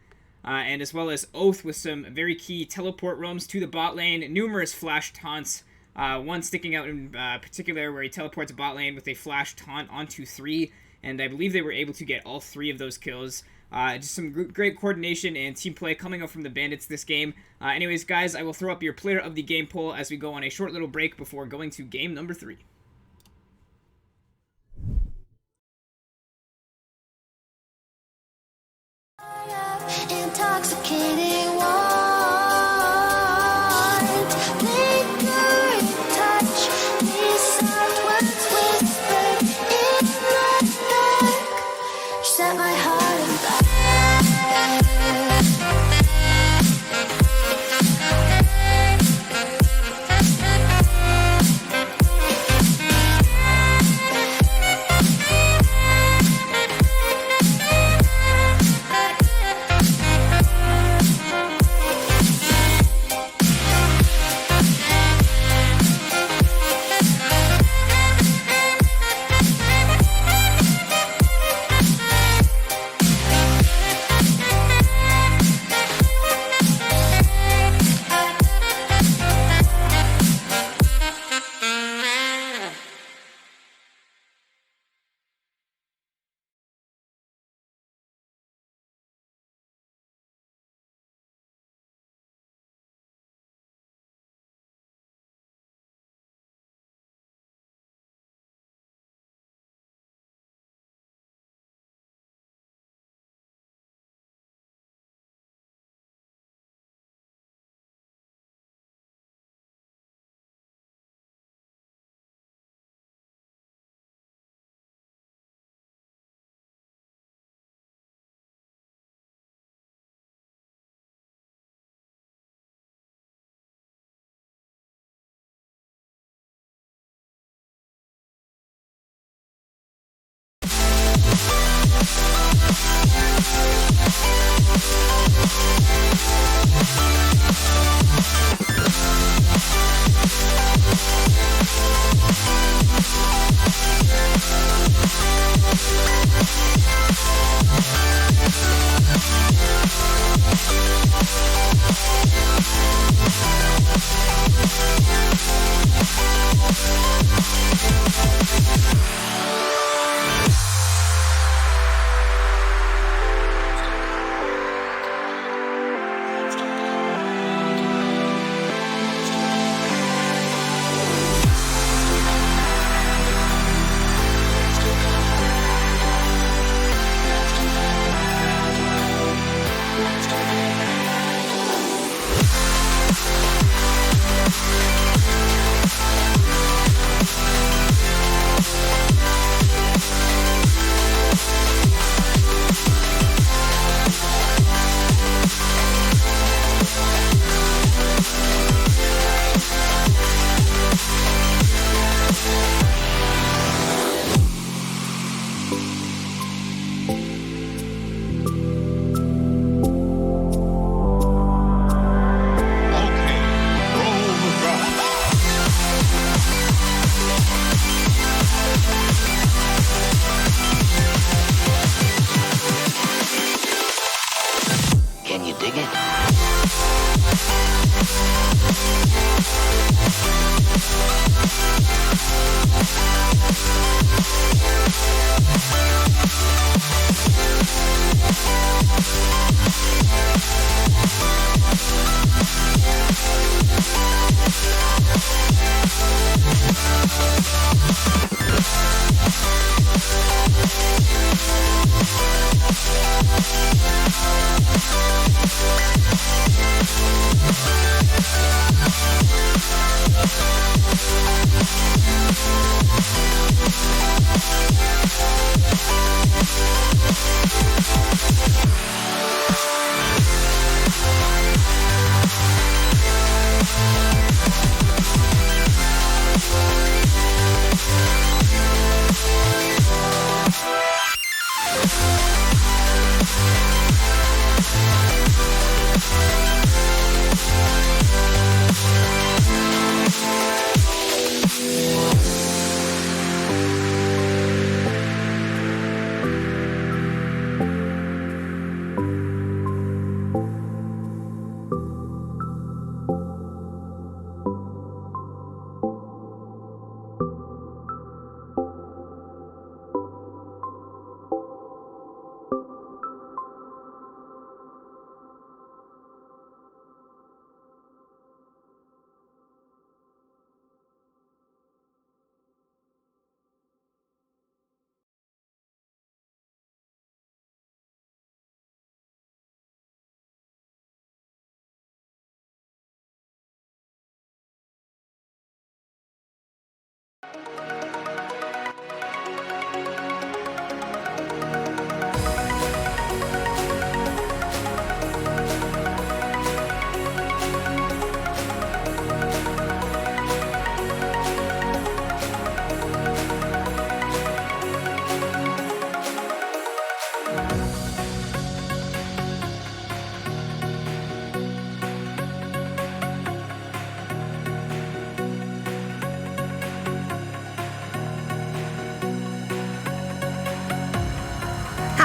And as well as Oath with some very key teleport roams to the bot lane, numerous flash taunts, one sticking out in particular where he teleports bot lane with a flash taunt onto 3, and I believe they were able to get all 3 of those kills. Just some great coordination and team play coming up from the Bandits this game. Anyways, guys, I will throw up your player of the game poll as we go on a short little break before going to game number 3. Intoxicating wine, lingering touch, these soft words whispered in the dark, set my heart on fire.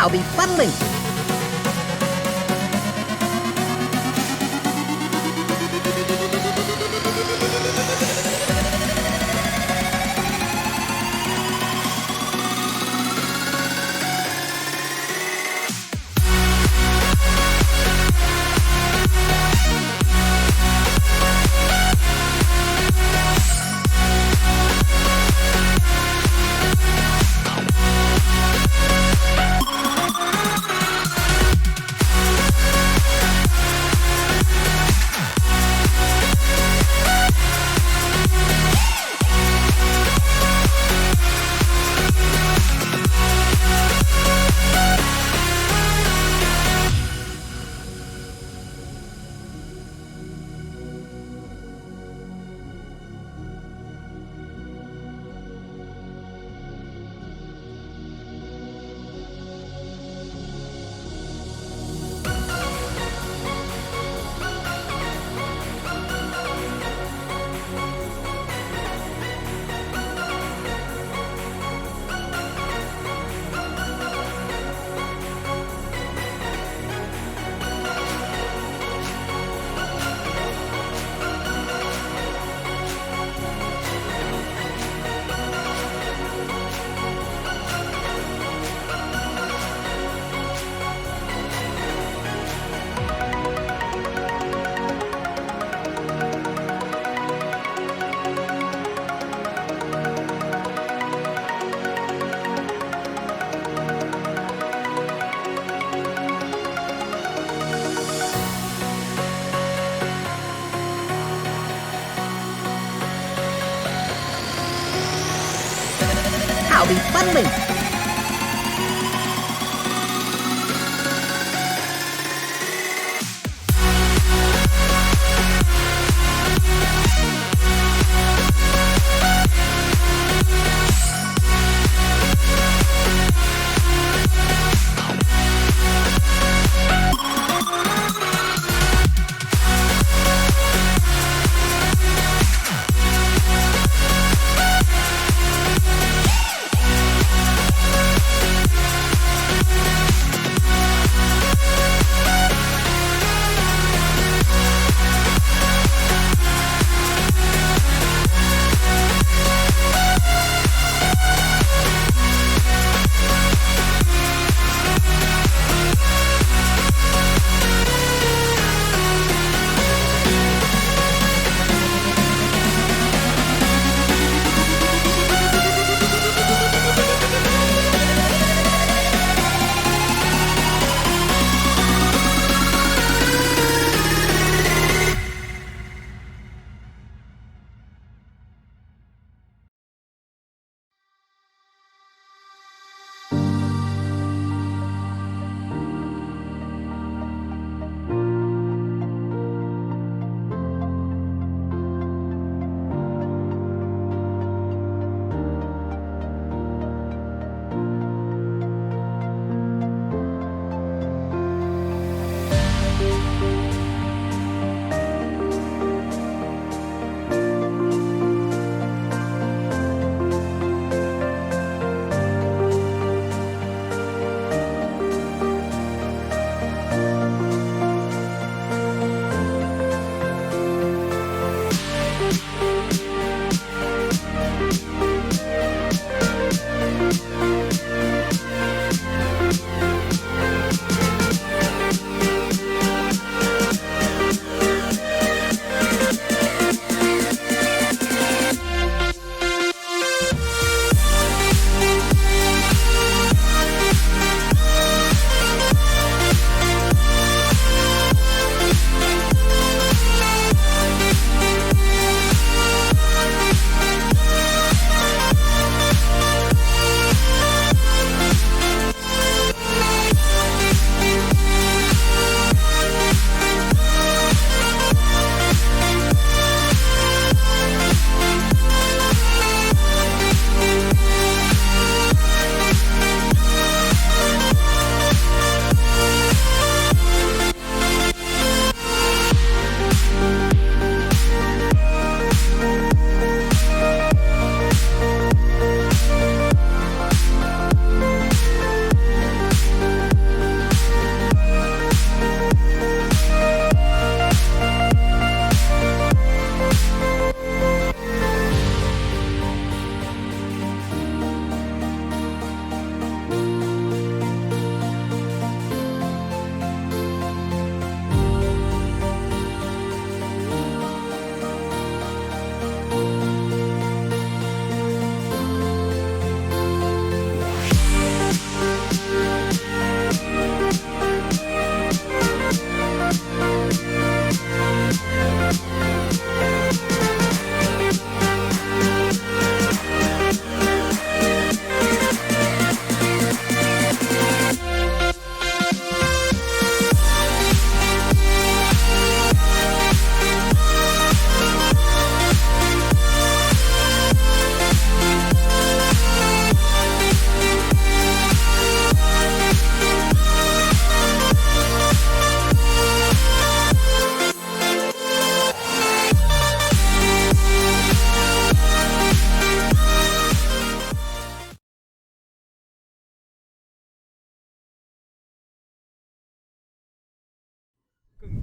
I'll be funneling. I'll be funneling.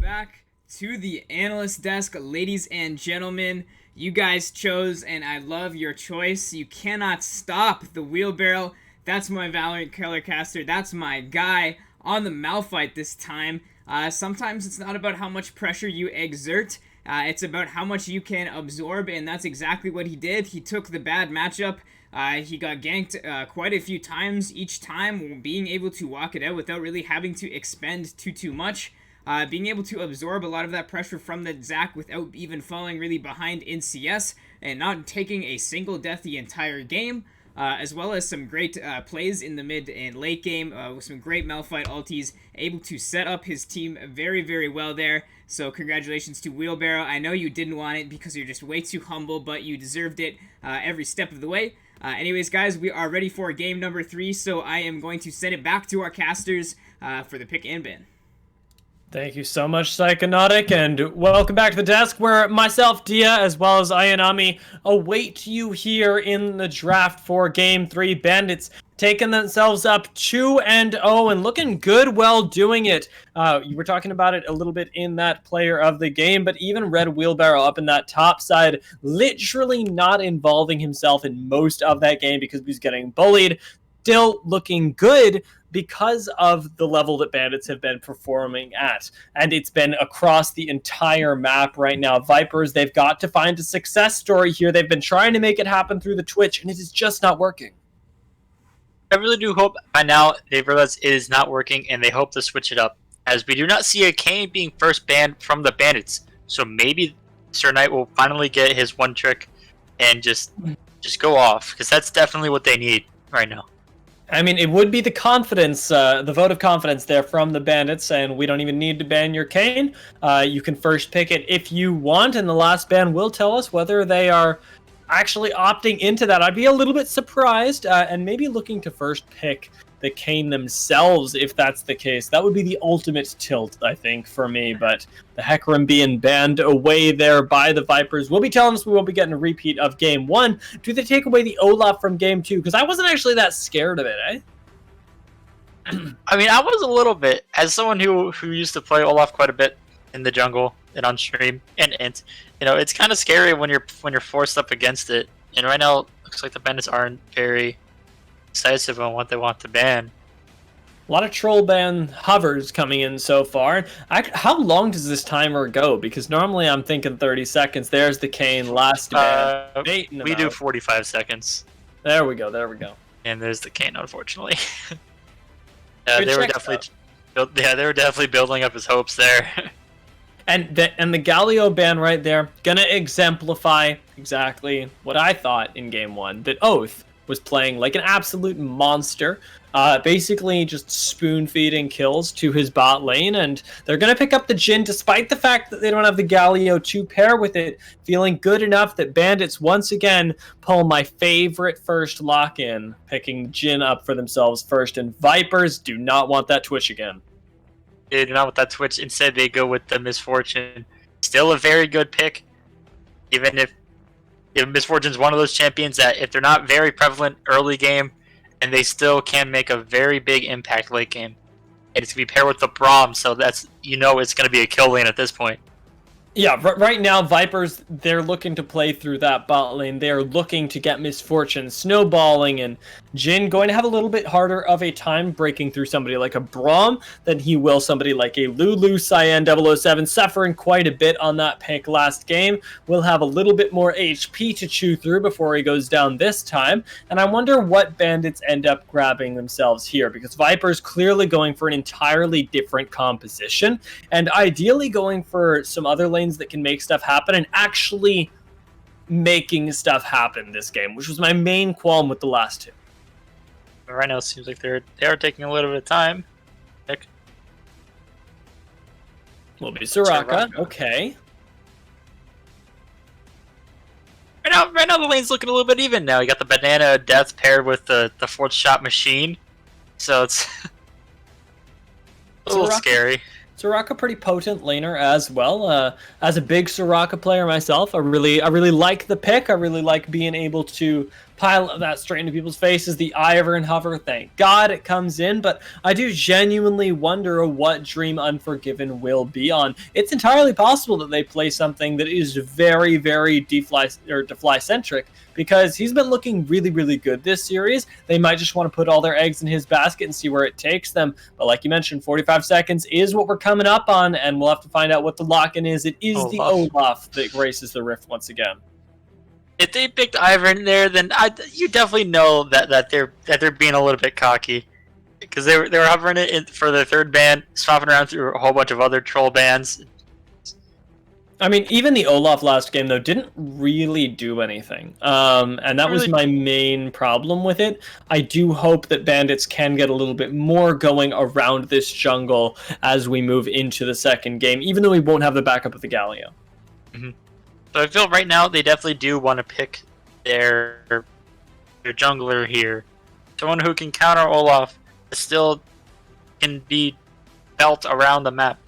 back to the analyst desk, ladies and gentlemen. You guys chose, and I love your choice. You cannot stop the wheelbarrow. That's my Valorant color caster. That's my guy on the Malphite this time. Sometimes it's not about how much pressure you exert. It's about how much you can absorb, and that's exactly what he did. He took the bad matchup. He got ganked quite a few times, each time being able to walk it out without really having to expend too much. Being able to absorb a lot of that pressure from the Zac without even falling really behind in CS and not taking a single death the entire game. As well as some great plays in the mid and late game with some great Malphite ultis, able to set up his team very well there. So congratulations to Wheelbarrow. I know you didn't want it because you're just way too humble, but you deserved it every step of the way. Anyways, guys, we are ready for game number 3, so I am going to send it back to our casters for the pick and ban. Thank you so much, Psychonautic, and welcome back to the desk where myself, Dia, as well as Ayanami await you here in the draft for Game 3. Bandits taking themselves up 2-0 and looking good while doing it. You were talking about it a little bit in that player of the game, but even Red Wheelbarrow up in that top side, literally not involving himself in most of that game because he was getting bullied. Still looking good because of the level that Bandits have been performing at. And it's been across the entire map right now. Vipers, they've got to find a success story here. They've been trying to make it happen through the Twitch, and it is just not working. I really do hope by now they realize it is not working, and they hope to switch it up, as we do not see a Kane being first banned from the Bandits. So maybe Sir Knight will finally get his one trick and just go off, because that's definitely what they need right now. I mean, it would be the confidence, the vote of confidence there from the Bandits, saying we don't even need to ban your Kane. You can first pick it if you want, and the last ban will tell us whether they are actually opting into that. I'd be a little bit surprised, and maybe looking to first pick the Kane themselves if that's the case. That would be the ultimate tilt, I think, for me, but the Hecarim being banned away there by the Vipers will be telling us we won't be getting a repeat of Game 1. Do they take away the Olaf from Game 2? Because I wasn't actually that scared of it, eh? I mean, I was a little bit, as someone who used to play Olaf quite a bit in the jungle and on stream, and you know, it's kind of scary when you're forced up against it. And right now, it looks like the Bandits aren't very decisive on what they want to ban. A lot of troll ban hovers coming in so far. How long does this timer go? Because normally I'm thinking 30 seconds. There's the Kane last ban. We do 45 seconds. There we go. And there's the Kane, unfortunately. They were definitely building up his hopes there. And the Galio ban right there, gonna exemplify exactly what I thought in Game 1, that Oath was playing like an absolute monster, basically just spoon-feeding kills to his bot lane, and they're gonna pick up the Jhin despite the fact that they don't have the Galio to pair with it, feeling good enough that Bandits once again pull my favorite first lock-in, picking Jhin up for themselves first, and Vipers do not want that Twitch again. They do not want that Twitch. Instead, they go with the Misfortune. Still a very good pick, even if Misfortune's one of those champions that if they're not very prevalent early game, and they still can make a very big impact late game. And it's going to be paired with the Braum, so that's, you know, it's going to be a kill lane at this point. Yeah, right now, Vipers, they're looking to play through that bot lane. They're looking to get Misfortune snowballing, and Jhin going to have a little bit harder of a time breaking through somebody like a Braum than he will somebody like a Lulu Cyan 007, suffering quite a bit on that pick last game. Will have a little bit more HP to chew through before he goes down this time, and I wonder what Bandits end up grabbing themselves here, because Vipers clearly going for an entirely different composition, and ideally going for some other lanes that can make stuff happen, and actually making stuff happen this game, which was my main qualm with the last two. Right now, it seems like they are taking a little bit of time. Pick. Will be Soraka. Okay. Right now, the lane's looking a little bit even now. You got the Banana Death paired with the fourth shot machine, so it's a little scary. Soraka, pretty potent laner as well. As a big Soraka player myself, I really like the pick. I really like being able to pile that straight into people's faces. The Ivern and Hover, thank God it comes in, but I do genuinely wonder what Dream Unforgiven will be on. It's entirely possible that they play something that is very, very Defly centric, because he's been looking really, really good this series. They might just want to put all their eggs in his basket and see where it takes them. But like you mentioned, 45 seconds is what we're coming up on, and we'll have to find out what the lock-in is. It is the Olaf that graces the Rift once again. If they picked Ivern there, then you definitely know that they're being a little bit cocky, because they were hovering it for their third ban, swapping around through a whole bunch of other troll bans. I mean, even the Olaf last game, though, didn't really do anything. And that was my main problem with it. I do hope that Bandits can get a little bit more going around this jungle as we move into the second game, even though we won't have the backup of the Galio. Mm-hmm. So I feel right now they definitely do want to pick their jungler here. Someone who can counter Olaf, but still can be felt around the map.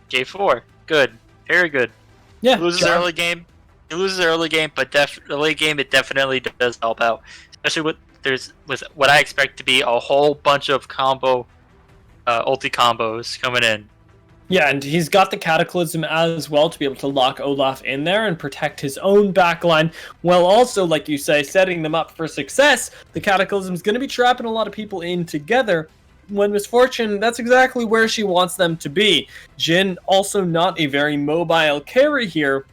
J4, good. Very good. Yeah, he loses early game. He loses early game, but the late game it definitely does help out. Especially with what I expect to be a whole bunch of ulti combos coming in. Yeah, and he's got the Cataclysm as well to be able to lock Olaf in there and protect his own backline, while also, like you say, setting them up for success. The Cataclysm's going to be trapping a lot of people in together. When Misfortune, that's exactly where she wants them to be. Jhin, also not a very mobile carry here,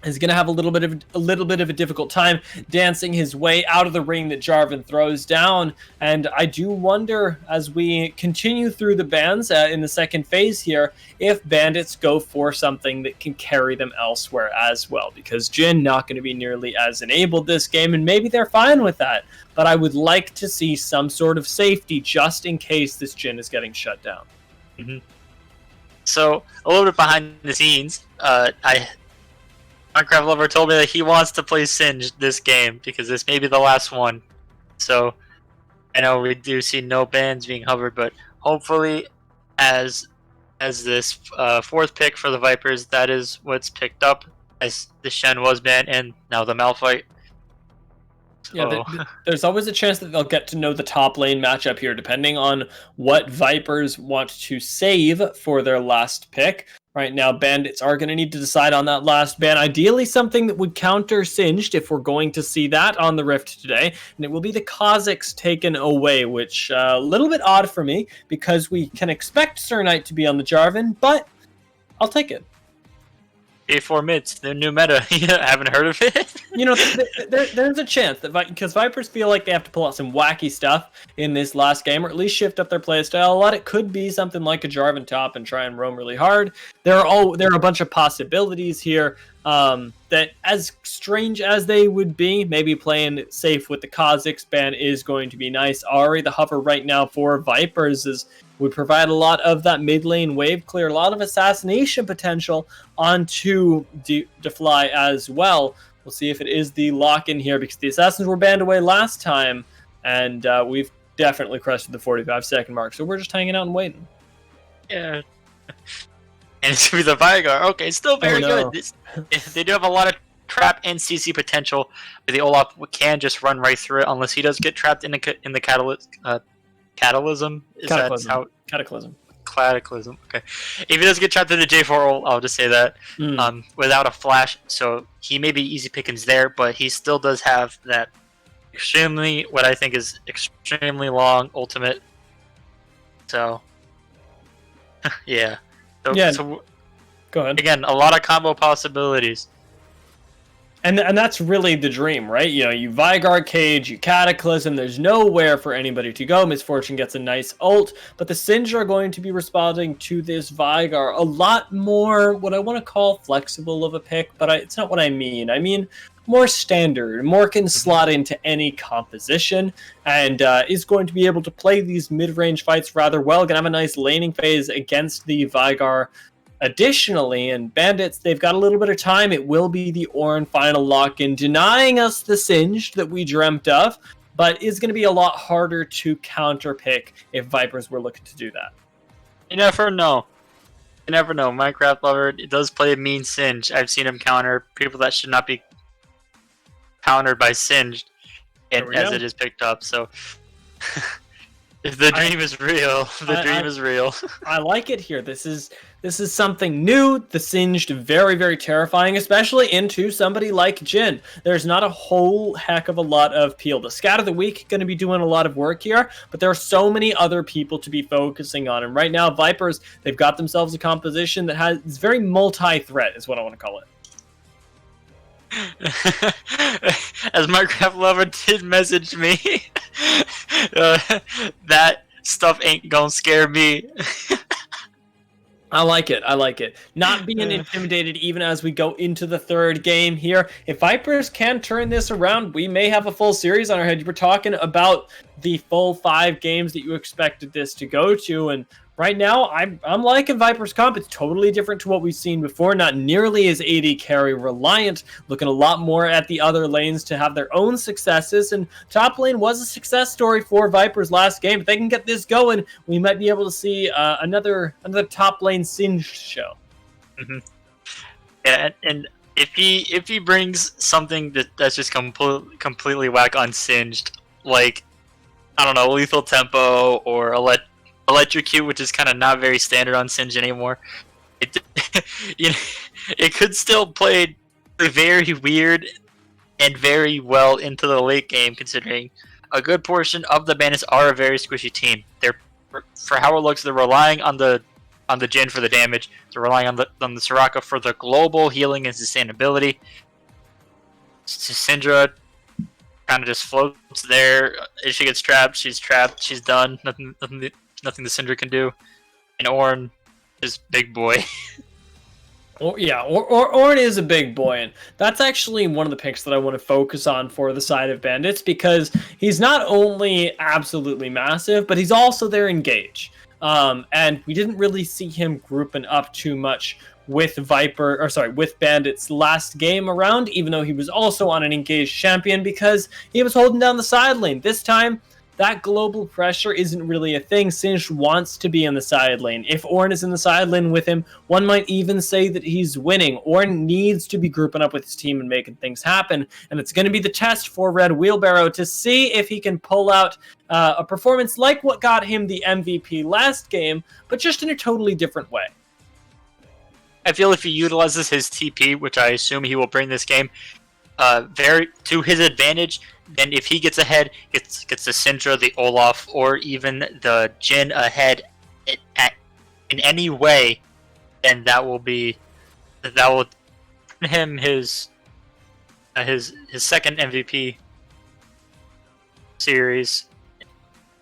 is going to have a little bit of a difficult time dancing his way out of the ring that Jarvan throws down. And I do wonder, as we continue through the bans in the second phase here, if Bandits go for something that can carry them elsewhere as well, because Jhin not going to be nearly as enabled this game, and maybe they're fine with that. But I would like to see some sort of safety just in case this Jhin is getting shut down. Mm-hmm. So, a little bit behind the scenes, Minecraft Lover told me that he wants to play Singed this game because this may be the last one. So I know we do see no bans being hovered, but hopefully as this fourth pick for the Vipers, that is what's picked up, as the Shen was banned and now the Malphite. So. Yeah, there's always a chance that they'll get to know the top lane matchup here, depending on what Vipers want to save for their last pick. Right now, Bandits are going to need to decide on that last ban. Ideally, something that would counter Singed, if we're going to see that on the Rift today. And it will be the Kha'Zix taken away, which a little bit odd for me, because we can expect Sir Knight to be on the Jarvan, but I'll take it. A4 mids, the new meta. You haven't heard of it? You know, there's a chance that because Vipers feel like they have to pull out some wacky stuff in this last game, or at least shift up their playstyle a lot. It could be something like a Jarvan top and try and roam really hard. There are a bunch of possibilities here. That, as strange as they would be, maybe playing safe with the Kha'Zix ban is going to be nice. Ahri, the hover right now for Vipers, would provide a lot of that mid lane wave clear, a lot of assassination potential onto Defly as well. We'll see if it is the lock-in here, because the assassins were banned away last time, and we've definitely crested the 45-second mark, so we're just hanging out and waiting. Yeah. And it's going to be the Veigar. Okay, still very good. They do have a lot of trap and CC potential. The Olaf can just run right through it, unless he does get trapped in the Cataclysm. Cataclysm. Cataclysm. Okay. If he does get trapped in the J4 ult, I'll just say that. Without a flash, so he may be easy pickings there, but he still does have that what I think is extremely long ultimate. So, yeah. So, go ahead. Again, a lot of combo possibilities. And that's really the dream, right? You know, you Veigar cage, you Cataclysm, there's nowhere for anybody to go. Misfortune gets a nice ult, but the Singed are going to be responding to this Veigar a lot more, what I want to call flexible of a pick, but it's not what I mean. I mean more standard, more can slot into any composition, and is going to be able to play these mid-range fights rather well. Gonna have a nice laning phase against the Veigar. Additionally, in Bandits, they've got a little bit of time. It will be the Ornn final lock-in, denying us the Singed that we dreamt of, but is going to be a lot harder to counter-pick if Vipers were looking to do that. You never know. You never know. Minecraft Lover, it does play a mean Singed. I've seen him counter people that should not be countered by Singed. and as it is picked up. So if the dream is real, the dream is real. I like it here. This is something new. The Singed, very, very terrifying, especially into somebody like Jin. There's not a whole heck of a lot of peel. The Scat of the Week going to be doing a lot of work here, but there are so many other people to be focusing on. And right now, Vipers, they've got themselves a composition that is very multi-threat, is what I want to call it. As Minecraft Lover did message me, that stuff ain't gonna scare me. I like it. I like it. Not being intimidated even as we go into the third game here. If Vipers can turn this around, we may have a full series on our head. You were talking about the full 5 games that you expected this to go to, and right now, I'm liking Viper's comp. It's totally different to what we've seen before. Not nearly as AD carry reliant. Looking a lot more at the other lanes to have their own successes. And top lane was a success story for Viper's last game. If they can get this going, we might be able to see another top lane Singed show. Mm-hmm. Yeah, and if he brings something that's just completely whack on Singed, like, I don't know, Lethal Tempo or Electrocute, which is kind of not very standard on Singed anymore. It could still play very weird and very well into the late game, considering a good portion of the bandits are a very squishy team. They're, for how it looks, they're relying on the Jin for the damage. They're relying on the Soraka for the global healing and sustainability. Syndra kind of just floats there. If she gets trapped, she's done. Nothing the Syndra can do. And Ornn is big boy. Ornn is a big boy, and that's actually one of the picks that I want to focus on for the side of Bandits, because he's not only absolutely massive, but he's also their engage. And we didn't really see him grouping up too much with with Bandits last game around, even though he was also on an engaged champion, because he was holding down the side lane. This time, that global pressure isn't really a thing. Singed wants to be in the side lane. If Ornn is in the side lane with him, one might even say that he's winning. Ornn needs to be grouping up with his team and making things happen, and it's going to be the test for Red Wheelbarrow to see if he can pull out a performance like what got him the MVP last game, but just in a totally different way. I feel if he utilizes his TP, which I assume he will bring this game, very to his advantage, then if he gets ahead, gets the Syndra, the Olaf, or even the Jin ahead in any way, then that will bring him his second MVP series,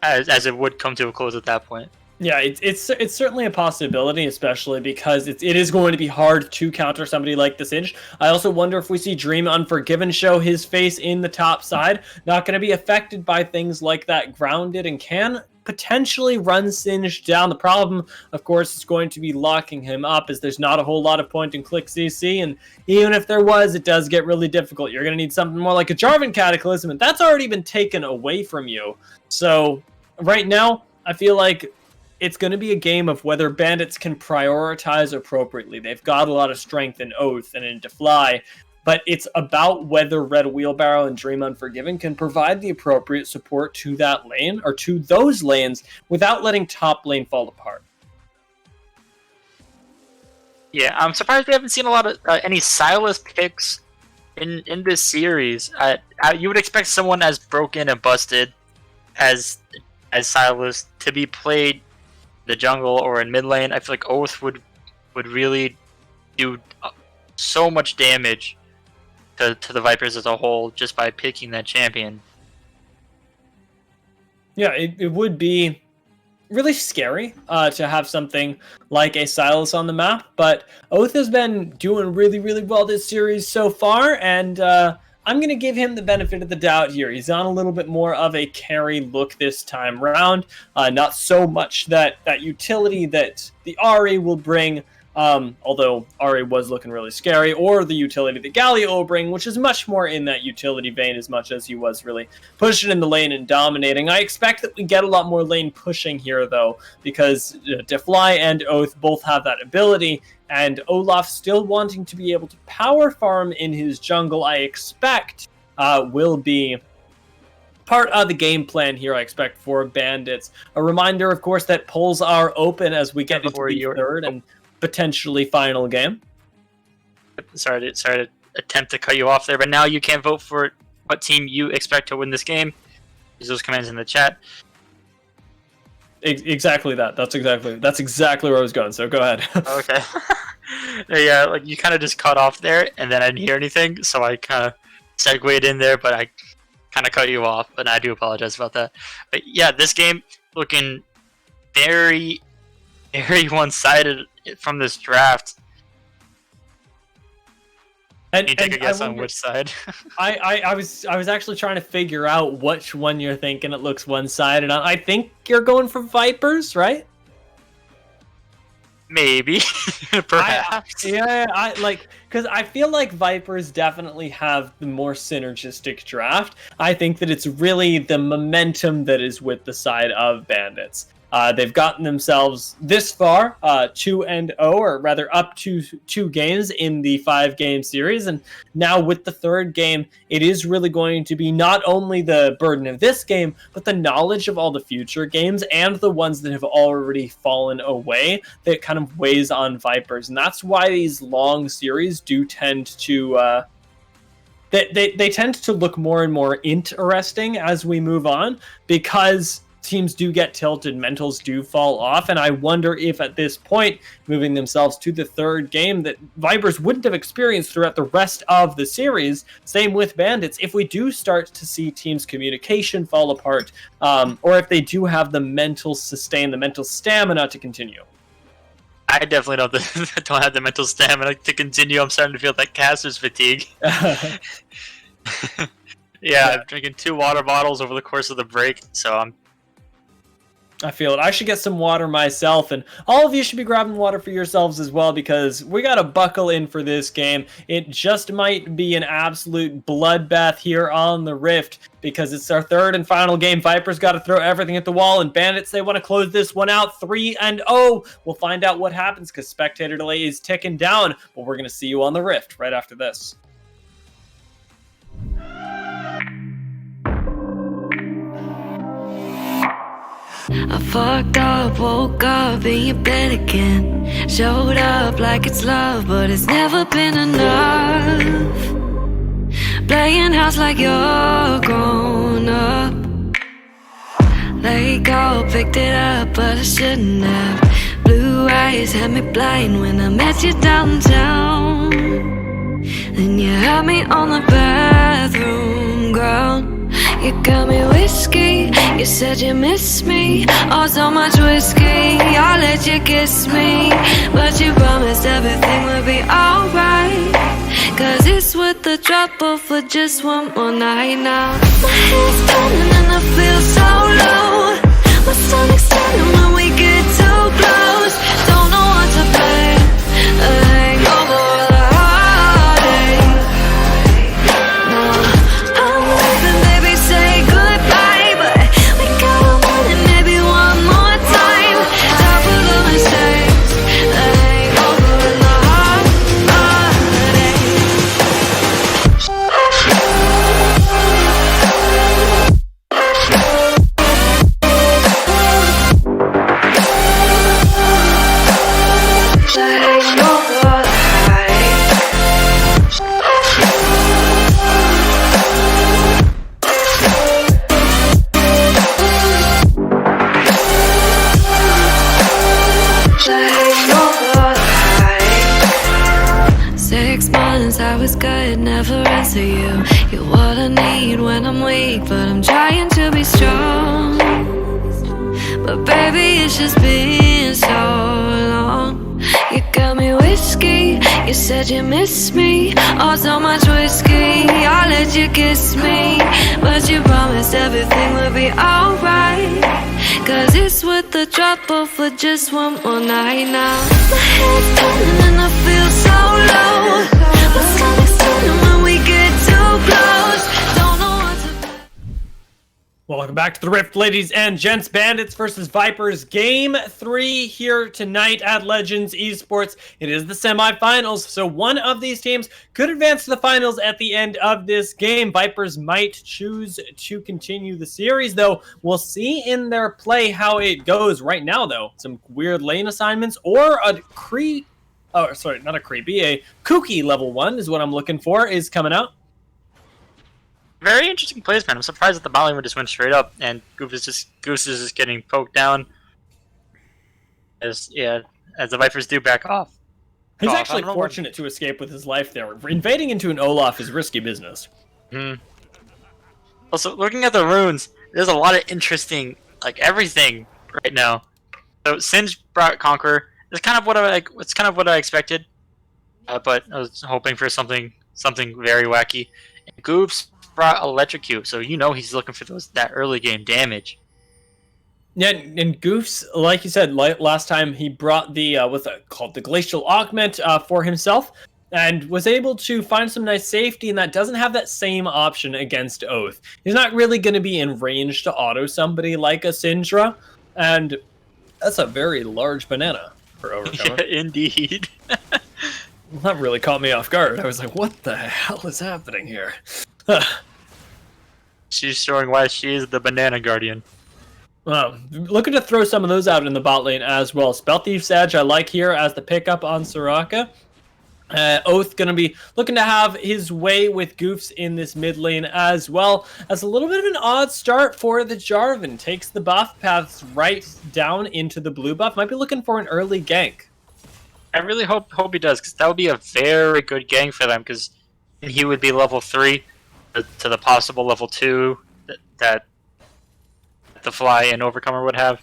as it would come to a close at that point. Yeah, it's certainly a possibility, especially because it is going to be hard to counter somebody like the Singed. I also wonder if we see Dream Unforgiven show his face in the top side. Not going to be affected by things like that grounded, and can potentially run Singed down. The problem, of course, is going to be locking him up, as there's not a whole lot of point and click CC, and even if there was, it does get really difficult. You're going to need something more like a Jarvan Cataclysm, and that's already been taken away from you. So right now, I feel like it's going to be a game of whether Bandits can prioritize appropriately. They've got a lot of strength in Oath and in Defly, but it's about whether Red Wheelbarrow and Dream Unforgiven can provide the appropriate support to that lane, or to those lanes, without letting top lane fall apart. Yeah, I'm surprised we haven't seen a lot of any Silas picks in this series. You would expect someone as broken and busted as Silas to be played the jungle or in mid lane. I feel like Oath would really do so much damage to the Vipers as a whole just by picking that champion. Yeah, it would be really scary to have something like a Silas on the map, but Oath has been doing really, really well this series so far, and I'm going to give him the benefit of the doubt here. He's on a little bit more of a carry look this time around. Not so much that utility that the Ahri will bring, although Ahri was looking really scary, or the utility that Galio will bring, which is much more in that utility vein as much as he was really pushing in the lane and dominating. I expect that we get a lot more lane pushing here, though, because Defly and Oath both have that ability, and Olaf still wanting to be able to power farm in his jungle, I expect, will be part of the game plan here, I expect, for Bandits. A reminder, of course, that polls are open as we get into the third and potentially final game. Sorry to attempt to cut you off there, but now you can't vote for what team you expect to win this game. Use those commands in the chat. Exactly that. That's exactly where I was going. So go ahead. Okay. Yeah, like you kind of just cut off there, and then I didn't hear anything, so I kind of segued in there, but I kind of cut you off, and I do apologize about that. But yeah, this game looking very, very one-sided from this draft. And you take a guess on which side? I was actually trying to figure out which one you're thinking. It looks one-sided. I think you're going for Vipers, right? Maybe, perhaps. Because I feel like Vipers definitely have the more synergistic draft. I think that it's really the momentum that is with the side of Bandits. They've gotten themselves this far, 2-0, or rather up to 2 games in the 5-game series. And now with the third game, it is really going to be not only the burden of this game, but the knowledge of all the future games and the ones that have already fallen away that kind of weighs on Vipers. And that's why these long series do tend to... They tend to look more and more interesting as we move on, because teams do get tilted, mentals do fall off, and I wonder if at this point, moving themselves to the third game, that Vipers wouldn't have experienced throughout the rest of the series. Same with Bandits. If we do start to see teams' communication fall apart, or if they do have the mental stamina to continue. I definitely don't have the mental stamina to continue. I'm starting to feel that caster's fatigue. Yeah, I'm drinking 2 water bottles over the course of the break, so I feel it. I should get some water myself, and all of you should be grabbing water for yourselves as well, because we got to buckle in for this game. It just might be an absolute bloodbath here on the Rift, because it's our third and final game. Vipers got to throw everything at the wall, and Bandits, they want to close this one out 3-0. We'll find out what happens, because spectator delay is ticking down, but we're going to see you on the Rift right after this. I fucked up, woke up in your bed again. Showed up like it's love, but it's never been enough. Playing house like you're grown up. Let go, picked it up, but I shouldn't have. Blue eyes had me blind when I met you downtown. Then you had me on the bathroom ground. You got me whiskey, you said you miss me. Oh, so much whiskey, I'll let you kiss me. But you promised everything would be alright. Cause it's worth the trouble for just one more night now. My head's turning and I feel so low. My stomach's turning when we get too close. Don't know what to play, a hangover. I was good, never answer you. You're what I need when I'm weak, but I'm trying to be strong. But baby, it's just been so long. You got me whiskey, you said you miss me. Oh, so much whiskey, I'll let you kiss me. But you promised everything would be alright. Cause it's worth the trouble for just one more night now. My head's turning and I feel so low. My stomach's turning when we get too close. Don't know what to... Welcome back to the Rift, ladies and gents. Bandits versus Vipers, Game 3 here tonight at Legends Esports. It is the semifinals, so one of these teams could advance to the finals at the end of this game. Vipers might choose to continue the series, though. We'll see in their play how it goes. Right now, though, some weird lane assignments or a creep. Oh, sorry, not a creepy. A kooky level 1 is what I'm looking for, is coming out. Very interesting plays, man. I'm surprised that the bot lane would just went straight up, and Goose is just getting poked down. As the Vipers do back off. He's actually fortunate to escape with his life there. Invading into an Olaf is risky business. Also, looking at the runes, there's a lot of interesting, everything right now. So Singe brought Conqueror. It's kind of what I expected, but I was hoping for something very wacky. And Goofs brought Electrocute, so he's looking for that early game damage. Yeah, and Goofs, like you said, last time he brought the what's that called, the Glacial Augment for himself, and was able to find some nice safety, and that doesn't have that same option against Oath. He's not really going to be in range to auto somebody like a Syndra, and that's a very large banana for Overcomer. Yeah, indeed. That really caught me off guard. I was like, what the hell is happening here? She's showing why she is the Banana Guardian. Looking to throw some of those out in the bot lane as well. Spell Thief's Edge I like here as the pickup on Soraka. Oath going to be looking to have his way with Goofs in this mid lane as well. As a little bit of an odd start for the Jarvan. Takes the buff paths right down into the blue buff. Might be looking for an early gank. I really hope he does, because that would be a very good gank for them, because he would be level 3 to the possible level 2 that the Fly and Overcomer would have.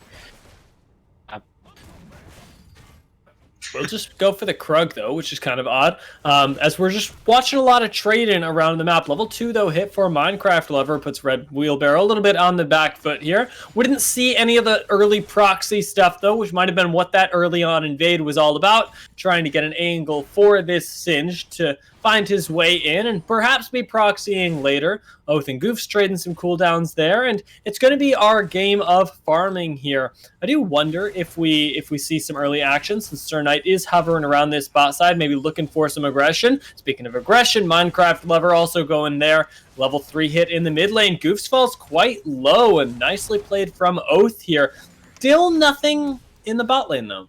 We'll just go for the Krug, though, which is kind of odd. As we're just watching a lot of trading around the map. Level 2, though, hit for Minecraft Lover. Puts Red Wheelbarrow a little bit on the back foot here. We didn't see any of the early proxy stuff, though, which might have been what that early on invade was all about. Trying to get an angle for this Singe to find his way in and perhaps be proxying later. Oath and Goofs trading some cooldowns there, and it's going to be our game of farming here. I do wonder if we see some early action, since Sir Knight is hovering around this bot side, maybe looking for some aggression. Speaking of aggression, Minecraft Lover also going there. Level 3 hit in the mid lane. Goofs falls quite low, and nicely played from Oath here. Still nothing in the bot lane, though.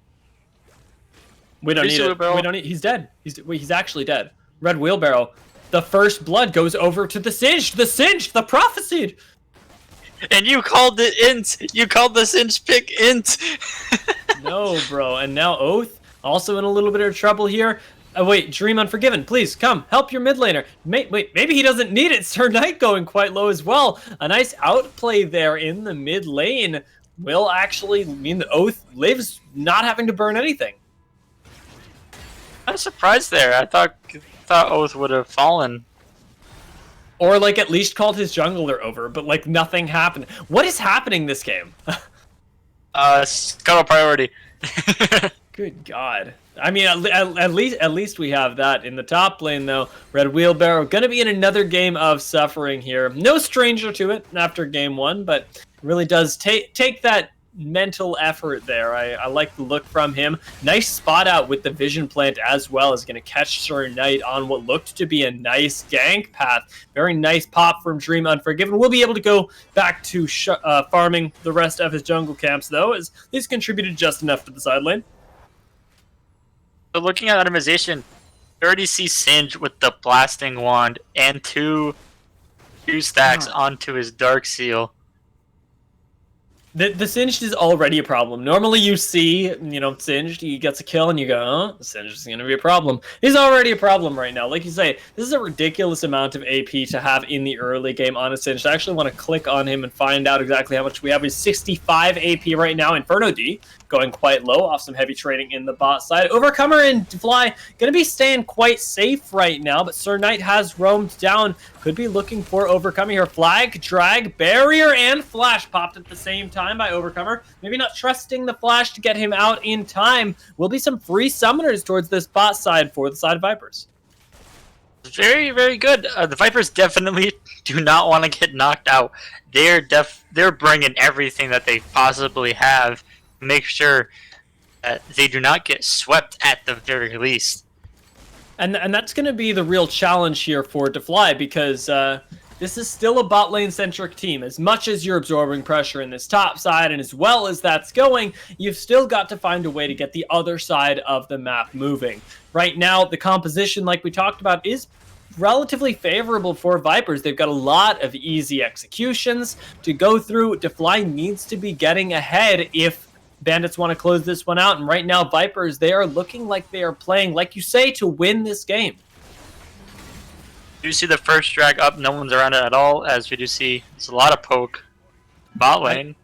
We don't need it. He's dead. He's actually dead. Red Wheelbarrow. The first blood goes over to the Singe. The Singe, the Prophesied. And you called it int. You called the Singe pick int. No, bro. And now Oath also in a little bit of trouble here. Wait, Dream Unforgiven, please come help your mid laner. Wait, maybe he doesn't need it. Sir Knight going quite low as well. A nice outplay there in the mid lane will actually mean that Oath lives not having to burn anything. I'm surprised there. I thought Oath would have fallen. Or, at least called his jungler over, but, nothing happened. What is happening this game? Scuttle priority. Good God. I mean, at least we have that. In the top lane, though, Red Wheelbarrow gonna be in another game of suffering here. No stranger to it after game 1, but really does take that mental effort there. I like the look from him. Nice spot out with the vision plant as well. Is going to catch Sir Knight on what looked to be a nice gank path. Very nice pop from Dream Unforgiven. We'll be able to go back to farming the rest of his jungle camps, though, as he's contributed just enough to the side lane. So looking at itemization, you already see Singe with the blasting wand and two stacks onto his dark seal. The Singed is already a problem. Normally you see, Singed, he gets a kill and you go, oh, the Singed is going to be a problem. He's already a problem right now. Like you say, this is a ridiculous amount of AP to have in the early game on a Singed. I actually want to click on him and find out exactly how much we have. He's 65 AP right now. Inferno D going quite low off some heavy trading in the bot side. Overcomer and Fly going to be staying quite safe right now, but Sir Knight has roamed down. Could be looking for Overcomer here. Flag, drag, barrier, and flash popped at the same time by Overcomer. Maybe not trusting the flash to get him out in time. Will be some free summoners towards this bot side for the side of Vipers. Very, very good. The Vipers definitely do not want to get knocked out. They're bringing everything that they possibly have to make sure that they do not get swept at the very least. And that's going to be the real challenge here for DeFly, because this is still a bot lane centric team. As much as you're absorbing pressure in this top side, and as well as that's going, you've still got to find a way to get the other side of the map moving. Right now, the composition, like we talked about, is relatively favorable for Vipers. They've got a lot of easy executions to go through. DeFly needs to be getting ahead if Bandits want to close this one out. And right now, Vipers, they are looking like they are playing, like you say, to win this game. You see the first drag up, no one's around it at all, as we do see there's a lot of poke. Bot lane.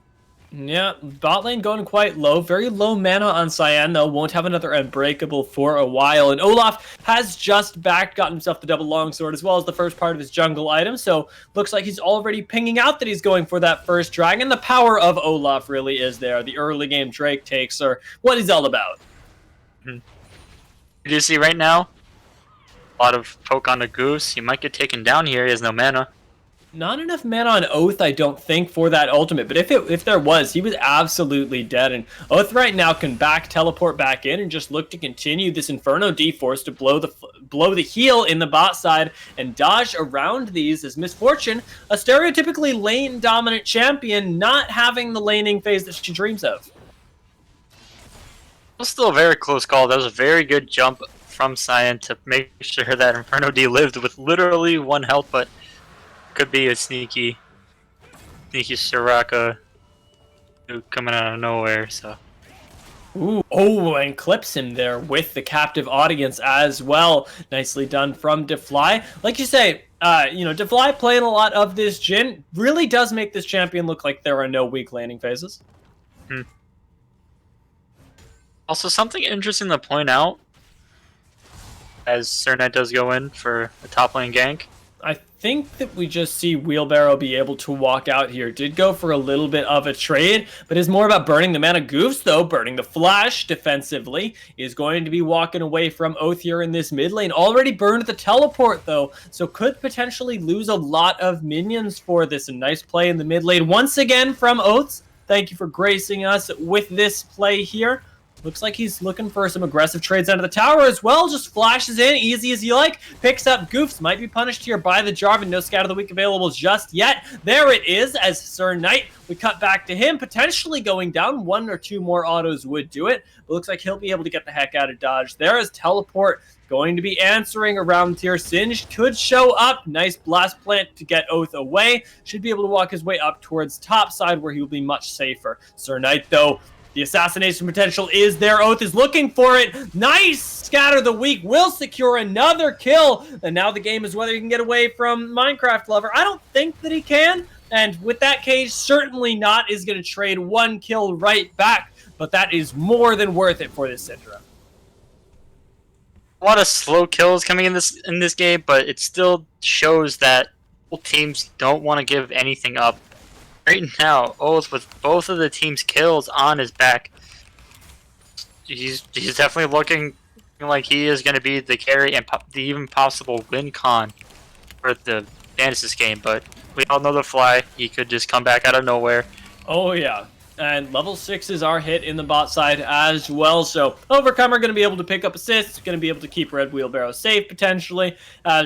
Yeah, bot lane going quite low. Very low mana on Cyan, though. Won't have another Unbreakable for a while. And Olaf has just got himself the double longsword, as well as the first part of his jungle item. So looks like he's already pinging out that he's going for that first dragon. The power of Olaf really is there. The early game Drake takes are what he's all about. You do see right now a lot of poke on the goose. He might get taken down here. He has no mana. Not enough mana on Oath, I don't think, for that ultimate. But if there was, he was absolutely dead. And Oath right now can teleport back in and just look to continue this Inferno D-Force to blow the heal in the bot side and dodge around these as Misfortune, a stereotypically lane-dominant champion, not having the laning phase that she dreams of. It was still a very close call. That was a very good jump from Cyan to make sure that Inferno D lived with literally 1 health, but could be a sneaky Soraka coming out of nowhere. So, ooh, oh, and clips him there with the captive audience as well. Nicely done from DeFly. Like you say, DeFly playing a lot of this Jhin really does make this champion look like there are no weak laning phases. Also, something interesting to point out, as Sir Knight does go in for a top lane gank. I think that we just see Wheelbarrow be able to walk out here. Did go for a little bit of a trade, but is more about burning the mana. Goofs, though, burning the flash defensively, is going to be walking away from Oath here in this mid lane. Already burned the teleport, though, so could potentially lose a lot of minions for this. A nice play in the mid lane once again from Oaths. Thank you for gracing us with this play here. Looks like he's looking for some aggressive trades out of the tower as well. Just flashes in, easy as you like. Picks up Goofs. Might be punished here by the Jarvan. No Scout of the Week available just yet. There it is as Sir Knight. We cut back to him, potentially going down. 1 or 2 more autos would do it. But looks like he'll be able to get the heck out of dodge. There is Teleport going to be answering around here. Singed could show up. Nice blast plant to get Oath away. Should be able to walk his way up towards top side where he will be much safer. Sir Knight, though, the assassination potential is there. Oath is looking for it. Nice! Scatter the Weak will secure another kill. And now the game is whether he can get away from Minecraft Lover. I don't think that he can. And with that case, certainly not is going to trade 1 kill right back. But that is more than worth it for this Syndra. A lot of slow kills coming in this game, but it still shows that teams don't want to give anything up. Right now, Oath with both of the team's kills on his back, he's definitely looking like he is going to be the carry and the even possible win con for the Bandits game. But we all know the Fly; he could just come back out of nowhere. Oh yeah, and level 6s are hit in the bot side as well. So Overcomer going to be able to pick up assists, going to be able to keep Red Wheelbarrow safe potentially.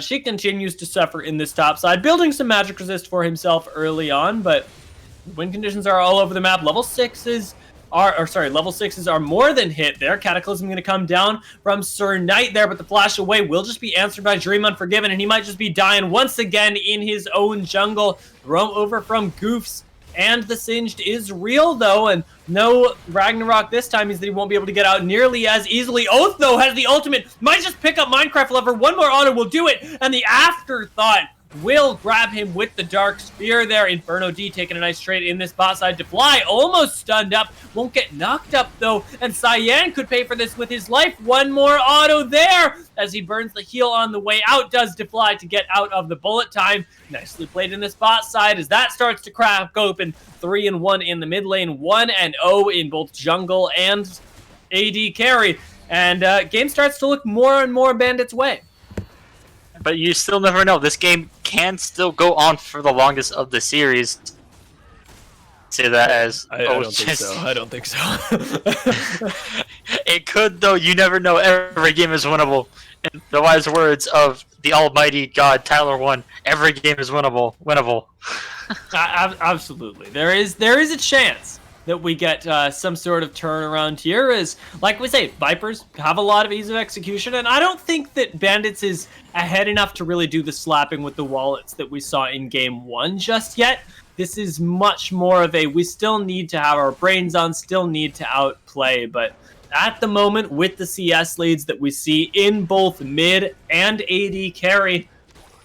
She continues to suffer in this top side, building some magic resist for himself early on, but win conditions are all over the map. Level 6s are more than hit there. Cataclysm going to come down from Sir Knight there, but the flash away will just be answered by Dream Unforgiven, and he might just be dying once again in his own jungle. Roam over from Goofs, and the Singed is real, though, and no Ragnarok this time means that he won't be able to get out nearly as easily. Oath, though, has the ultimate. Might just pick up Minecraft Lover. 1 more auto will do it, and the afterthought will grab him with the Dark Spear there. Inferno D taking a nice trade in this bot side. DeFly almost stunned up. Won't get knocked up, though. And Cyan could pay for this with his life. 1 more auto there as he burns the heal on the way out. Does DeFly to get out of the bullet time. Nicely played in this bot side as that starts to crack open. 3-1 in the mid lane. 1-0 in both jungle and AD carry. And game starts to look more and more Bandits' way. But you still never know. This game can still go on for the longest of the series. Say that as I don't think so. I don't think so. It could though. You never know. Every game is winnable. In the wise words of the almighty God Tyler 1, every game is winnable. Absolutely, there is a chance that we get some sort of turnaround here. As like we say, Vipers have a lot of ease of execution, and I don't think that Bandits is ahead enough to really do the slapping with the wallets that we saw in Game 1 just yet. This is much more of a, we still need to have our brains on, still need to outplay, but at the moment, with the CS leads that we see in both mid and AD carry,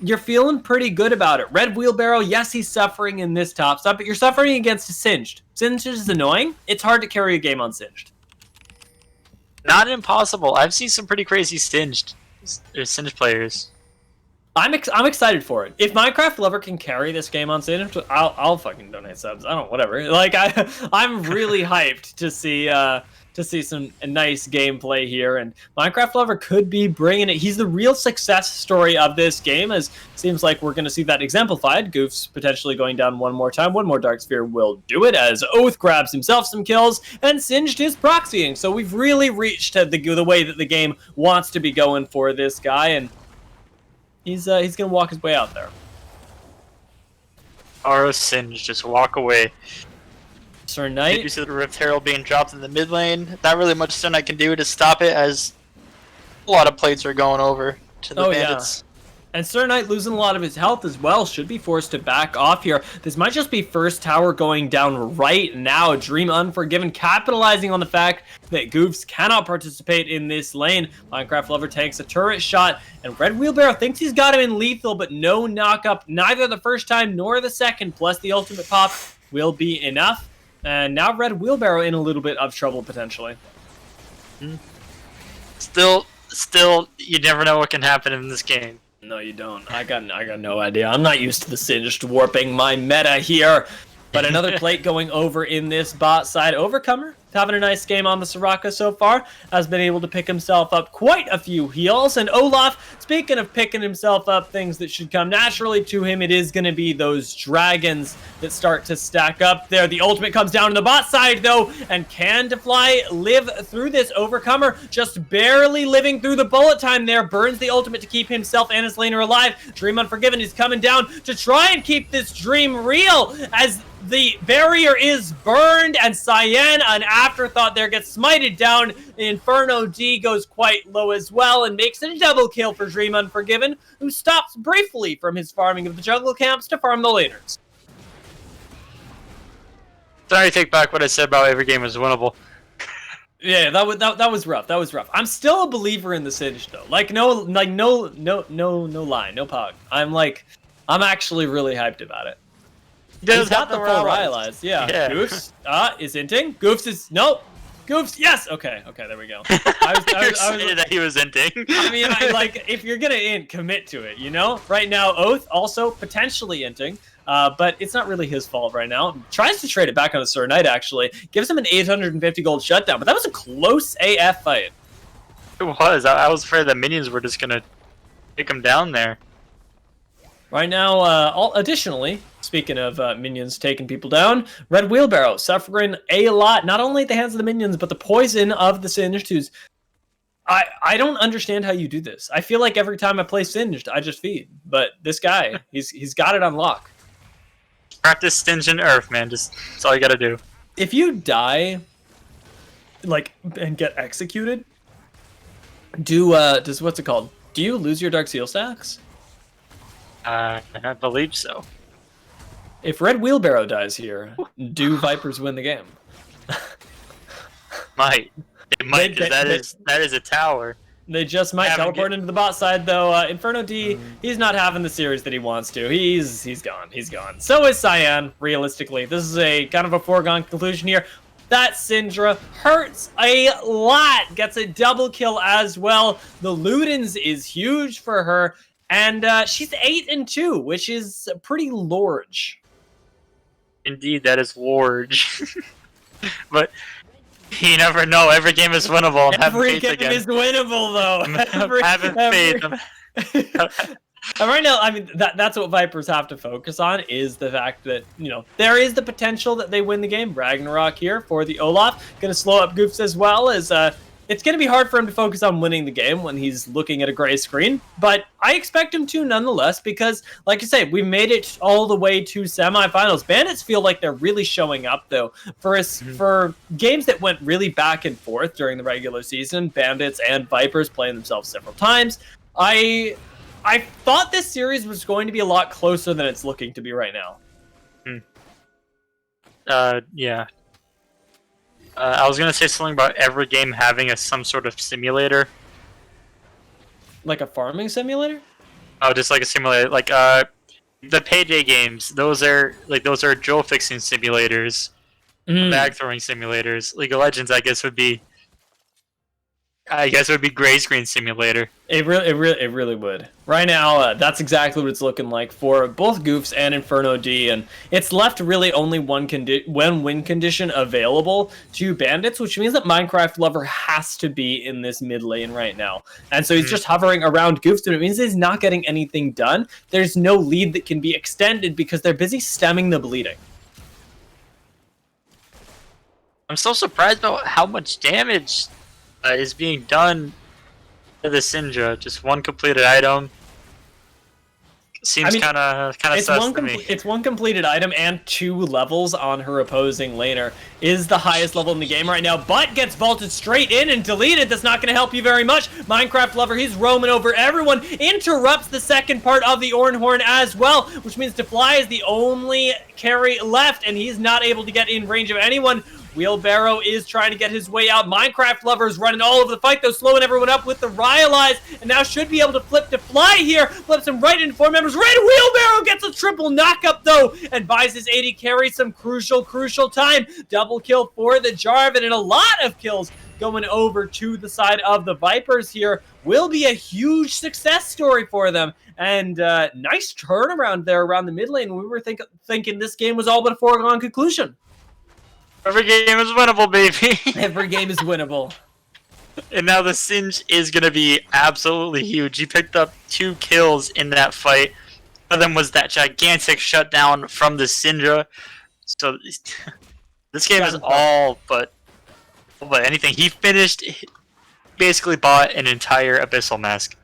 you're feeling pretty good about it. Red Wheelbarrow, yes, he's suffering in this top stop, but you're suffering against a Singed. Singed is annoying. It's hard to carry a game on Singed. Not impossible. I've seen some pretty crazy Singed players. I'm excited for it. If Minecraft Lover can carry this game on Singed, I'll fucking donate subs. I don't, whatever. Like I'm really hyped to see some nice gameplay here, and Minecraft Lover could be bringing it. He's the real success story of this game, as seems like we're going to see that exemplified. Goof's potentially going down one more time. One more Dark Sphere will do it, as Oath grabs himself some kills, and Singed is proxying. So we've really reached the way that the game wants to be going for this guy, and he's going to walk his way out there. Aro Singed, just walk away. Sir Knight. Did you see the Rift Herald being dropped in the mid lane? Not really much Sir Knight can do to stop it, as a lot of plates are going over to the Bandits. Yeah. And Sir Knight losing a lot of his health as well, should be forced to back off here. This might just be first tower going down right now. Dream Unforgiven capitalizing on the fact that Goofs cannot participate in this lane. Minecraft Lover takes a turret shot, and Red Wheelbarrow thinks he's got him in lethal, but no knock-up, neither the first time nor the second, plus the ultimate pop will be enough. And now Red Wheelbarrow in a little bit of trouble, potentially. Still, you never know what can happen in this game. No, you don't. I got no idea. I'm not used to the Singed warping my meta here. But another plate going over in this bot side. Overcomer, having a nice game on the Soraka so far, has been able to pick himself up quite a few heals. And Olaf, speaking of picking himself up things that should come naturally to him, it is going to be those dragons that start to stack up there. The ultimate comes down to the bot side, though, and can Defly live through this? Overcomer just barely living through the bullet time there. Burns the ultimate to keep himself and his laner alive. Dream Unforgiven is coming down to try and keep this dream real, as the barrier is burned, and Cyan, an afterthought there, gets smited down. Inferno D goes quite low as well and makes it a double kill for Dream Unforgiven, who stops briefly from his farming of the jungle camps to farm the laners. Sorry, take back what I said about every game is winnable. Yeah, that was rough. That was rough. I'm still a believer in the Singed though. No lie, no pog. I'm actually really hyped about it. He's got the full Rylai's. Yeah. Goofs is inting. Goofs is nope. Goofs, yes. Okay, there we go. I was that he was inting. I mean, if you're gonna int, commit to it. You know. Right now, Oath also potentially inting, but it's not really his fault right now. Tries to trade it back on a Sir Knight. Actually, gives him an 850 gold shutdown, but that was a close AF fight. It was. I was afraid that minions were just gonna take him down there. Right now, additionally, speaking of minions taking people down, Red Wheelbarrow suffering a lot, not only at the hands of the minions, but the poison of the Singed, who's... I don't understand how you do this. I feel like every time I play Singed, I just feed. But this guy, he's got it on lock. Practice Singed and Earth, man. That's all you gotta do. If you die, and get executed, does what's it called? Do you lose your Dark Seal stacks? I believe so. If Red Wheelbarrow dies here, do Vipers win the game? It might, because that is a tower. They just might teleport into the bot side, though. Inferno D, he's not having the series that he wants to. He's gone. So is Cyan, realistically. This is a kind of a foregone conclusion here. That Syndra hurts a lot. Gets a double kill as well. The Ludens is huge for her. And she's 8-2, which is pretty large. Indeed, that is large. But you never know. Every game is winnable. Every game is winnable, though. Having faith. And right now, I mean, that's what Vipers have to focus on, is the fact that, there is the potential that they win the game. Ragnarok here for the Olaf. Going to slow up Goofs as well, as it's going to be hard for him to focus on winning the game when he's looking at a gray screen. But I expect him to nonetheless, because, like I say, we made it all the way to semifinals. Bandits feel like they're really showing up, though. For games that went really back and forth during the regular season, Bandits and Vipers playing themselves several times, I thought this series was going to be a lot closer than it's looking to be right now. Yeah. I was gonna say something about every game having some sort of simulator. Like a farming simulator? Oh, just like a simulator. Like the payday games. Those are drill fixing simulators, bag throwing simulators. League of Legends, I guess would be gray screen simulator. It really would. Right now, that's exactly what it's looking like for both Goofs and Inferno D, and it's left really only one win condition available to Bandits, which means that Minecraft Lover has to be in this mid lane right now. And so he's just hovering around Goofs, and it means he's not getting anything done. There's no lead that can be extended because they're busy stemming the bleeding. I'm so surprised about how much damage is being done to the Syndra. Just one completed item. Seems kind of sus to me. It's one completed item and 2 levels on her opposing laner. Is the highest level in the game right now, but gets vaulted straight in and deleted. That's not going to help you very much. Minecraft Lover, he's roaming over everyone. Interrupts the second part of the Ornhorn as well, which means Defly is the only carry left, and he's not able to get in range of anyone. Wheelbarrow is trying to get his way out. Minecraft Lover is running all over the fight, though, slowing everyone up with the Rhyalize, and now should be able to flip to Fly here. Flips him right into 4 members. Red Wheelbarrow gets a triple knockup, though, and buys his AD carry some crucial time. Double kill for the Jarvan, and a lot of kills going over to the side of the Vipers here. Will be a huge success story for them. And nice turnaround there around the mid lane. We were thinking this game was all but a foregone conclusion. Every game is winnable, baby. Every game is winnable. And now the Singe is going to be absolutely huge. He picked up 2 kills in that fight. One of them was that gigantic shutdown from the Syndra. So this game is all but anything. He basically bought an entire Abyssal Mask.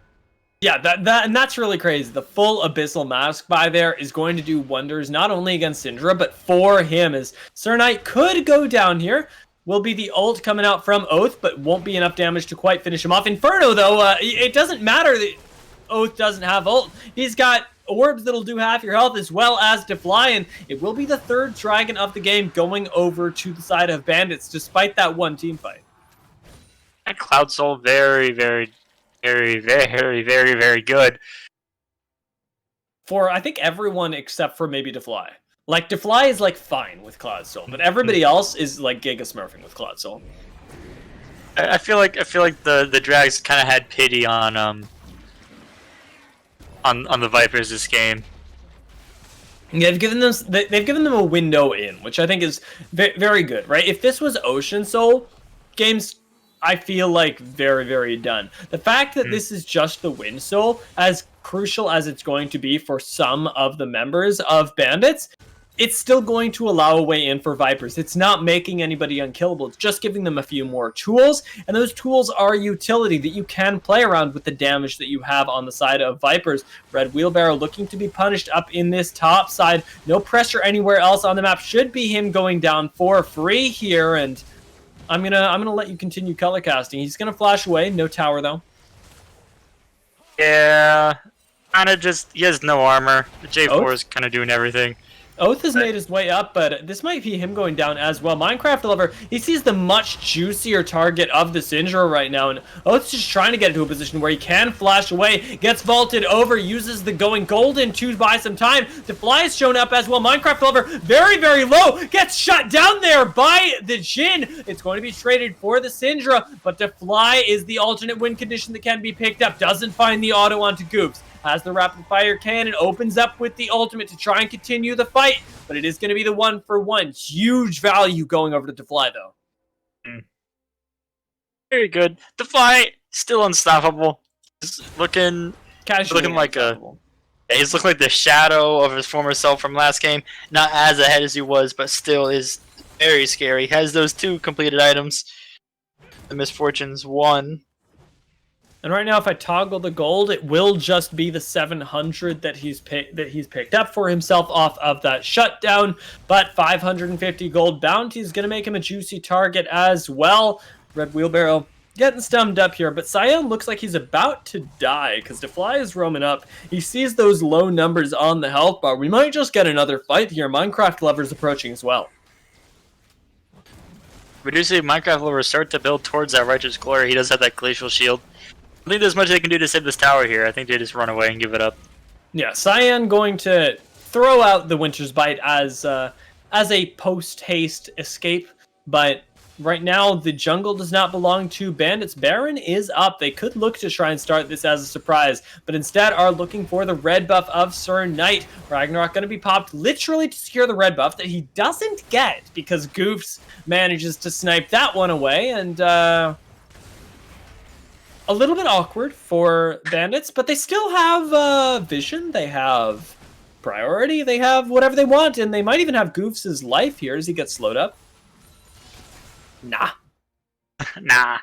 Yeah, and that's really crazy. The full Abyssal Mask buy there is going to do wonders, not only against Syndra, but for him, as Sir Knight could go down here. Will be the ult coming out from Oath, but won't be enough damage to quite finish him off. Inferno, though, it doesn't matter that Oath doesn't have ult. He's got orbs that'll do half your health, as well as Defly, and it will be the 3rd dragon of the game going over to the side of Bandits, despite that one team fight. And Cloud Soul very good. For, I think, everyone except for maybe Defly. Like, Defly is, like, fine with Cloud Soul, but everybody else is, like, Giga Smurfing with Cloud Soul. I feel like the Drags kind of had pity on the Vipers this game. Yeah, they've given them a window in, which I think is very good, right? If this was Ocean Soul, games, I feel like very done. The fact that this is just the Wind Soul, as crucial as it's going to be for some of the members of Bandits, it's still going to allow a way in for Vipers. It's not making anybody unkillable. It's just giving them a few more tools, and those tools are utility that you can play around with the damage that you have on the side of Vipers. Red Wheelbarrow looking to be punished up in this top side. No pressure anywhere else on the map. Should be him going down for free here, and I'm gonna let you continue color casting. He's gonna flash away. No tower though. Yeah, kind of just he has no armor. The J4 is kind of doing everything. Oath has made his way up, but this might be him going down as well. Minecraft Lover, he sees the much juicier target of the Syndra right now, and Oath's just trying to get into a position where he can flash away, gets vaulted over, uses the going golden to buy some time. Defly is shown up as well. Minecraft Lover, very low, gets shut down there by the Jhin. It's going to be traded for the Syndra, but Defly is the alternate win condition that can be picked up. Doesn't find the auto onto Goops. Has the rapid fire cannon, opens up with the ultimate to try and continue the fight, but it is going to be the 1-for-1. Huge value going over to Defly, though. Very good. Defly, still unstoppable. Just looking Casually looking like unstoppable. he's looking like the shadow of his former self from last game. Not as ahead as he was, but still is very scary. Has those 2 completed items. The Misfortunes 1. And right now, if I toggle the gold, it will just be the 700 that he's picked up for himself off of that shutdown. But 550 gold bounty is going to make him a juicy target as well. Red Wheelbarrow getting stummed up here, but Cyan looks like he's about to die because DeFly is roaming up. He sees those low numbers on the health bar. We might just get another fight here. Minecraft Lover's approaching as well. We do see Minecraft Lover start to build towards that Righteous Glory. He does have that Glacial Shield. I think there's much they can do to save this tower here. I think they just run away and give it up. Yeah, Cyan going to throw out the Winter's Bite as a post-haste escape, but right now the jungle does not belong to Bandits. Baron is up. They could look to try and start this as a surprise, but instead are looking for the red buff of Sir Knight. Ragnarok going to be popped literally to secure the red buff that he doesn't get because Goofs manages to snipe that one away, and a little bit awkward for Bandits, but they still have vision, they have priority, they have whatever they want, and they might even have Goofs' life here as he gets slowed up. Nah. Nah.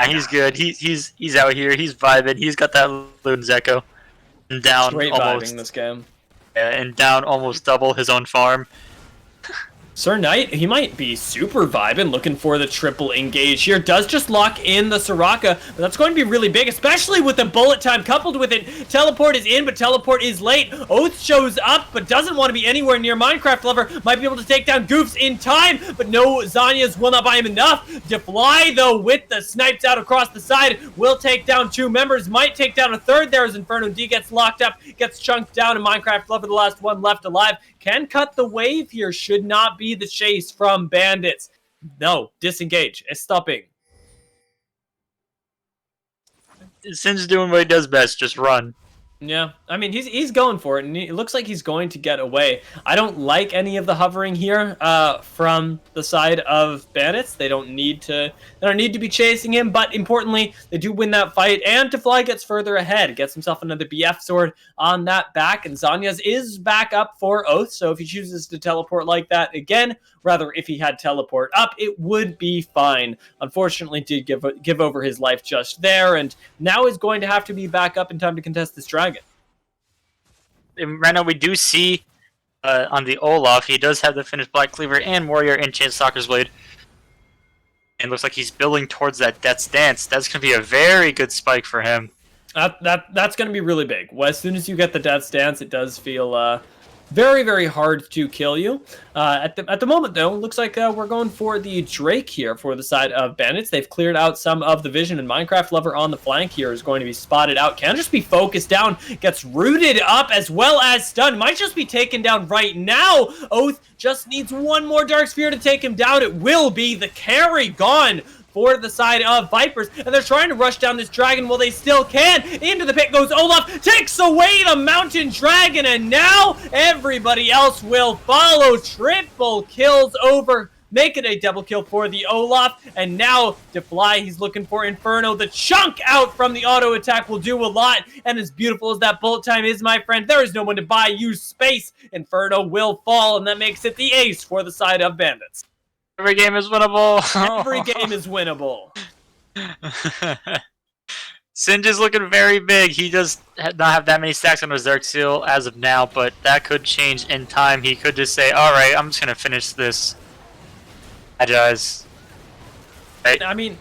He's good. He's out here. He's vibing. He's got that Loon's Echo. And down Straight almost vibing this game. Yeah, and down almost double his own farm. Sir Knight, he might be super vibing, looking for the triple engage here. Does just lock in the Soraka, but that's going to be really big, especially with the bullet time coupled with it. Teleport is in, but teleport is late. Oath shows up, but doesn't want to be anywhere near Minecraft Lover. Might be able to take down Goofs in time, but no, Zanya's will not buy him enough. Defly, though, with the snipes out across the side, will take down 2 members, might take down a third there as Inferno D gets locked up, gets chunked down, and Minecraft Lover, the last one left alive, can cut the wave here. Should not be the chase from Bandits. No, disengage. It's stopping. Sin's doing what he does best, just run. Yeah, I mean, he's going for it, and it looks like he's going to get away. I don't like any of the hovering here from the side of Bandits. They don't need to be chasing him, but importantly, they do win that fight, and Defly gets further ahead, gets himself another BF sword on that back, and Zanya's is back up for Oath, so if he chooses to teleport like that again, rather, if he had teleport up, it would be fine. Unfortunately, did give over his life just there, and now is going to have to be back up in time to contest this dragon. And right now we do see on the Olaf, he does have the finished Black Cleaver and Warrior and Chain Stalker's Blade. And looks like he's building towards that Death's Dance. That's going to be a very good spike for him. That's going to be really big. Well, as soon as you get the Death's Dance, it does feel very, very hard to kill you. At the moment, though, looks like we're going for the Drake here for the side of Bandits. They've cleared out some of the vision, and Minecraft Lover on the flank here is going to be spotted out. Can just be focused down, gets rooted up as well as stunned. Might just be taken down right now. Oath just needs one more Dark Sphere to take him down. It will be the carry gone for the side of Vipers, and they're trying to rush down this dragon. Well, they still can. Into the pit goes Olaf, takes away the mountain dragon, and now everybody else will follow. Triple kills over, make it a double kill for the Olaf, and now Defly, he's looking for Inferno. The chunk out from the auto attack will do a lot, and as beautiful as that bullet time is, my friend, there is no one to buy you space. Inferno will fall, and that makes it the ace for the side of Bandits. Every game is winnable. Every game is winnable. Singe is looking very big. He does not have that many stacks on his Dark Seal as of now, but that could change in time. He could just say, alright, I'm just going to finish this. Magi's. Right? I mean,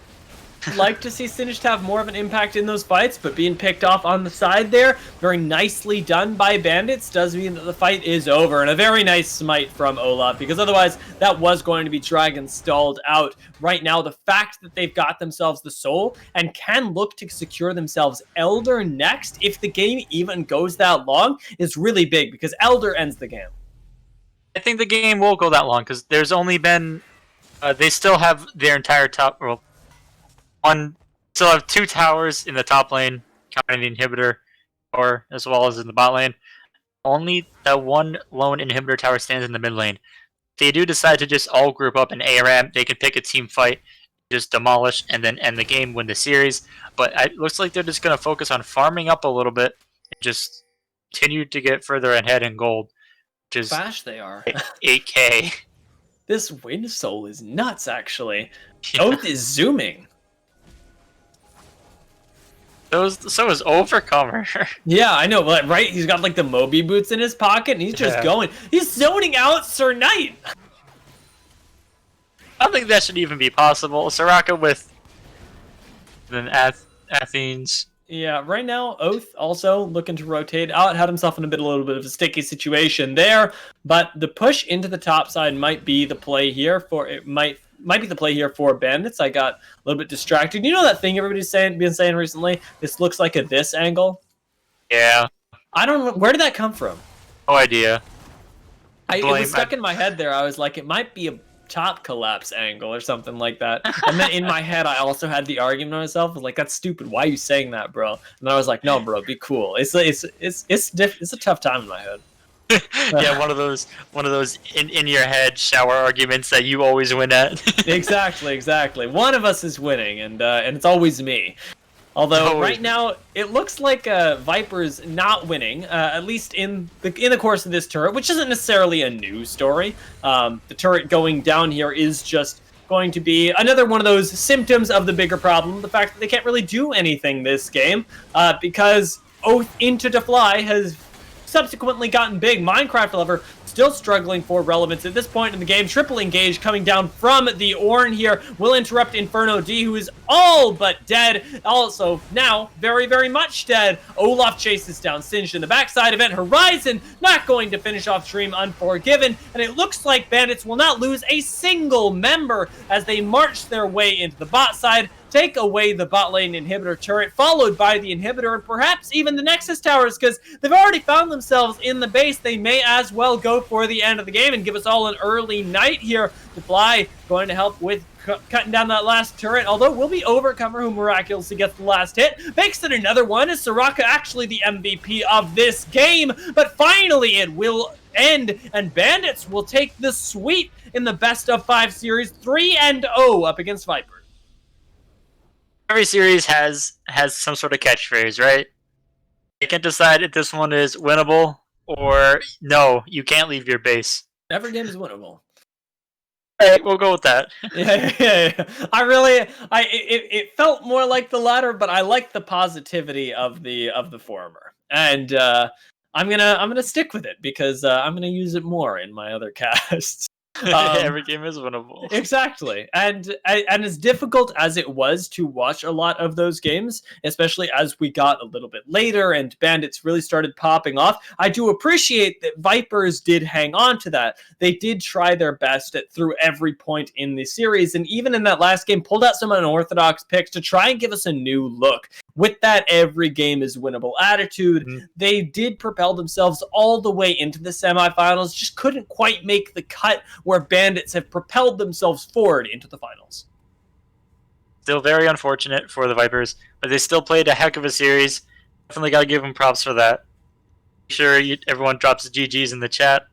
like to see Singe have more of an impact in those fights, but being picked off on the side there, very nicely done by Bandits, does mean that the fight is over, and a very nice smite from Olaf, because otherwise that was going to be dragon stalled out. Right now, the fact that they've got themselves the soul and can look to secure themselves Elder next, if the game even goes that long, is really big, because Elder ends the game. I think the game won't go that long, because there's only been... they still have their entire top... Well, still have 2 towers in the top lane, counting the inhibitor, or as well as in the bot lane. Only that one lone inhibitor tower stands in the mid lane. If they do decide to just all group up in ARAM, they can pick a team fight, just demolish, and then end the game, win the series. But it looks like they're just going to focus on farming up a little bit just continued to get further ahead in gold, which is Fast they are. 8K. This Wind Soul is nuts, actually. Oath is zooming. So is Overcomer. Yeah, I know, but right? He's got like the Moby boots in his pocket, and he's just going. He's zoning out Sir Knight. I don't think that should even be possible. Soraka with then Athens. Yeah, right now, Oath also looking to rotate out, had himself in a little bit of a sticky situation there, but the push into the top side might be the play here for Bandits. I got a little bit distracted. You know that thing everybody's been saying recently? This looks like a this angle. Yeah. I don't know, where did that come from? No idea. It was stuck in my head there. I was like, it might be a top collapse angle or something like that. And then in my head, I also had the argument with myself. I was like, that's stupid. Why are you saying that, bro? And then I was like, no, bro, be cool. It's a tough time in my head. Yeah, one of those in your head shower arguments that you always win at. Exactly. One of us is winning, and it's always me. Although right now it looks like Viper's not winning, at least in the course of this turret, which isn't necessarily a news story. The turret going down here is just going to be another one of those symptoms of the bigger problem, the fact that they can't really do anything this game, because Oath into to Fly has subsequently gotten big. Minecraft, however, still struggling for relevance at this point in the game. Triple engage coming down from the Ornn here will interrupt Inferno D, who is all but dead. Also, now, very, very much dead. Olaf chases down Singed in the backside. Event Horizon not going to finish off Stream Unforgiven, and it looks like Bandits will not lose a single member as they march their way into the bot side, take away the bot lane inhibitor turret, followed by the inhibitor and perhaps even the Nexus towers, because they've already found themselves in the base. They may as well go for the end of the game and give us all an early night here. The Fly going to help with cutting down that last turret, although will be Overcomer, who miraculously gets the last hit. Makes it another one. Is Soraka actually the MVP of this game? But finally it will end, and Bandits will take the sweep in the best of 5 series, 3-0 up against Viper. Every series has some sort of catchphrase, right? You can decide if this one is winnable or no, you can't leave your base. Every game is winnable. All right, we'll go with that. Yeah. It felt more like the latter, but I like the positivity of the former, and I'm gonna stick with it because I'm gonna use it more in my other casts. Every game is winnable. Exactly, and as difficult as it was to watch a lot of those games, especially as we got a little bit later and Bandits really started popping off, I do appreciate that Vipers did hang on to that. They did try their best through every point in the series, and even in that last game, pulled out some unorthodox picks to try and give us a new look. With that every game is winnable attitude, they did propel themselves all the way into the semifinals, just couldn't quite make the cut where Bandits have propelled themselves forward into the finals. Still very unfortunate for the Vipers, but they still played a heck of a series. Definitely got to give them props for that. Sure, everyone drops the GGs in the chat,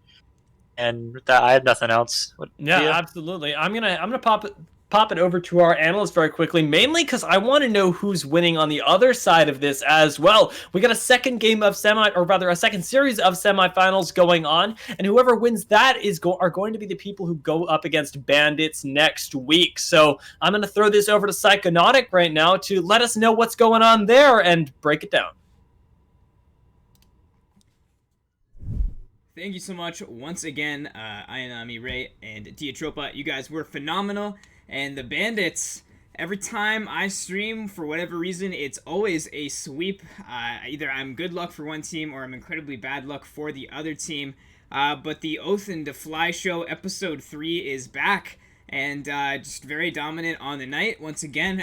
and with that, I have nothing else. Absolutely. I'm gonna pop it over to our analyst very quickly, mainly because I want to know who's winning on the other side of this as well. We got a second game of a second series of semifinals going on, and whoever wins that are going to be the people who go up against Bandits next week. So I'm going to throw this over to Psychonautic right now to let us know what's going on there and break it down. Thank you so much once again, Ayanami, Ray, and Diatropa. You guys were phenomenal. And the Bandits, every time I stream, for whatever reason, it's always a sweep. Either I'm good luck for one team or I'm incredibly bad luck for the other team. But the Oath and the Fly show episode 3 is back. And just very dominant on the night. Once again,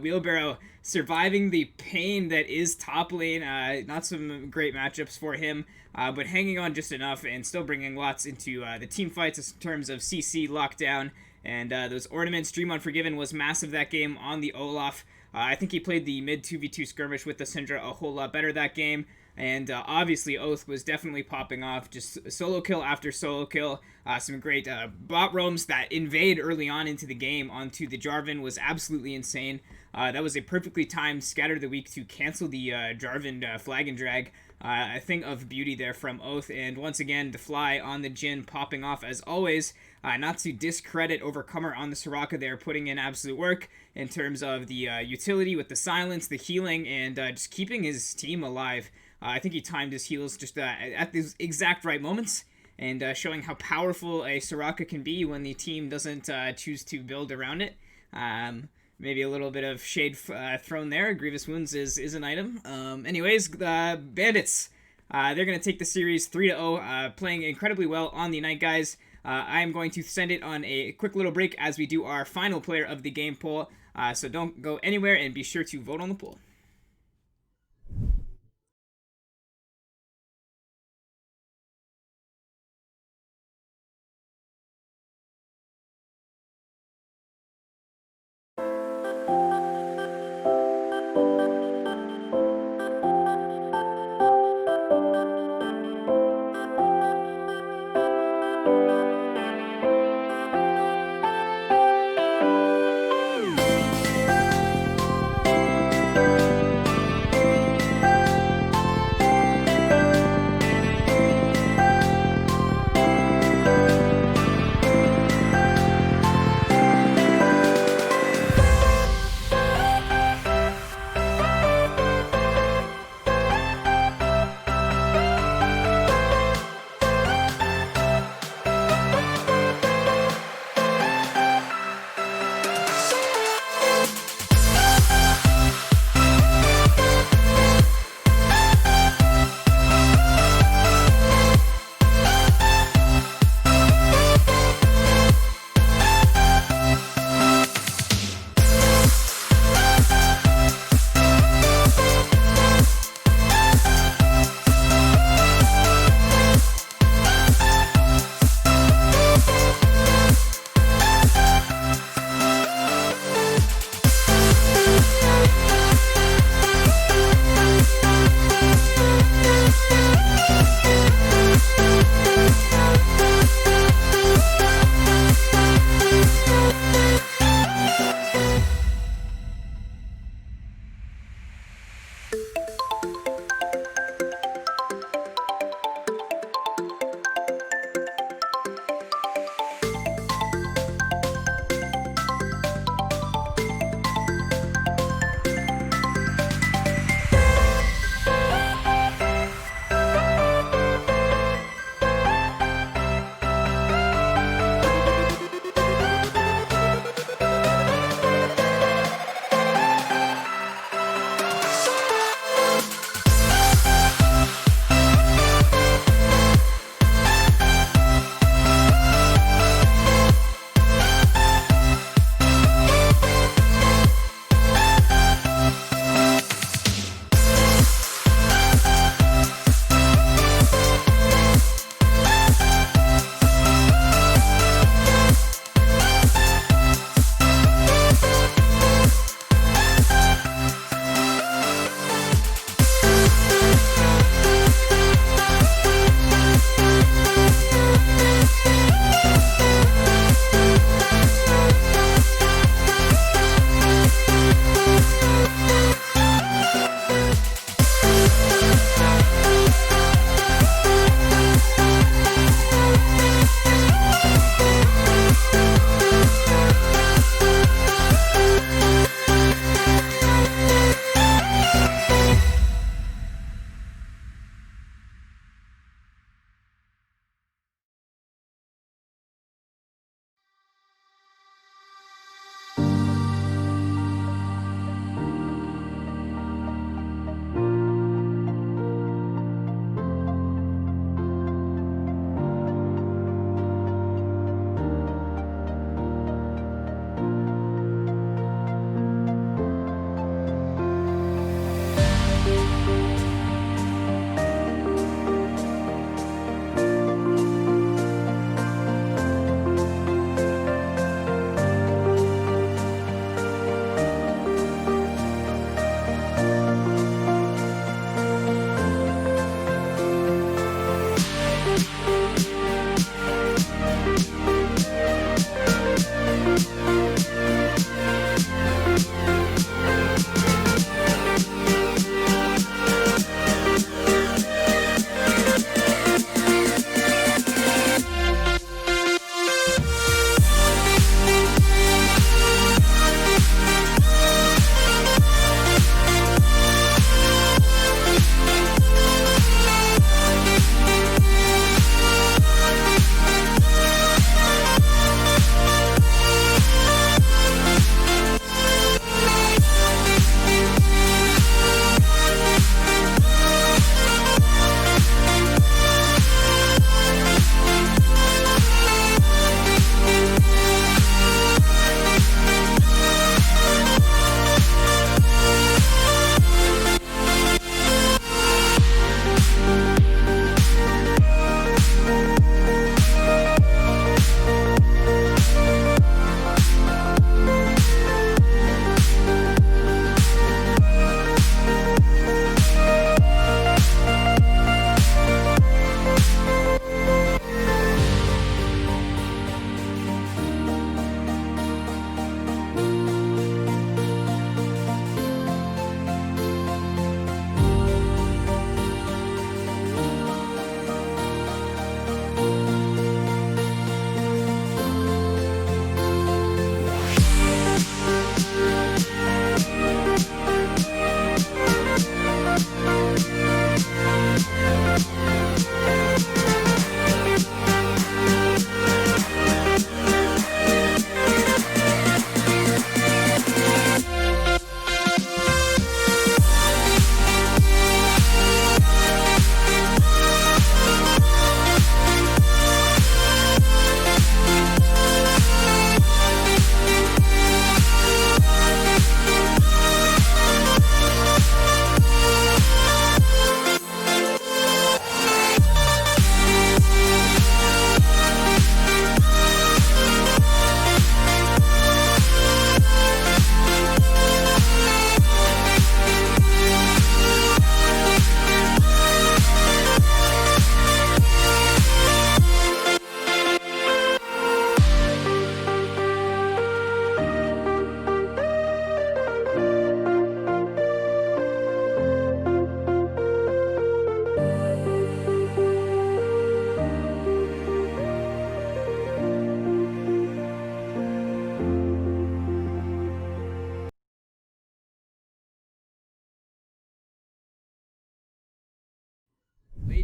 Wheelbarrow surviving the pain that is top lane. Not some great matchups for him. But hanging on just enough and still bringing lots into the team fights in terms of CC lockdown. And those ornaments. Dream Unforgiven was massive that game on the Olaf. I think he played the mid 2v2 skirmish with the Syndra a whole lot better that game. And obviously Oath was definitely popping off. Just solo kill after solo kill. Some great bot roams that invade early on into the game onto the Jarvan was absolutely insane. That was a perfectly timed Scatter of the Week to cancel the Jarvan flag and drag. a thing of beauty there from Oath. And once again, the fly on the Jhin popping off as always. Not to discredit Overcomer on the Soraka there, putting in absolute work in terms of the utility with the silence, the healing, and just keeping his team alive. I think he timed his heals just at the exact right moments, and showing how powerful a Soraka can be when the team doesn't choose to build around it. Maybe a little bit of shade thrown there. Grievous Wounds is an item. Anyways, Bandits, they're going to take the series 3-0, playing incredibly well on the night, guys. I am going to send it on a quick little break as we do our final player of the game poll. So don't go anywhere and be sure to vote on the poll.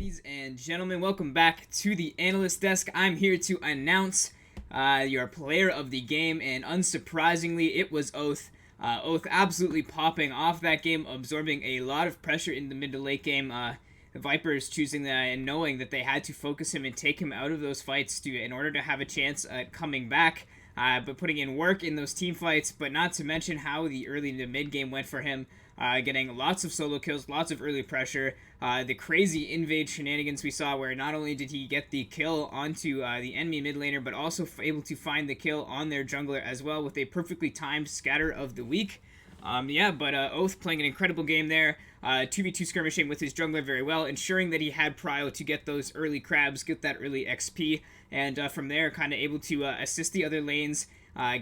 Ladies and gentlemen, welcome back to the analyst desk. I'm here to announce your player of the game, and unsurprisingly, it was Oath. Oath absolutely popping off that game, absorbing a lot of pressure in the mid to late game. The Vipers choosing that and knowing that they had to focus him and take him out of those fights in order to have a chance at coming back. But putting in work in those team fights, but not to mention how the early to mid game went for him. Getting lots of solo kills, lots of early pressure, the crazy invade shenanigans we saw where not only did he get the kill onto the enemy mid laner, but also able to find the kill on their jungler as well with a perfectly timed scatter of the week. Oath playing an incredible game there, 2v2 skirmishing with his jungler very well, ensuring that he had prio to get those early crabs, get that early XP, and from there kind of able to assist the other lanes,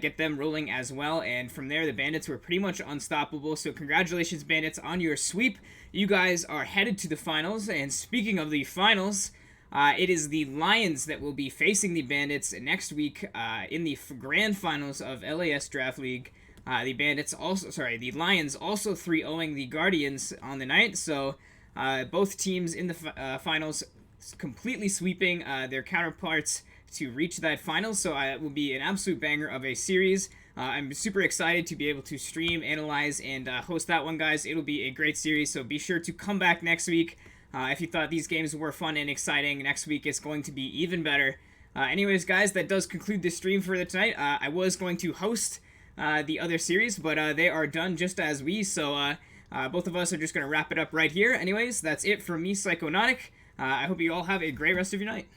get them rolling as well, and from there the Bandits were pretty much unstoppable. So congratulations, Bandits, on your sweep. You guys are headed to the finals, and speaking of the finals, it is the Lions that will be facing the Bandits next week in the grand finals of LAS Draft League. The Lions also 3-0ing the Guardians on the night, so both teams in the finals completely sweeping their counterparts to reach that final, so it will be an absolute banger of a series. I'm super excited to be able to stream, analyze, and host that one, guys. It'll be a great series, so be sure to come back next week. If you thought these games were fun and exciting, next week it's going to be even better. Anyways, guys, that does conclude the stream for tonight. I was going to host the other series, but they are done just as we, so both of us are just going to wrap it up right here. Anyways, that's it from me, Psychonautic. I hope you all have a great rest of your night.